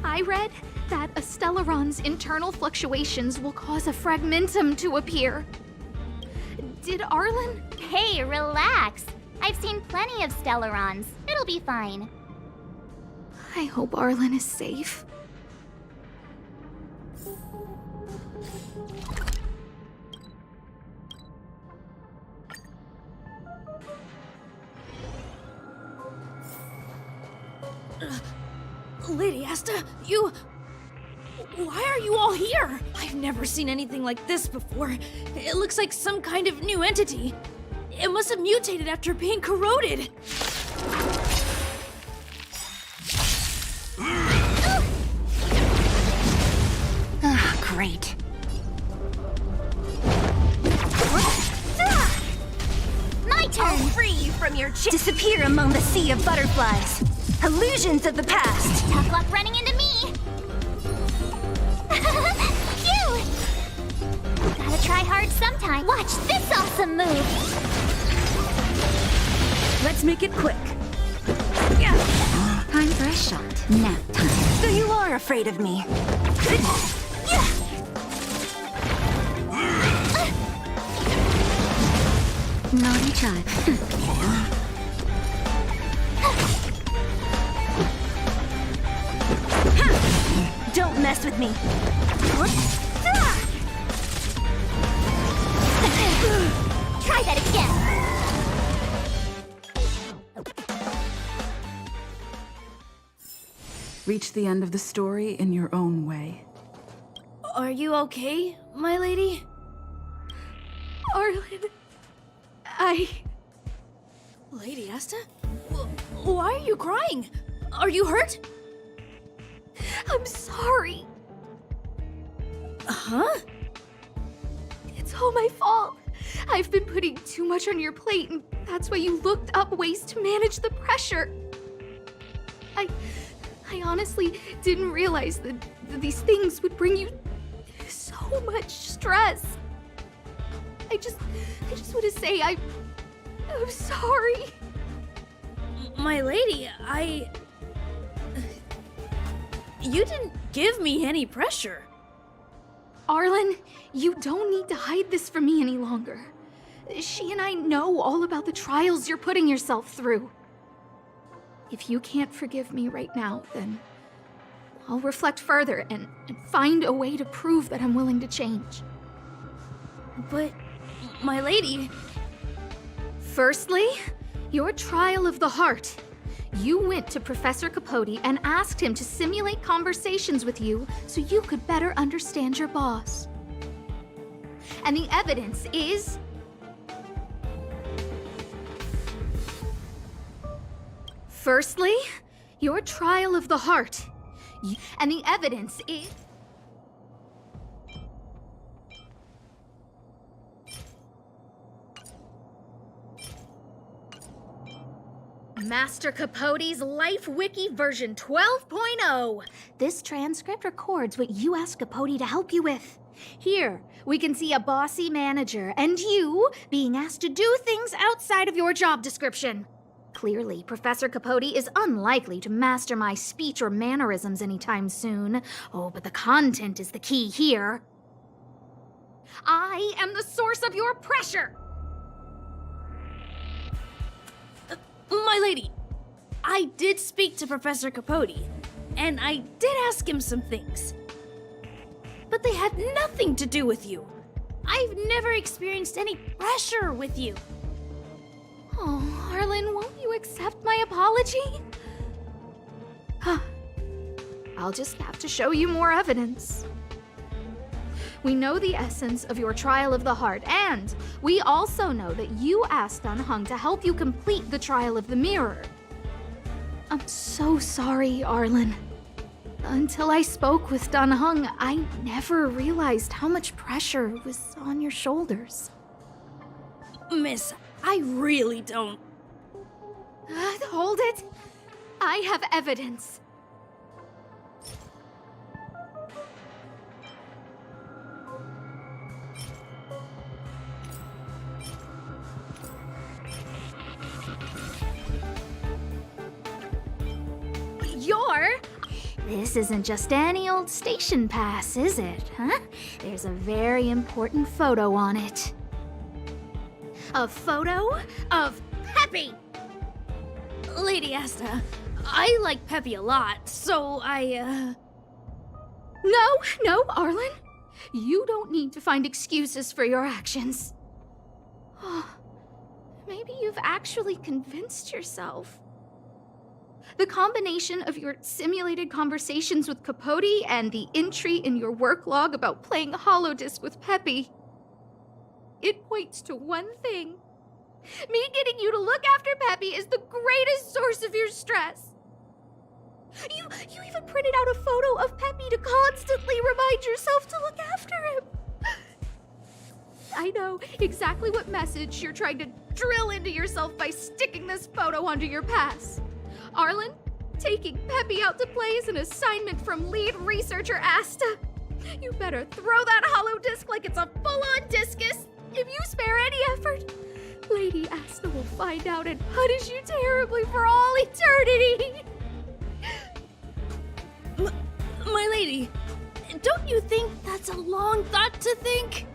I read that a Stellaron's internal fluctuations will cause a fragmentum to appear. Did Arlen? Hey, relax. I've seen plenty of Stellarons. It'll be fine. I hope Arlen is safe. Lady Asta, you... Why are you all here? I've never seen anything like this before. It looks like some kind of new entity. It must have mutated after being corroded. Ah, great. My turn! I'll free you from your disappear among the sea of butterflies. Illusions of the past. Tough luck running into me! Phew! Gotta try hard sometime. Watch this awesome move! Let's make it quick. Time for a shot. Nap time. So you are afraid of me. Naughty child. Don't mess with me. Try that again. Reach the end of the story in your own way. Are you okay, my lady? Arlen, Lady Asta? Why are you crying? Are you hurt? I'm sorry. Huh? It's all my fault. I've been putting too much on your plate, and that's why you looked up ways to manage the pressure. I honestly didn't realize that these things would bring you so much stress. I just want to say I'm sorry. My lady, You didn't give me any pressure. Arlen, you don't need to hide this from me any longer. She and I know all about the trials you're putting yourself through. If you can't forgive me right now, then I'll reflect further and find a way to prove that I'm willing to change. But, my lady... Firstly, your trial of the heart. You went to Professor Capote and asked him to simulate conversations with you so you could better understand your boss. And the evidence is... Firstly, your trial of the heart. And the evidence is... Master Capote's Life Wiki version 12.0. This transcript records what you asked Capote to help you with. Here, we can see a bossy manager and you being asked to do things outside of your job description. Clearly, Professor Capote is unlikely to master my speech or mannerisms anytime soon. Oh, but the content is the key here. I am the source of your pressure! My lady, I did speak to Professor Capote, and I did ask him some things. But they had nothing to do with you. I've never experienced any pressure with you. Oh, Arlen, won't you accept my apology? I'll just have to show you more evidence. We know the essence of your trial of the heart, and we also know that you asked Dunhung to help you complete the trial of the mirror. I'm so sorry, Arlen. Until I spoke with Dunhung, I never realized how much pressure was on your shoulders. Miss, I really don't. Hold it. I have evidence. This isn't just any old station pass, is it, huh? There's a very important photo on it. A photo of Peppy! Lady Asta, I like Peppy a lot, so No, Arlen. You don't need to find excuses for your actions. Maybe you've actually convinced yourself. The combination of your simulated conversations with Capote and the entry in your work log about playing holodisc with Peppy, it points to one thing. Me getting you to look after Peppy is the greatest source of your stress. You even printed out a photo of Peppy to constantly remind yourself to look after him. I know exactly what message you're trying to drill into yourself by sticking this photo onto your pass. Arlen, taking Peppy out to play is an assignment from lead researcher Asta. You better throw that hollow disc like it's a full-on discus. If you spare any effort, Lady Asta will find out and punish you terribly for all eternity. My lady, don't you think that's a long thought to think?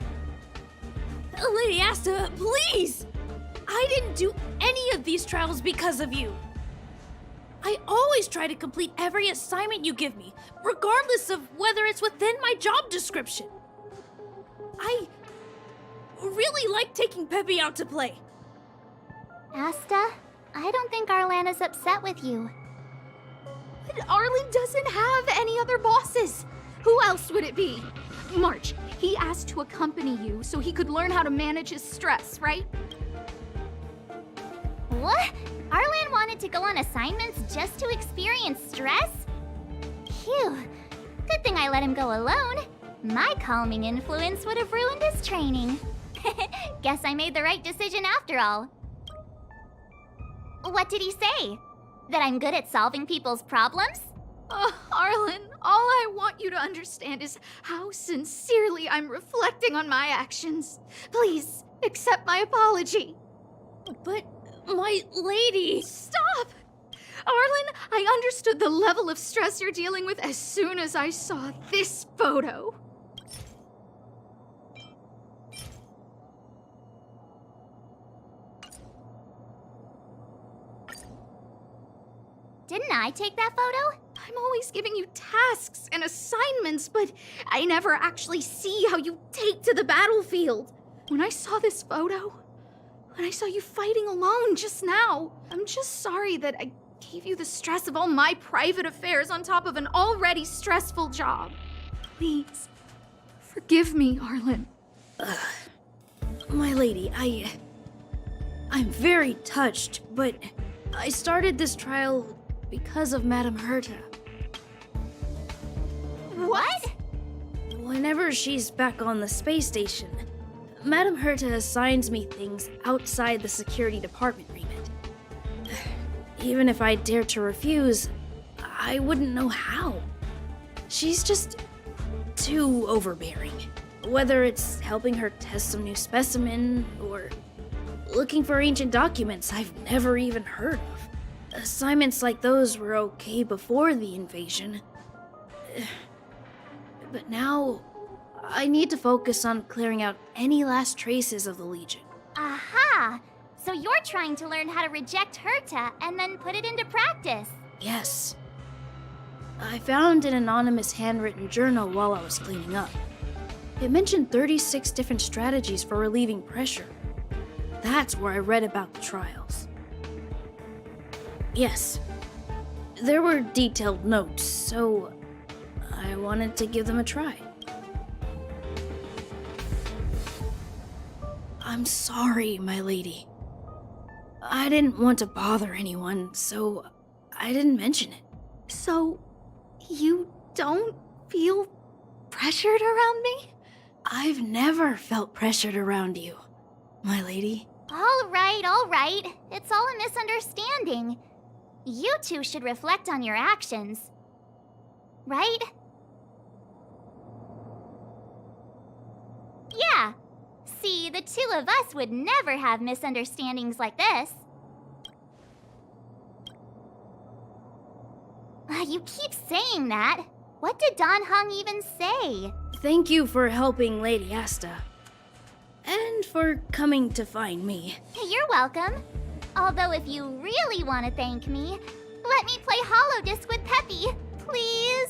Lady Asta, please! I didn't do any of these trials because of you. I always try to complete every assignment you give me, regardless of whether it's within my job description. I really like taking Peppy out to play. Asta, I don't think Arlan is upset with you. But Arlen doesn't have any other bosses. Who else would it be? March, he asked to accompany you so he could learn how to manage his stress, right? What? Arlan wanted to go on assignments just to experience stress? Phew. Good thing I let him go alone. My calming influence would have ruined his training. Guess I made the right decision after all. What did he say? That I'm good at solving people's problems? Oh, Arlen, all I want you to understand is how sincerely I'm reflecting on my actions. Please, accept my apology. But, my lady... Stop! Arlen, I understood the level of stress you're dealing with as soon as I saw this photo. Didn't I take that photo? I'm always giving you tasks and assignments, but I never actually see how you take to the battlefield. When I saw this photo, when I saw you fighting alone just now, I'm just sorry that I gave you the stress of all my private affairs on top of an already stressful job. Please, forgive me, Arlen. My lady, I'm very touched, but I started this trial because of Madame Herta. What? Whenever she's back on the space station, Madame Herta assigns me things outside the security department remit. even if I dared to refuse, I wouldn't know how. She's just too overbearing. Whether it's helping her test some new specimen, or looking for ancient documents I've never even heard of. Assignments like those were okay before the invasion. But now, I need to focus on clearing out any last traces of the Legion. Aha! So you're trying to learn how to reject Herta and then put it into practice. Yes. I found an anonymous handwritten journal while I was cleaning up. It mentioned 36 different strategies for relieving pressure. That's where I read about the trials. Yes, there were detailed notes, so I wanted to give them a try. I'm sorry, my lady. I didn't want to bother anyone, so I didn't mention it. So, you don't feel pressured around me? I've never felt pressured around you, my lady. All right. It's all a misunderstanding. You two should reflect on your actions. Right? Yeah. See, the two of us would never have misunderstandings like this. You keep saying that. What did Don Hung even say? Thank you for helping Lady Asta. And for coming to find me. You're welcome. Although if you really want to thank me, let me play Hollow Disc with Peppy, please.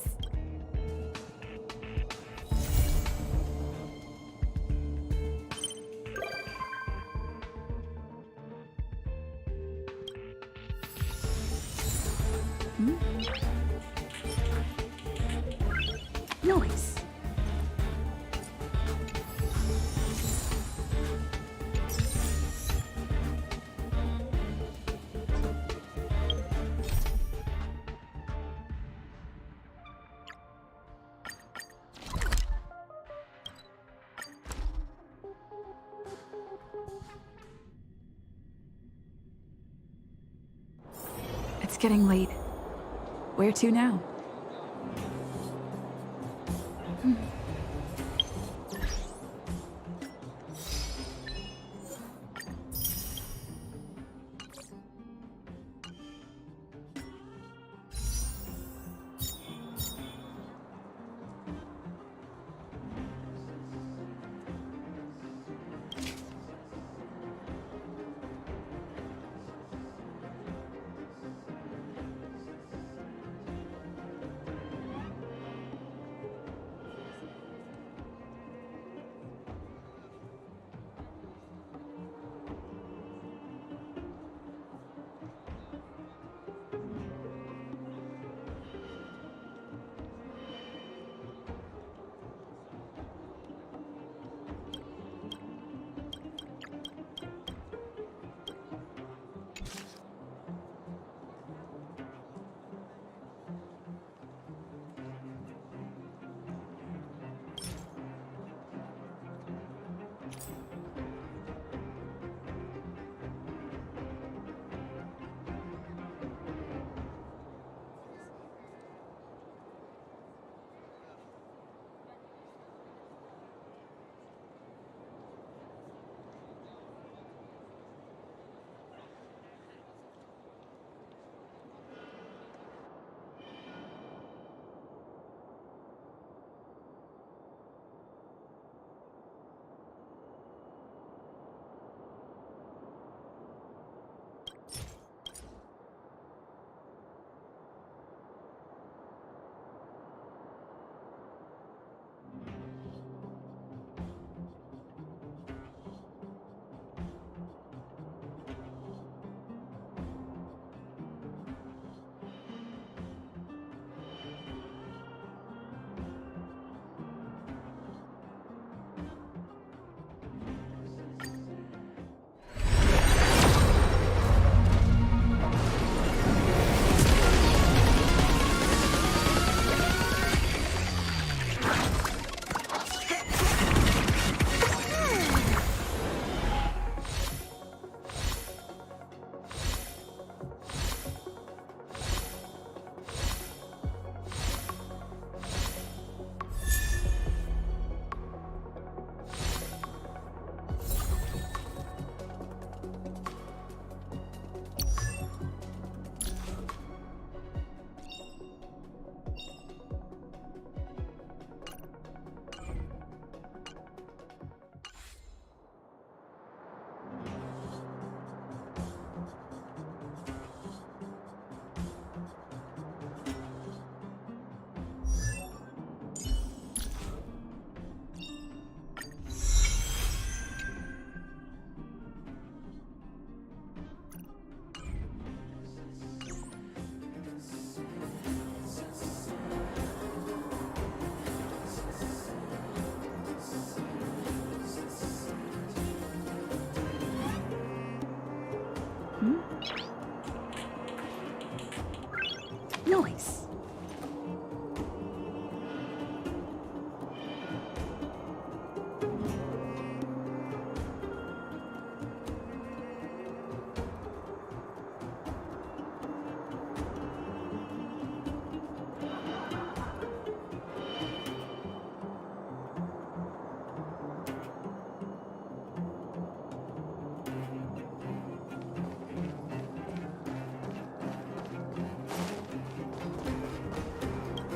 Noise. It's getting late. Where to now?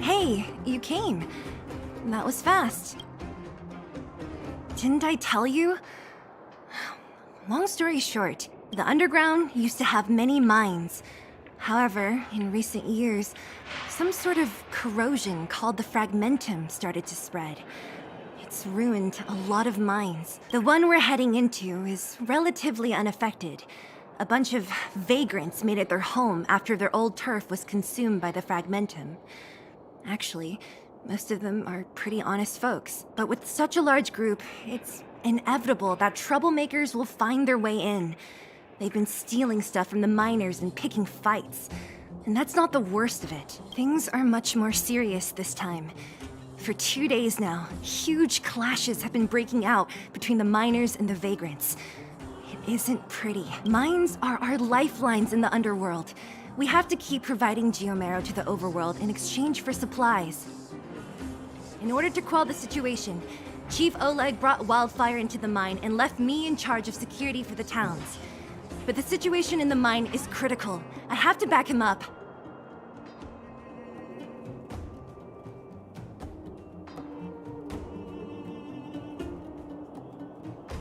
Hey, you came. That was fast. Didn't I tell you? Long story short, the underground used to have many mines. However, in recent years, some sort of corrosion called the fragmentum started to spread. It's ruined a lot of mines. The one we're heading into is relatively unaffected. A bunch of vagrants made it their home after their old turf was consumed by the fragmentum. Actually, most of them are pretty honest folks. But with such a large group, it's inevitable that troublemakers will find their way in. They've been stealing stuff from the miners and picking fights. And that's not the worst of it. Things are much more serious this time. For 2 days now, huge clashes have been breaking out between the miners and the vagrants. It isn't pretty. Mines are our lifelines in the underworld. We have to keep providing geomarrow to the overworld in exchange for supplies. In order to quell the situation, Chief Oleg brought Wildfire into the mine and left me in charge of security for the towns. But the situation in the mine is critical. I have to back him up.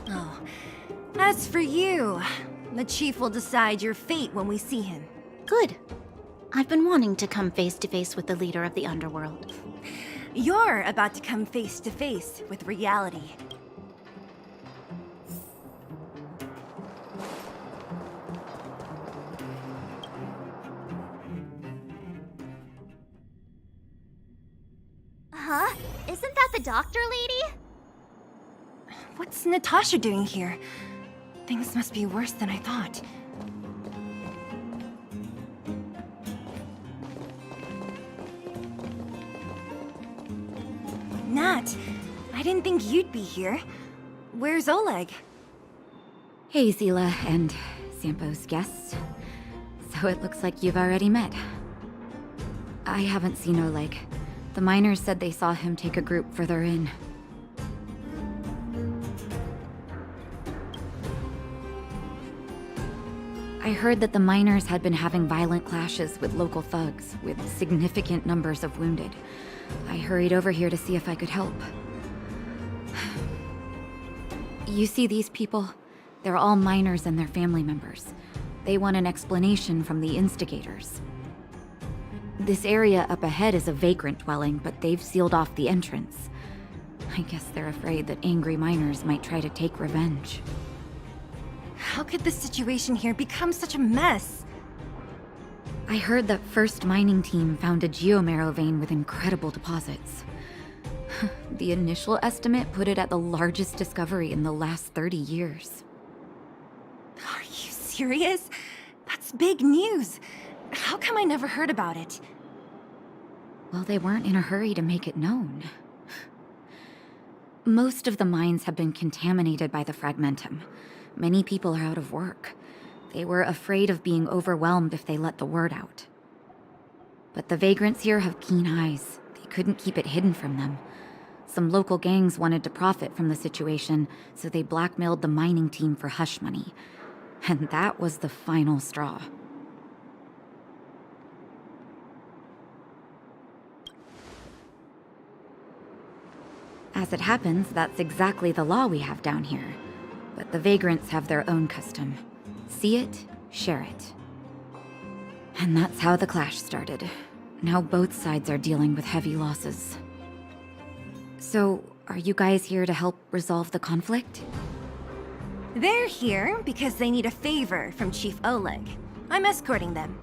Oh, as for you, the Chief will decide your fate when we see him. Good. I've been wanting to come face to face with the leader of the underworld. You're about to come face to face with reality. Huh? Isn't that the doctor lady? What's Natasha doing here? Things must be worse than I thought. Nat, I didn't think you'd be here. Where's Oleg? Hey, Zila and Sampo's guests. So it looks like you've already met. I haven't seen Oleg. The miners said they saw him take a group further in. I heard that the miners had been having violent clashes with local thugs, with significant numbers of wounded. I hurried over here to see if I could help. You see these people? They're all miners and their family members. They want an explanation from the instigators. This area up ahead is a vagrant dwelling, but they've sealed off the entrance. I guess they're afraid that angry miners might try to take revenge. How could the situation here become such a mess? I heard that First Mining Team found a geomarrow vein with incredible deposits. The initial estimate put it at the largest discovery in the last 30 years. Are you serious? That's big news. How come I never heard about it? Well, they weren't in a hurry to make it known. Most of the mines have been contaminated by the fragmentum. Many people are out of work. They were afraid of being overwhelmed if they let the word out. But the vagrants here have keen eyes. They couldn't keep it hidden from them. Some local gangs wanted to profit from the situation, so they blackmailed the mining team for hush money. And that was the final straw. As it happens, that's exactly the law we have down here. But the vagrants have their own custom. See it, share it. And that's how the clash started. Now both sides are dealing with heavy losses. So, are you guys here to help resolve the conflict? They're here because they need a favor from Chief Oleg. I'm escorting them.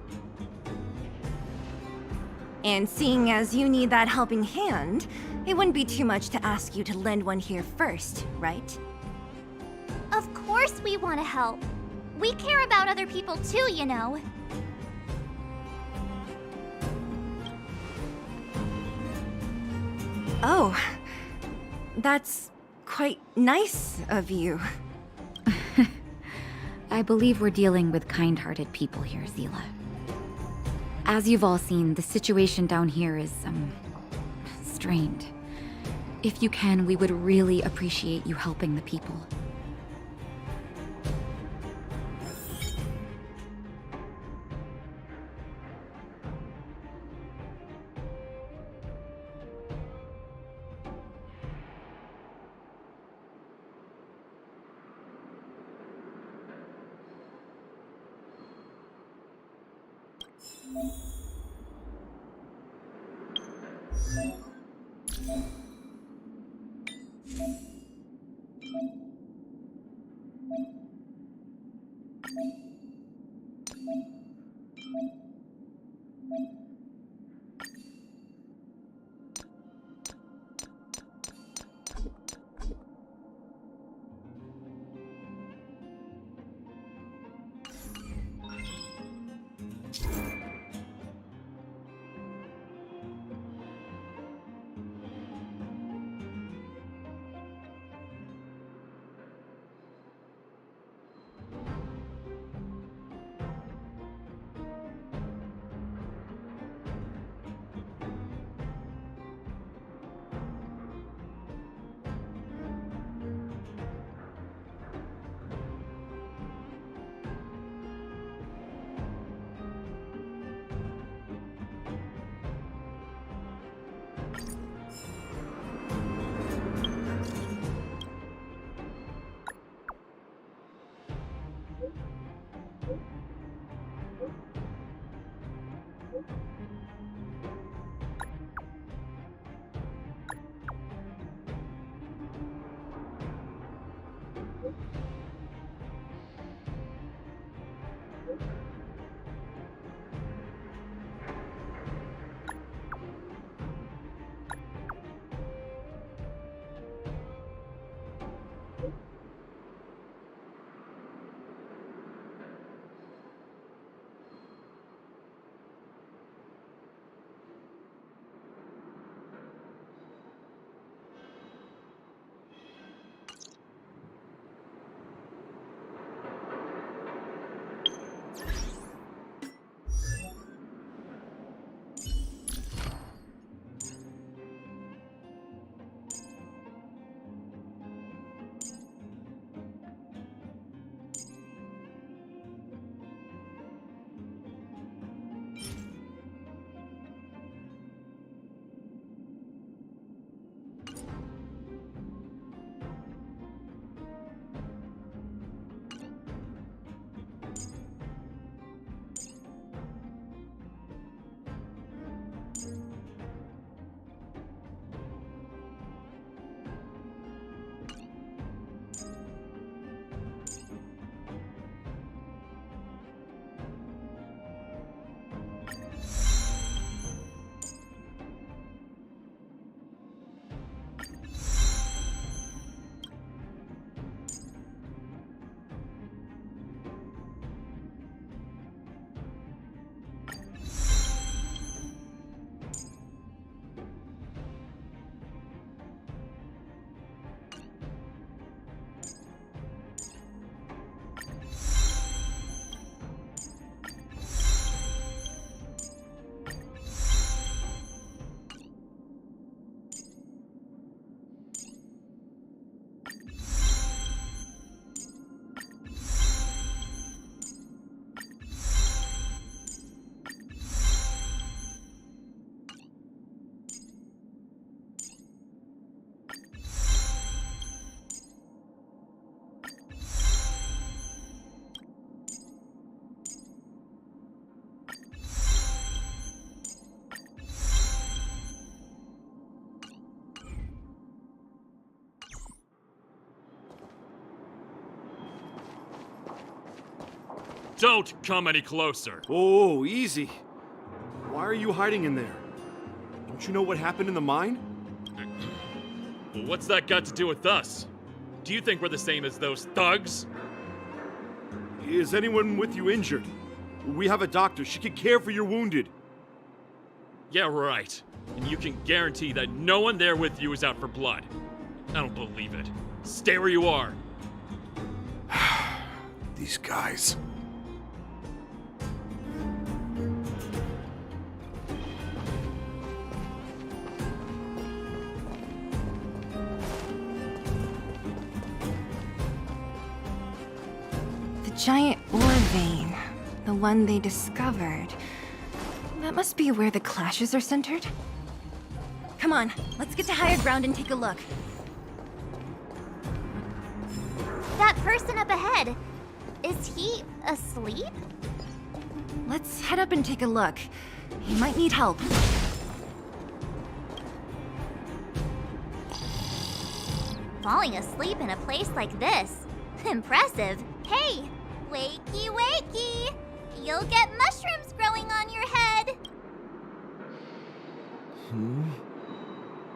And seeing as you need that helping hand, it wouldn't be too much to ask you to lend one here first, right? Of course we want to help. We care about other people too, you know. Oh, that's quite nice of you. I believe we're dealing with kind-hearted people here, Zila. As you've all seen, the situation down here is, strained. If you can, we would really appreciate you helping the people. Don't come any closer. Oh, easy. Why are you hiding in there? Don't you know what happened in the mine? Well, what's that got to do with us? Do you think we're the same as those thugs? Is anyone with you injured? We have a doctor. She can care for your wounded. Yeah, right. And you can guarantee that no one there with you is out for blood. I don't believe it. Stay where you are. These guys. The giant ore vein. The one they discovered. That must be where the clashes are centered. Come on, let's get to higher ground and take a look. That person up ahead, is he asleep? Let's head up and take a look. You might need help. Falling asleep in a place like this. Impressive. Hey, wakey wakey! You'll get mushrooms growing on your head.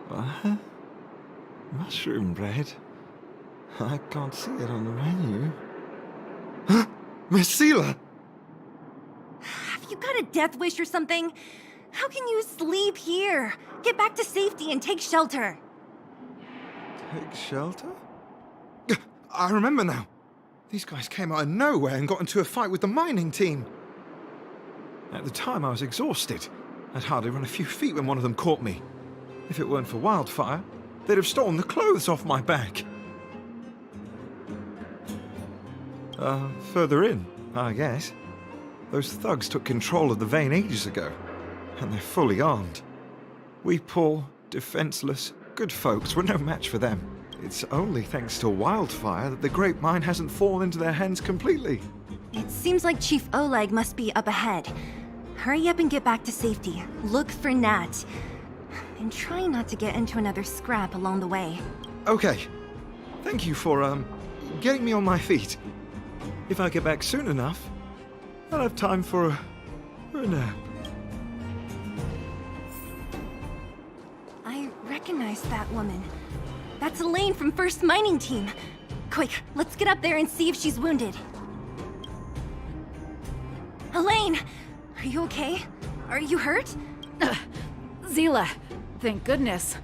What? Mushroom bread? I can't see it on the menu. Huh? Miss Seela! Have you got a death wish or something? How can you sleep here? Get back to safety and take shelter. Take shelter? I remember now. These guys came out of nowhere and got into a fight with the mining team. At the time, I was exhausted. I'd hardly run a few feet when one of them caught me. If it weren't for Wildfire, they'd have stolen the clothes off my back. Further in, I guess. Those thugs took control of the vein ages ago, and they're fully armed. We poor, defenseless, good folks were no match for them. It's only thanks to Wildfire that the Great Mine hasn't fallen into their hands completely. It seems like Chief Oleg must be up ahead. Hurry up and get back to safety. Look for Nat. And try not to get into another scrap along the way. Okay. Thank you for, getting me on my feet. If I get back soon enough, I'll have time for a nap. I recognize that woman. That's Elaine from First Mining Team. Quick, let's get up there and see if she's wounded. Elaine! Are you okay? Are you hurt? Seela, thank goodness.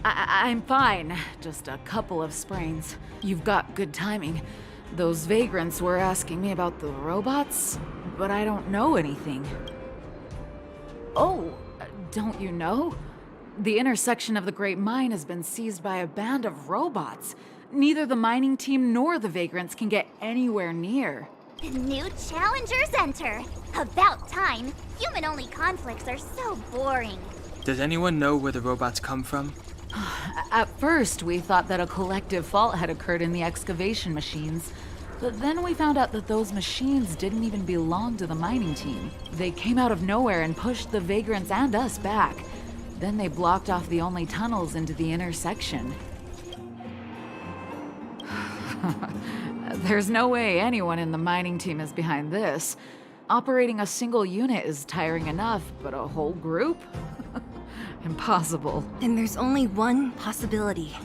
I'm fine. Just a couple of sprains. You've got good timing. Those vagrants were asking me about the robots, but I don't know anything. Oh, don't you know? The intersection of the Great Mine has been seized by a band of robots. Neither the mining team nor the vagrants can get anywhere near. New challengers enter. About time. Human-only conflicts are so boring. Does anyone know where the robots come from? At first, we thought that a collective fault had occurred in the excavation machines. But then we found out that those machines didn't even belong to the mining team. They came out of nowhere and pushed the vagrants and us back. Then they blocked off the only tunnels into the intersection. There's no way anyone in the mining team is behind this. Operating a single unit is tiring enough, but a whole group? Impossible. Then there's only one possibility.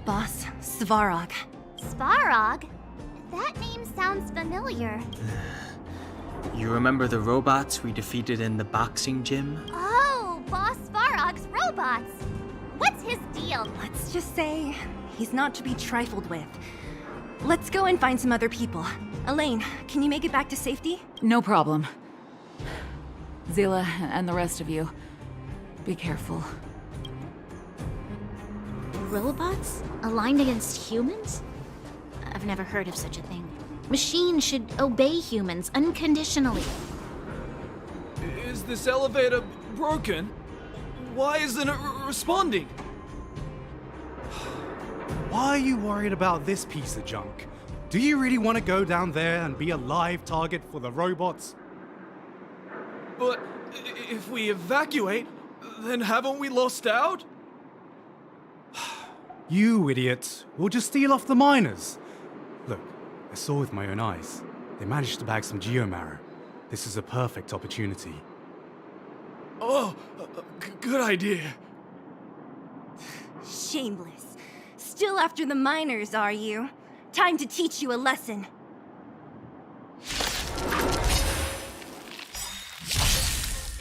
Boss Svarog. Svarog? That name sounds familiar. You remember the robots we defeated in the boxing gym? Oh, Boss Svarog's robots. What's his deal? Let's just say he's not to be trifled with. Let's go and find some other people. Elaine, can you make it back to safety? No problem. Seela and the rest of you, be careful. Robots? Aligned against humans? I've never heard of such a thing. Machines should obey humans unconditionally. Is this elevator broken? Why isn't it responding? Why are you worried about this piece of junk? Do you really want to go down there and be a live target for the robots? But if we evacuate, then haven't we lost out? You idiots! We'll just steal off the miners. Look, I saw with my own eyes. They managed to bag some geomarrow. This is a perfect opportunity. Oh, good idea. Shameless. Still after the miners, are you? Time to teach you a lesson.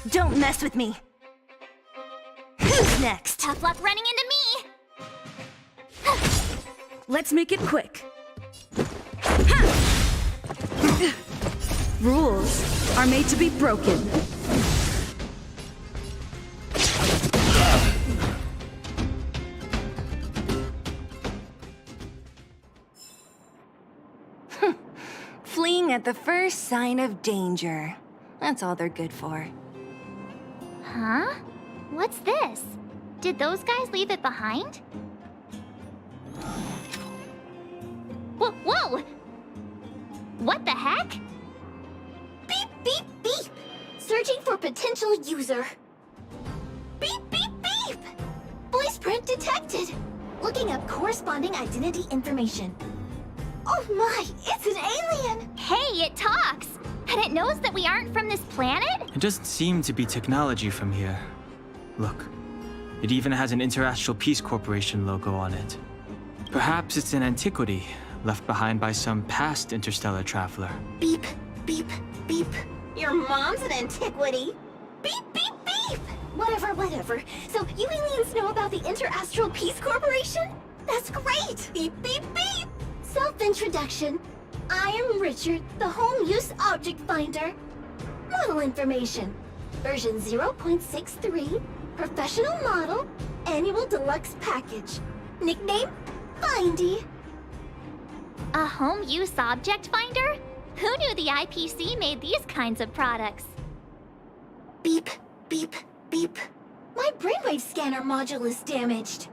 Don't mess with me. Who's next? Tough luck running into me. Let's make it quick. Rules are made to be broken. Fleeing at the first sign of danger. That's all they're good for. Huh? What's this? Did those guys leave it behind? Whoa! What the heck? Beep, beep, beep! potential user. Beep, beep, beep! Voice print detected. Looking up corresponding identity information. Oh my, it's an alien! Hey, it talks! And it knows that we aren't from this planet? It doesn't seem to be technology from here. Look, it even has an Interastral Peace Corporation logo on it. Perhaps it's an antiquity left behind by some past interstellar traveler. Beep, beep, beep. Your mom's an antiquity. Beep, beep, beep! Whatever. So you aliens know about the Interastral Peace Corporation? That's great! Beep, beep, beep! Self-introduction. I am Richard, the Home Use Object Finder. Model information. Version 0.63. Professional model. Annual deluxe package. Nickname? Findy. A home use object finder? Who knew the IPC made these kinds of products? Beep, beep, beep. My brainwave scanner module is damaged.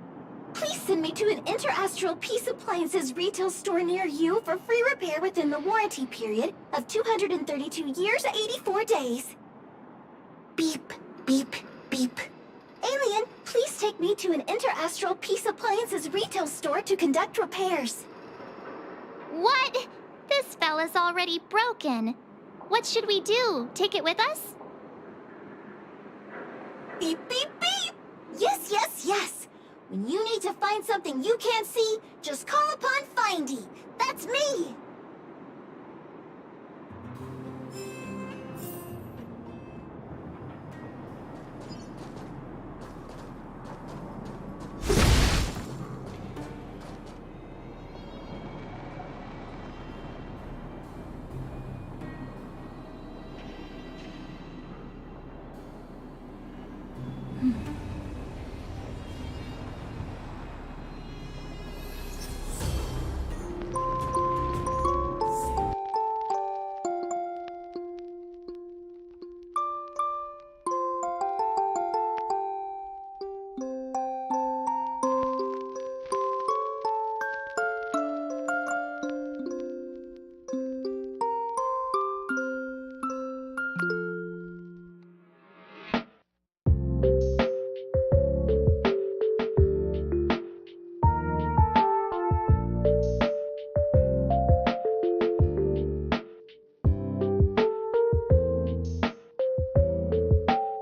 Please send me to an Interastral Peace Appliances retail store near you for free repair within the warranty period of 232 years, 84 days. Beep, beep, beep. Alien, please take me to an Interastral Peace Appliances retail store to conduct repairs. What? This fella's already broken. What should we do? Take it with us? Beep, beep, beep! Yes, yes, yes! When you need to find something you can't see, just call upon Findy. That's me!